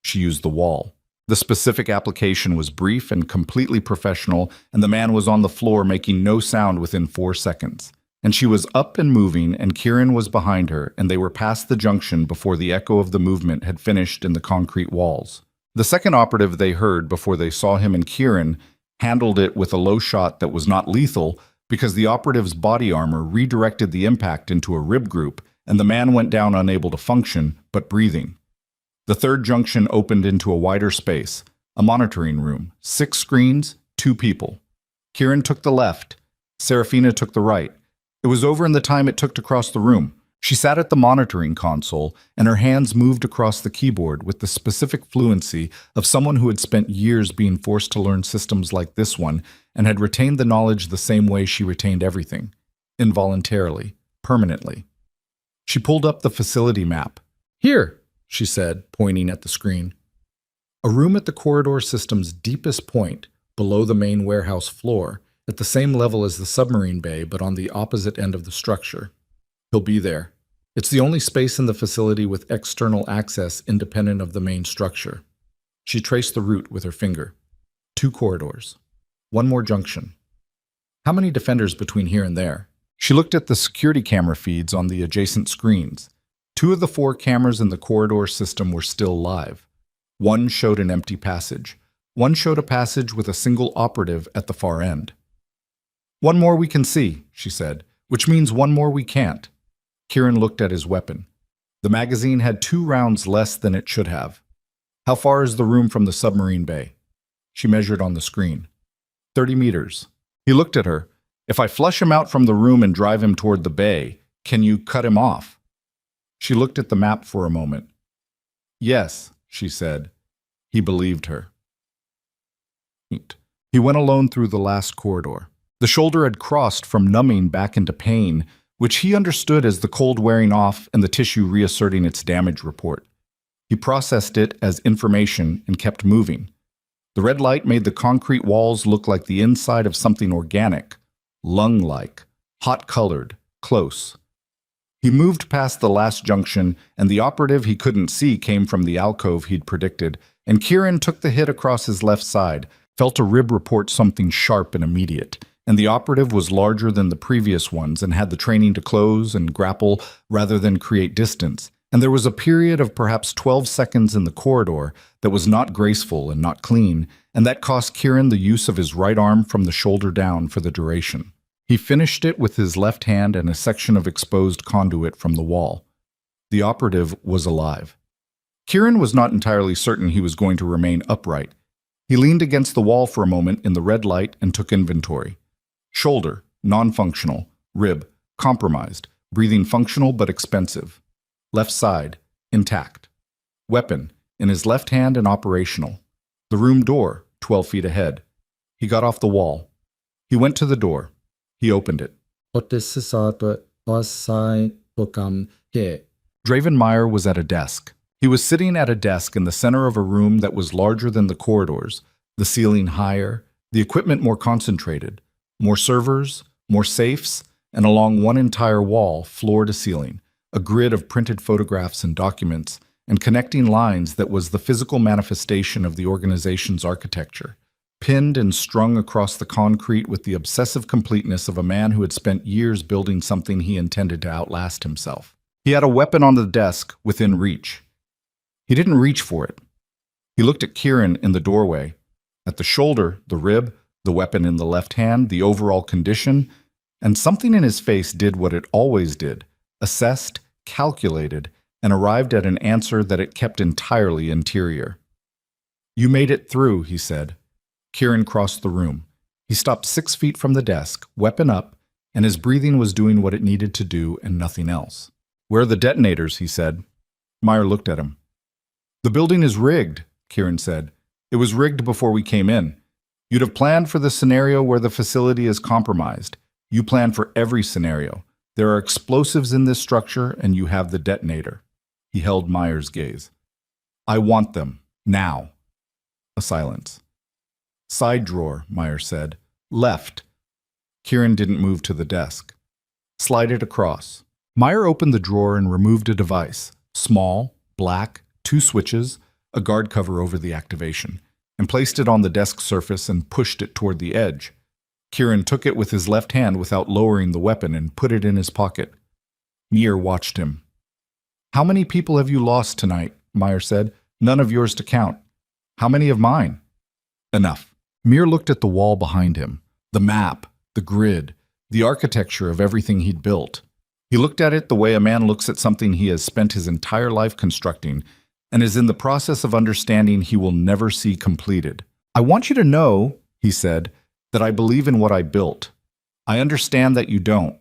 Speaker 1: She used the wall. The specific application was brief and completely professional, and the man was on the floor making no sound within 4 seconds. And she was up and moving, and Kieran was behind her, and they were past the junction before the echo of the movement had finished in the concrete walls. The second operative they heard before they saw him and Kieran handled it with a low shot that was not lethal because the operative's body armor redirected the impact into a rib group and the man went down unable to function, but breathing. The third junction opened into a wider space, a monitoring room, 6 screens, 2 people. Kieran took the left. Serafina took the right. It was over in the time it took to cross the room. She sat at the monitoring console, and her hands moved across the keyboard with the specific fluency of someone who had spent years being forced to learn systems like this one and had retained the knowledge the same way she retained everything, involuntarily, permanently. She pulled up the facility map. "Here," she said, pointing at the screen. A room at the corridor system's deepest point, below the main warehouse floor, at the same level as the submarine bay but on the opposite end of the structure. He'll be there. It's the only space in the facility with external access independent of the main structure. She traced the route with her finger. 2 corridors. 1 more junction. How many defenders between here and there? She looked at the security camera feeds on the adjacent screens. 2 of the 4 cameras in the corridor system were still live. 1 showed an empty passage. 1 showed a passage with a single operative at the far end. "1 more we can see," she said, "which means 1 more we can't." Kieran looked at his weapon. The magazine had 2 rounds less than it should have. "How far is the room from the submarine bay?" She measured on the screen. 30 meters. He looked at her. "If I flush him out from the room and drive him toward the bay, can you cut him off?" She looked at the map for a moment. "Yes," she said. He believed her. He went alone through the last corridor. The shoulder had crossed from numbing back into pain, which he understood as the cold wearing off and the tissue reasserting its damage report. He processed it as information and kept moving. The red light made the concrete walls look like the inside of something organic, lung-like, hot-colored, close. He moved past the last junction, and the operative he couldn't see came from the alcove he'd predicted, and Kieran took the hit across his left side, felt a rib report something sharp and immediate, and the operative was larger than the previous ones and had the training to close and grapple rather than create distance, and there was a period of perhaps 12 seconds in the corridor that was not graceful and not clean, and that cost Kieran the use of his right arm from the shoulder down for the duration. He finished it with his left hand and a section of exposed conduit from the wall. The operative was alive. Kieran was not entirely certain he was going to remain upright. He leaned against the wall for a moment in the red light and took inventory. Shoulder, non-functional. Rib, compromised. Breathing functional but expensive. Left side, intact. Weapon, in his left hand and operational. The room door, 12 feet ahead. He got off the wall. He went to the door. He opened it. Draven Meyer was at a desk. He was sitting at a desk in the center of a room that was larger than the corridors, the ceiling higher, the equipment more concentrated, more servers, more safes, and along one entire wall, floor to ceiling, a grid of printed photographs and documents, and connecting lines that was the physical manifestation of the organization's architecture, pinned and strung across the concrete with the obsessive completeness of a man who had spent years building something he intended to outlast himself. He had a weapon on the desk within reach. He didn't reach for it. He looked at Kieran in the doorway, at the shoulder, the rib, the weapon in the left hand, the overall condition, and something in his face did what it always did, assessed, calculated, and arrived at an answer that it kept entirely interior. "You made it through," he said. Kieran crossed the room. He stopped 6 feet from the desk, weapon up, and his breathing was doing what it needed to do and nothing else. "Where are the detonators?" he said. Meyer looked at him. "The building is rigged," Kieran said. "It was rigged before we came in. You'd have planned for the scenario where the facility is compromised. You plan for every scenario. There are explosives in this structure, and you have the detonator." He held Meyer's gaze. "I want them. Now." A silence. "Side drawer," Meyer said. "Left." Kieran didn't move to the desk. "Slide it across." Meyer opened the drawer and removed a device. Small, black, 2 switches, a guard cover over the activation, and placed it on the desk surface and pushed it toward the edge. Kieran took it with his left hand without lowering the weapon and put it in his pocket. Meyer watched him. "How many people have you lost tonight?" Meyer said. "None of yours to count." "How many of mine?" "Enough." Meyer looked at the wall behind him, the map, the grid, the architecture of everything he'd built. He looked at it the way a man looks at something he has spent his entire life constructing and is in the process of understanding he will never see completed. I want you to know, he said, that I believe in what I built. I understand that you don't.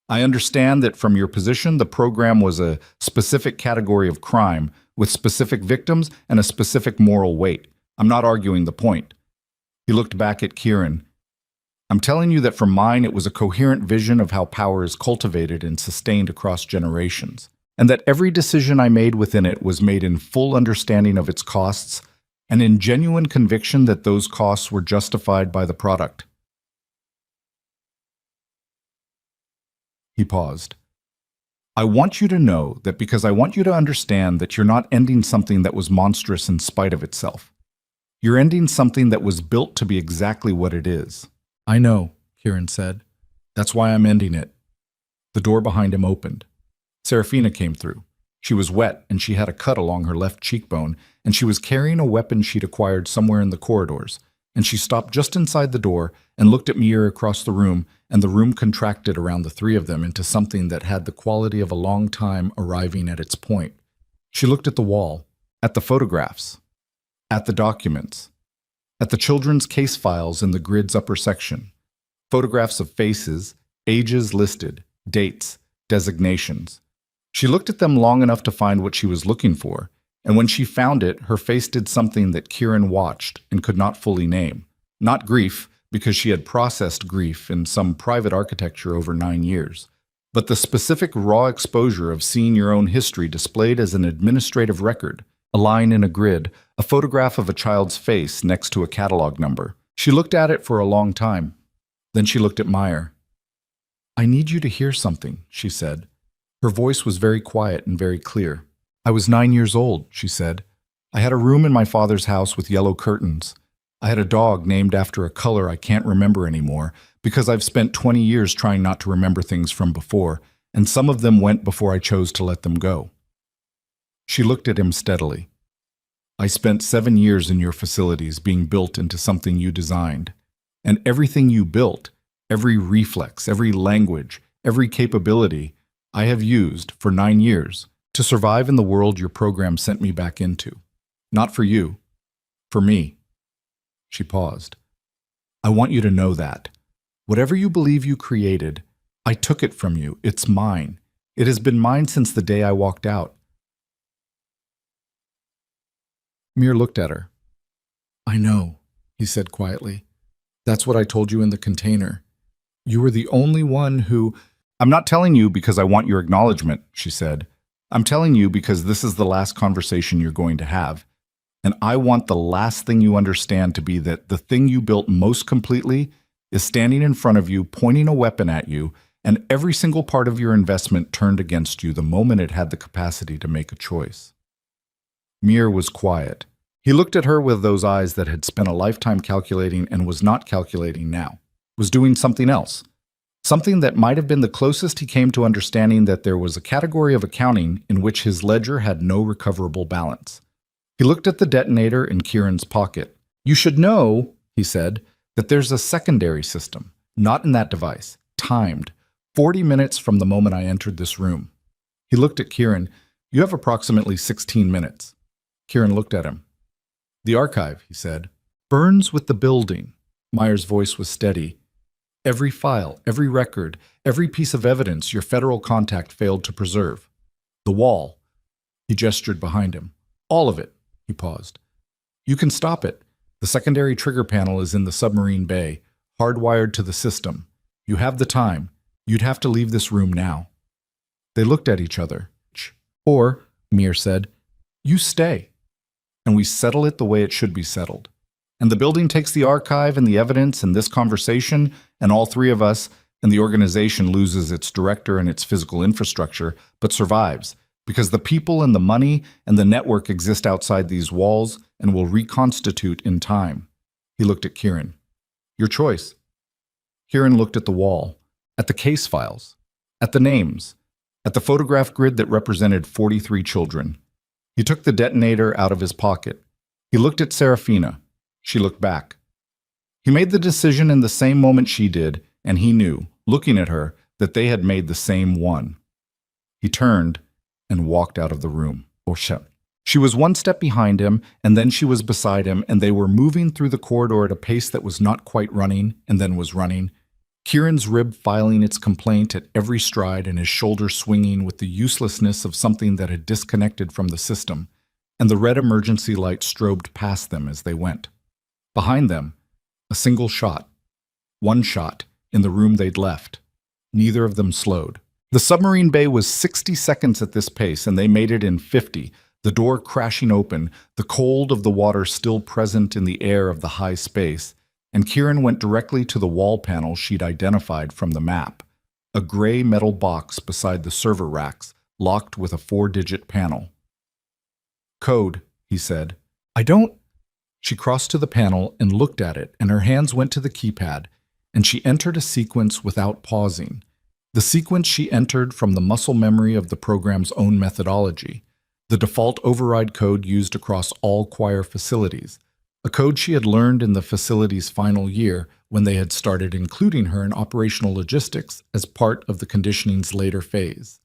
Speaker 1: I understand that from your position, the program was a specific category of crime with specific victims and a specific moral weight. I'm not arguing the point. He looked back at Kieran. I'm telling you that for mine, it was a coherent vision of how power is cultivated and sustained across generations, and that every decision I made within it was made in full understanding of its costs and in genuine conviction that those costs were justified by the product. He paused. I want you to know that because I want you to understand that you're not ending something that was monstrous in spite of itself. You're ending something that was built to be exactly what it is. I know, Kieran said. That's why I'm ending it. The door behind him opened. Serafina came through. She was wet and she had a cut along her left cheekbone, and she was carrying a weapon she'd acquired somewhere in the corridors. And she stopped just inside the door and looked at Mir across the room, and the room contracted around the three of them into something that had the quality of a long time arriving at its point. She looked at the wall, at the photographs, at the documents, at the children's case files in the grid's upper section, photographs of faces, ages listed, dates, designations. She looked at them long enough to find what she was looking for, and when she found it, her face did something that Kieran watched and could not fully name. Not grief, because she had processed grief in some private architecture over 9 years, but the specific raw exposure of seeing your own history displayed as an administrative record, a line in a grid, a photograph of a child's face next to a catalog number. She looked at it for a long time. Then she looked at Meyer. I need you to hear something, she said. Her voice was very quiet and very clear. I was 9 years old, she said. I had a room in my father's house with yellow curtains. I had a dog named after a color I can't remember anymore because I've spent 20 years trying not to remember things from before, and some of them went before I chose to let them go. She looked at him steadily. I spent 7 years in your facilities being built into something you designed, and everything you built, every reflex, every language, every capability, I have used for 9 years to survive in the world your program sent me back into. Not for you, for me. She paused. I want you to know that. Whatever you believe you created, I took it from you. It's mine. It has been mine since the day I walked out. Mir looked at her. I know, he said quietly. That's what I told you in the container. You were the only one who... I'm not telling you because I want your acknowledgement, she said. I'm telling you because this is the last conversation you're going to have. And I want the last thing you understand to be that the thing you built most completely is standing in front of you, pointing a weapon at you, and every single part of your investment turned against you the moment it had the capacity to make a choice. Mir was quiet. He looked at her with those eyes that had spent a lifetime calculating and was not calculating now, was doing something else. Something that might have been the closest he came to understanding that there was a category of accounting in which his ledger had no recoverable balance. He looked at the detonator in Kieran's pocket. You should know, he said, that there's a secondary system, not in that device, timed, 40 minutes from the moment I entered this room. He looked at Kieran. You have approximately 16 minutes. Kieran looked at him. The archive, he said, burns with the building. Meyer's voice was steady. Every file, every record, every piece of evidence your federal contact failed to preserve. The wall. He gestured behind him. All of it. He paused. You can stop it. The secondary trigger panel is in the submarine bay, hardwired to the system. You have the time. You'd have to leave this room now. They looked at each other. Or, Mir said, you stay. And we settle it the way it should be settled. And the building takes the archive and the evidence and this conversation, and all three of us, and the organization loses its director and its physical infrastructure, but survives, because the people and the money and the network exist outside these walls and will reconstitute in time. He looked at Kieran. Your choice. Kieran looked at the wall, at the case files, at the names, at the photograph grid that represented 43 children. He took the detonator out of his pocket. He looked at Serafina. She looked back. He made the decision in the same moment she did, and he knew, looking at her, that they had made the same one. He turned and walked out of the room. She was one step behind him, and then she was beside him, and they were moving through the corridor at a pace that was not quite running, and then was running. Kieran's rib filing its complaint at every stride and his shoulder swinging with the uselessness of something that had disconnected from the system, and the red emergency light strobed past them as they went. Behind them, a single shot. One shot, in the room they'd left. Neither of them slowed. The submarine bay was 60 seconds at this pace, and they made it in 50, the door crashing open, the cold of the water still present in the air of the high space, and Kieran went directly to the wall panel she'd identified from the map, a gray metal box beside the server racks, locked with a 4-digit panel. "Code," he said. "I don't—" She crossed to the panel and looked at it, and her hands went to the keypad, and she entered a sequence without pausing. The sequence she entered from the muscle memory of the program's own methodology, the default override code used across all choir facilities, a code she had learned in the facility's final year when they had started including her in operational logistics as part of the conditioning's later phase.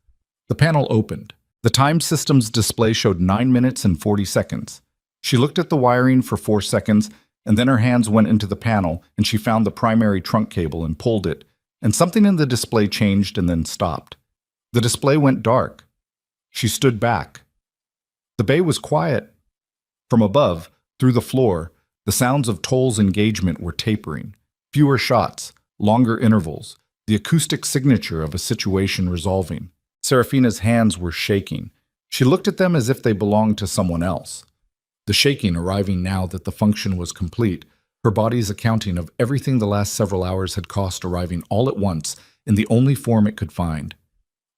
Speaker 1: The panel opened. The time system's display showed 9 minutes and 40 seconds. She looked at the wiring for 4 seconds, and then her hands went into the panel, and she found the primary trunk cable and pulled it, and something in the display changed and then stopped. The display went dark. She stood back. The bay was quiet. From above, through the floor, the sounds of Toll's engagement were tapering. Fewer shots, longer intervals, the acoustic signature of a situation resolving. Serafina's hands were shaking. She looked at them as if they belonged to someone else. The shaking arriving now that the function was complete, her body's accounting of everything the last several hours had cost arriving all at once in the only form it could find.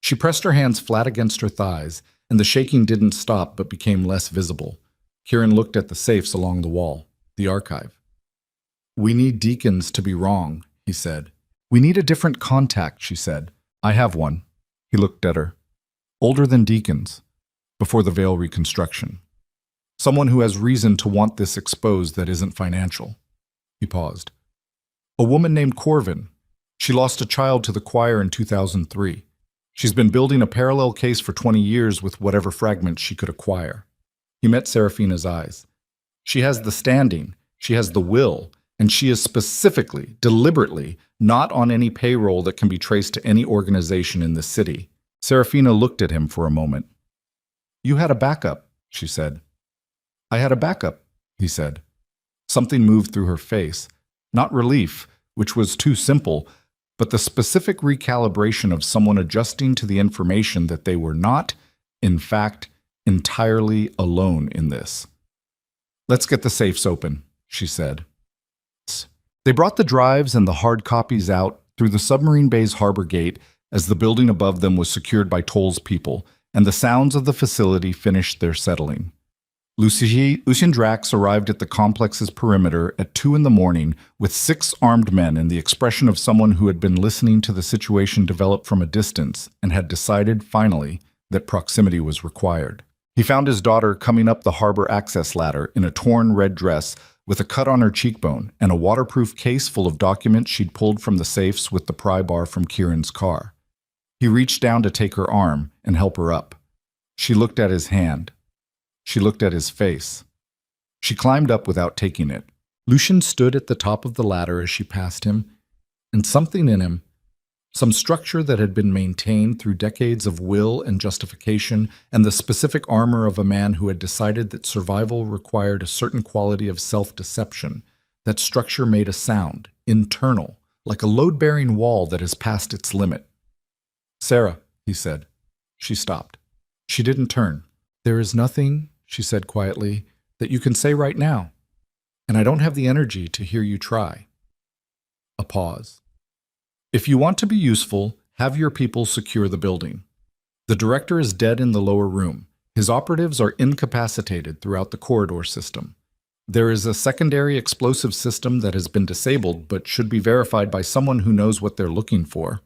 Speaker 1: She pressed her hands flat against her thighs, and the shaking didn't stop but became less visible. Kieran looked at the safes along the wall, the archive. "We need Deacons to be wrong," he said. "We need a different contact," she said. "I have one." He looked at her. "Older than Deacons, before the veil reconstruction. Someone who has reason to want this exposed that isn't financial." He paused. "A woman named Corvin. She lost a child to the choir in 2003. She's been building a parallel case for 20 years with whatever fragments she could acquire." He met Serafina's eyes. "She has the standing, she has the will, and she is specifically, deliberately, not on any payroll that can be traced to any organization in the city." Serafina looked at him for a moment. "You had a backup," she said. "I had a backup," he said. Something moved through her face. Not relief, which was too simple, but the specific recalibration of someone adjusting to the information that they were not, in fact, entirely alone in this. "Let's get the safes open," she said. They brought the drives and the hard copies out through the submarine bay's harbor gate as the building above them was secured by Toll's people, and the sounds of the facility finished their settling. Lucien Drax arrived at the complex's perimeter at 2 in the morning with 6 armed men and the expression of someone who had been listening to the situation develop from a distance and had decided, finally, that proximity was required. He found his daughter coming up the harbor access ladder in a torn red dress with a cut on her cheekbone and a waterproof case full of documents she'd pulled from the safes with the pry bar from Kieran's car. He reached down to take her arm and help her up. She looked at his hand. She looked at his face. She climbed up without taking it. Lucien stood at the top of the ladder as she passed him, and something in him, some structure that had been maintained through decades of will and justification and the specific armor of a man who had decided that survival required a certain quality of self-deception, that structure made a sound, internal, like a load-bearing wall that has passed its limit. "Sarah," he said. She stopped. She didn't turn. "There is nothing," she said quietly, "that you can say right now, and I don't have the energy to hear you try." A pause. "If you want to be useful, have your people secure the building. The director is dead in the lower room. His operatives are incapacitated throughout the corridor system. There is a secondary explosive system that has been disabled but should be verified by someone who knows what they're looking for."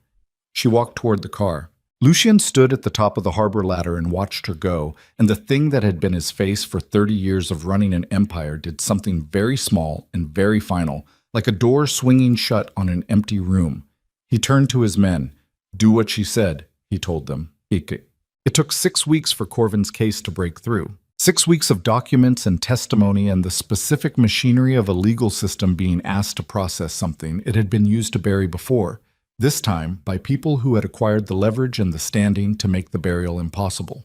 Speaker 1: She walked toward the car. Lucien stood at the top of the harbor ladder and watched her go, and the thing that had been his face for 30 years of running an empire did something very small and very final, like a door swinging shut on an empty room. He turned to his men. "Do what she said," he told them. "Ike." It took 6 weeks for Corvin's case to break through. 6 weeks of documents and testimony and the specific machinery of a legal system being asked to process something it had been used to bury before, this time by people who had acquired the leverage and the standing to make the burial impossible.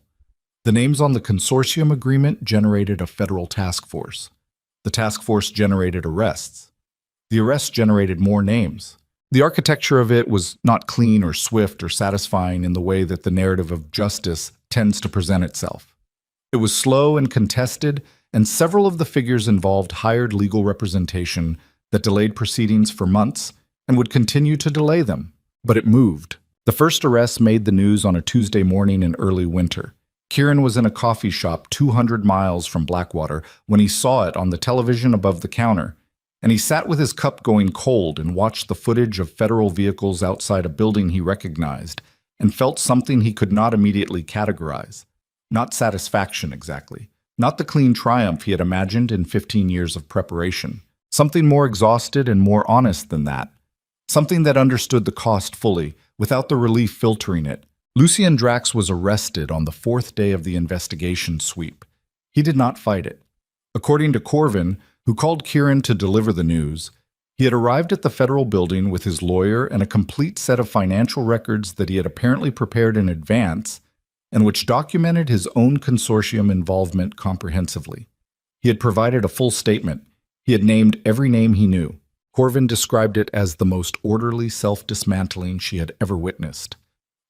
Speaker 1: The names on the consortium agreement generated a federal task force. The task force generated arrests. The arrests generated more names. The architecture of it was not clean or swift or satisfying in the way that the narrative of justice tends to present itself. It was slow and contested, and several of the figures involved hired legal representation that delayed proceedings for months and would continue to delay them. But it moved. The first arrest made the news on a Tuesday morning in early winter. Kieran was in a coffee shop 200 miles from Blackwater when he saw it on the television above the counter, and he sat with his cup going cold and watched the footage of federal vehicles outside a building he recognized and felt something he could not immediately categorize. Not satisfaction, exactly. Not the clean triumph he had imagined in 15 years of preparation. Something more exhausted and more honest than that. Something that understood the cost fully, without the relief filtering it. Lucien Drax was arrested on the 4th day of the investigation sweep. He did not fight it. According to Corvin, who called Kieran to deliver the news, he had arrived at the federal building with his lawyer and a complete set of financial records that he had apparently prepared in advance and which documented his own consortium involvement comprehensively. He had provided a full statement. He had named every name he knew. Corvin described it as the most orderly self-dismantling she had ever witnessed.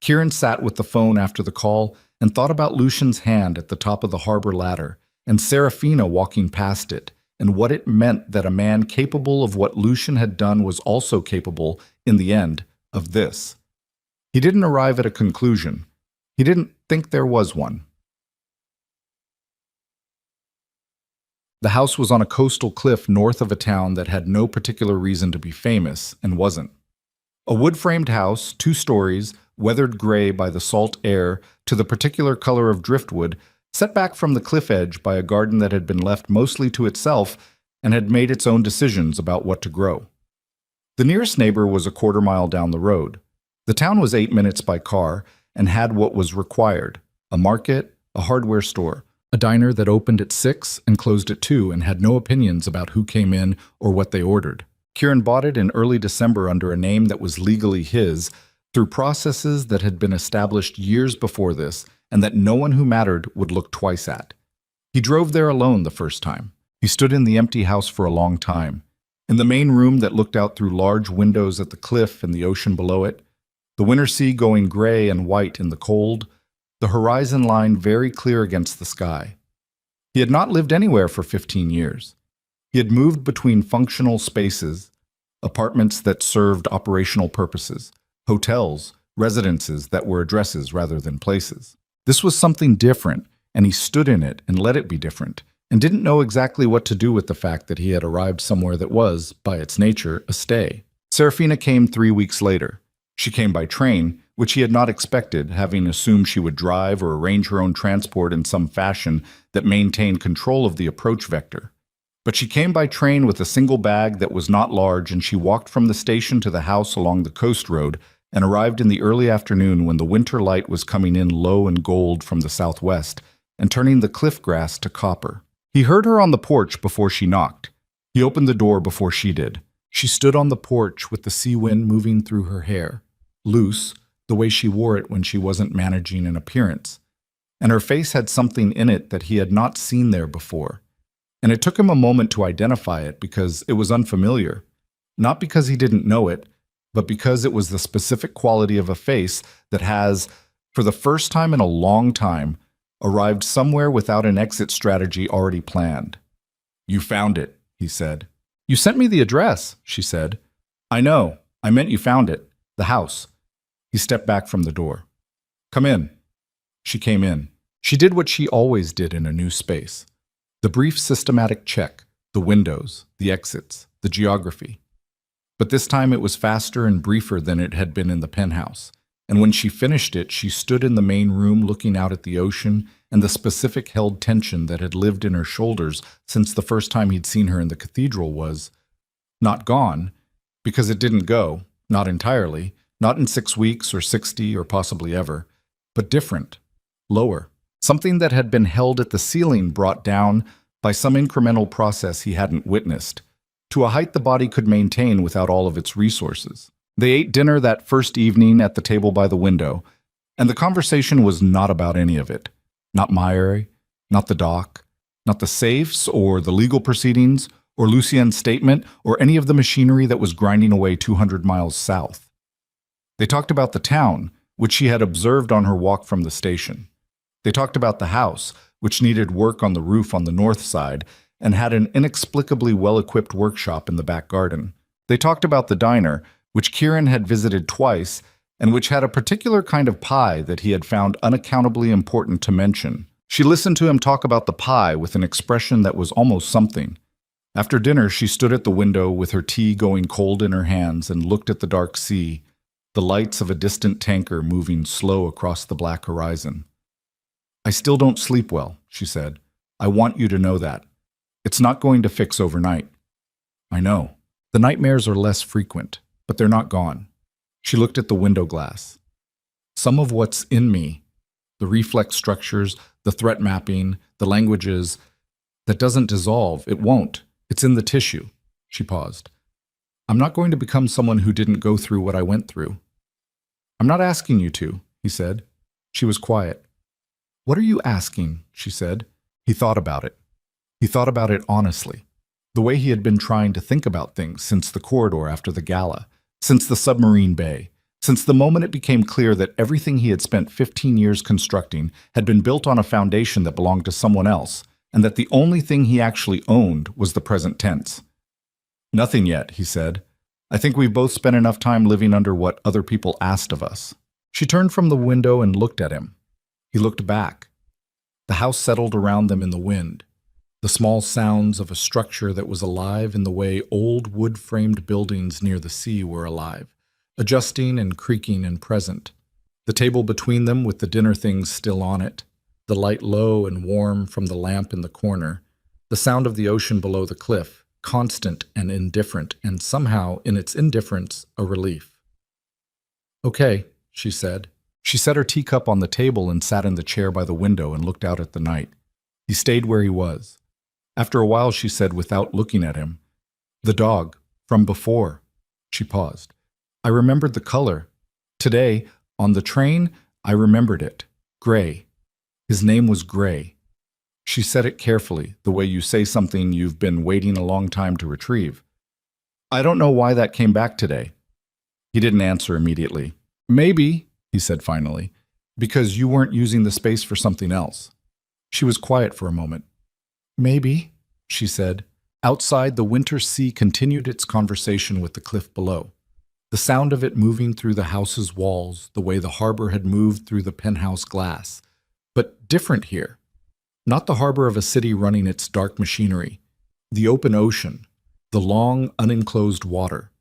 Speaker 1: Kieran sat with the phone after the call and thought about Lucian's hand at the top of the harbor ladder and Serafina walking past it, and what it meant that a man capable of what Lucian had done was also capable, in the end, of this. He didn't arrive at a conclusion. He didn't think there was one. The house was on a coastal cliff north of a town that had no particular reason to be famous, and wasn't. A wood-framed house, 2 stories, weathered gray by the salt air to the particular color of driftwood, set back from the cliff edge by a garden that had been left mostly to itself and had made its own decisions about what to grow. The nearest neighbor was a quarter-mile down the road. The town was 8 minutes by car and had what was required: a market, a hardware store, a diner that opened at 6 and closed at 2 and had no opinions about who came in or what they ordered. Kieran bought it in early December under a name that was legally his, through processes that had been established years before this and that no one who mattered would look twice at. He drove there alone the first time. He stood in the empty house for a long time. In the main room that looked out through large windows at the cliff and the ocean below it, the winter sea going gray and white in the cold, the horizon line very clear against the sky. He had not lived anywhere for 15 years. He had moved between functional spaces, apartments that served operational purposes, hotels, residences that were addresses rather than places. This was something different, and he stood in it and let it be different, and didn't know exactly what to do with the fact that he had arrived somewhere that was, by its nature, a stay. Serafina came 3 weeks later. She came by train, which he had not expected, having assumed she would drive or arrange her own transport in some fashion that maintained control of the approach vector. But she came by train with a single bag that was not large, and she walked from the station to the house along the coast road and arrived in the early afternoon when the winter light was coming in low and gold from the southwest and turning the cliff grass to copper. He heard her on the porch before she knocked. He opened the door before she did. She stood on the porch with the sea wind moving through her hair, loose, the way she wore it when she wasn't managing an appearance. And her face had something in it that he had not seen there before. And it took him a moment to identify it because it was unfamiliar. Not because he didn't know it, but because it was the specific quality of a face that has, for the first time in a long time, arrived somewhere without an exit strategy already planned. "You found it," he said. "You sent me the address," she said. "I know. I meant you found it. The house." He stepped back from the door. "Come in." She came in. She did what she always did in a new space. The brief systematic check, the windows, the exits, the geography. But this time it was faster and briefer than it had been in the penthouse, and when she finished it, she stood in the main room looking out at the ocean and the specific held tension that had lived in her shoulders since the first time he'd seen her in the cathedral was not gone, because it didn't go, not entirely, not in 6 weeks or 60 or possibly ever, but different, lower. Something that had been held at the ceiling brought down by some incremental process he hadn't witnessed, to a height the body could maintain without all of its resources. They ate dinner that first evening at the table by the window, and the conversation was not about any of it. Not Maier, not the dock, not the safes or the legal proceedings, or Lucien's statement, or any of the machinery that was grinding away 200 miles south. They talked about the town, which she had observed on her walk from the station. They talked about the house, which needed work on the roof on the north side, and had an inexplicably well-equipped workshop in the back garden. They talked about the diner, which Kieran had visited twice, and which had a particular kind of pie that he had found unaccountably important to mention. She listened to him talk about the pie with an expression that was almost something. After dinner, she stood at the window with her tea going cold in her hands and looked at the dark sea, the lights of a distant tanker moving slow across the black horizon. "I still don't sleep well," she said. "I want you to know that. It's not going to fix overnight." "I know. The nightmares are less frequent, but they're not gone." She looked at the window glass. "Some of what's in me, the reflex structures, the threat mapping, the languages, that doesn't dissolve. It won't. It's in the tissue." She paused. "I'm not going to become someone who didn't go through what I went through." "I'm not asking you to," he said. She was quiet. "What are you asking?" she said. He thought about it. He thought about it honestly. The way he had been trying to think about things since the corridor after the gala, since the submarine bay, since the moment it became clear that everything he had spent 15 years constructing had been built on a foundation that belonged to someone else, and that the only thing he actually owned was the present tense. "Nothing yet," he said. "I think we've both spent enough time living under what other people asked of us." She turned from the window and looked at him. He looked back. The house settled around them in the wind, the small sounds of a structure that was alive in the way old wood-framed buildings near the sea were alive, adjusting and creaking and present. The table between them with the dinner things still on it, the light low and warm from the lamp in the corner, the sound of the ocean below the cliff, constant and indifferent, and somehow, in its indifference, a relief. "Okay," she said. She set her teacup on the table and sat in the chair by the window and looked out at the night. He stayed where he was. After a while, she said without looking at him, "The dog, from before." She paused. "I remembered the color. Today, on the train, I remembered it. Gray. His name was Gray." She said it carefully, the way you say something you've been waiting a long time to retrieve. "I don't know why that came back today." He didn't answer immediately. "Maybe," he said finally, "because you weren't using the space for something else." She was quiet for a moment. "Maybe," she said. Outside, the winter sea continued its conversation with the cliff below. The sound of it moving through the house's walls, the way the harbor had moved through the penthouse glass. But different here. Not the harbor of a city running its dark machinery. The open ocean. The long, unenclosed water.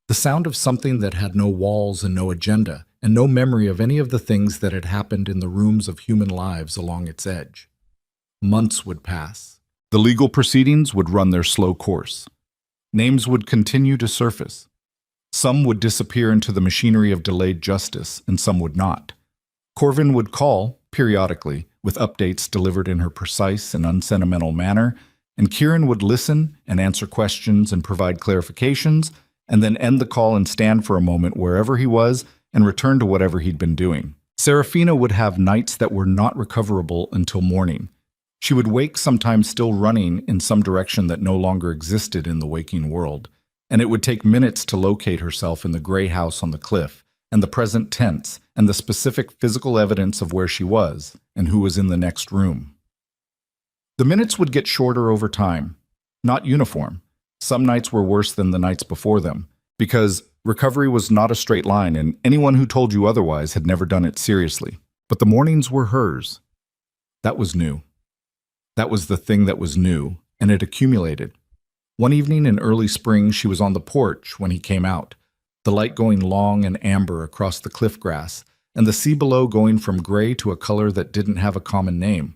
Speaker 1: The sound of something that had no walls and no agenda, and no memory of any of the things that had happened in the rooms of human lives along its edge. Months would pass. The legal proceedings would run their slow course. Names would continue to surface. Some would disappear into the machinery of delayed justice, and some would not. Corvin would call, periodically, with updates delivered in her precise and unsentimental manner, and Kieran would listen and answer questions and provide clarifications, and then end the call and stand for a moment wherever he was and return to whatever he'd been doing. Serafina would have nights that were not recoverable until morning. She would wake sometimes still running in some direction that no longer existed in the waking world, and it would take minutes to locate herself in the gray house on the cliff, and the present tense, and the specific physical evidence of where she was, and who was in the next room. The minutes would get shorter over time, not uniform. Some nights were worse than the nights before them, because recovery was not a straight line, and anyone who told you otherwise had never done it seriously. But the mornings were hers. That was new. That was the thing that was new, and it accumulated. One evening in early spring, she was on the porch when he came out, the light going long and amber across the cliff grass, and the sea below going from gray to a color that didn't have a common name.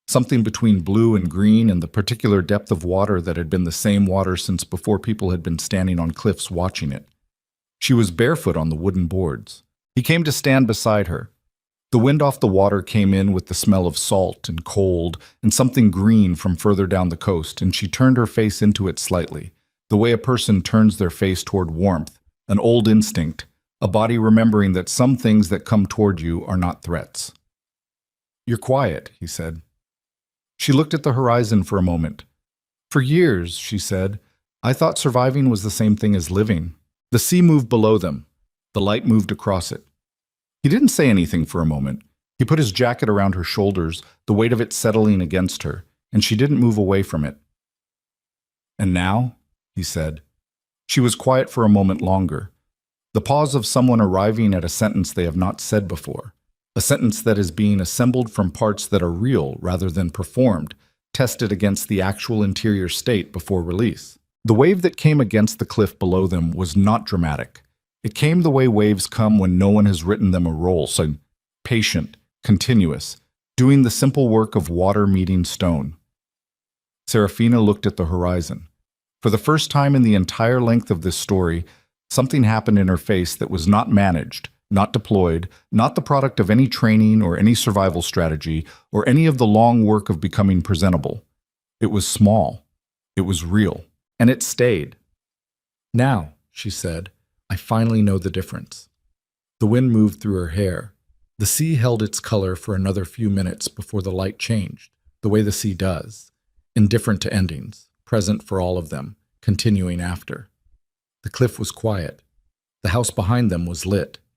Speaker 1: Something between blue and green and the particular depth of water that had been the same water since before people had been standing on cliffs watching it. She was barefoot on the wooden boards. He came to stand beside her. The wind off the water came in with the smell of salt and cold and something green from further down the coast, and she turned her face into it slightly, the way a person turns their face toward warmth, an old instinct, a body remembering that some things that come toward you are not threats. "You're quiet," he said. She looked at the horizon for a moment. "For years," she said, "I thought surviving was the same thing as living." The sea moved below them. The light moved across it. He didn't say anything for a moment. He put his jacket around her shoulders, the weight of it settling against her, and she didn't move away from it. "And now?" he said. She was quiet for a moment longer. The pause of someone arriving at a sentence they have not said before. A sentence that is being assembled from parts that are real rather than performed, tested against the actual interior state before release. The wave that came against the cliff below them was not dramatic. It came the way waves come when no one has written them a role, so patient, continuous, doing the simple work of water meeting stone. Serafina looked at the horizon. For the first time in the entire length of this story, something happened in her face that was not managed, not deployed, not the product of any training or any survival strategy or any of the long work of becoming presentable. It was small. It was real. And it stayed. "Now," she said, "I finally know the difference." The wind moved through her hair. The sea held its color for another few minutes before the light changed, the way the sea does, indifferent to endings, present for all of them, continuing after. The cliff was quiet. The house behind them was lit.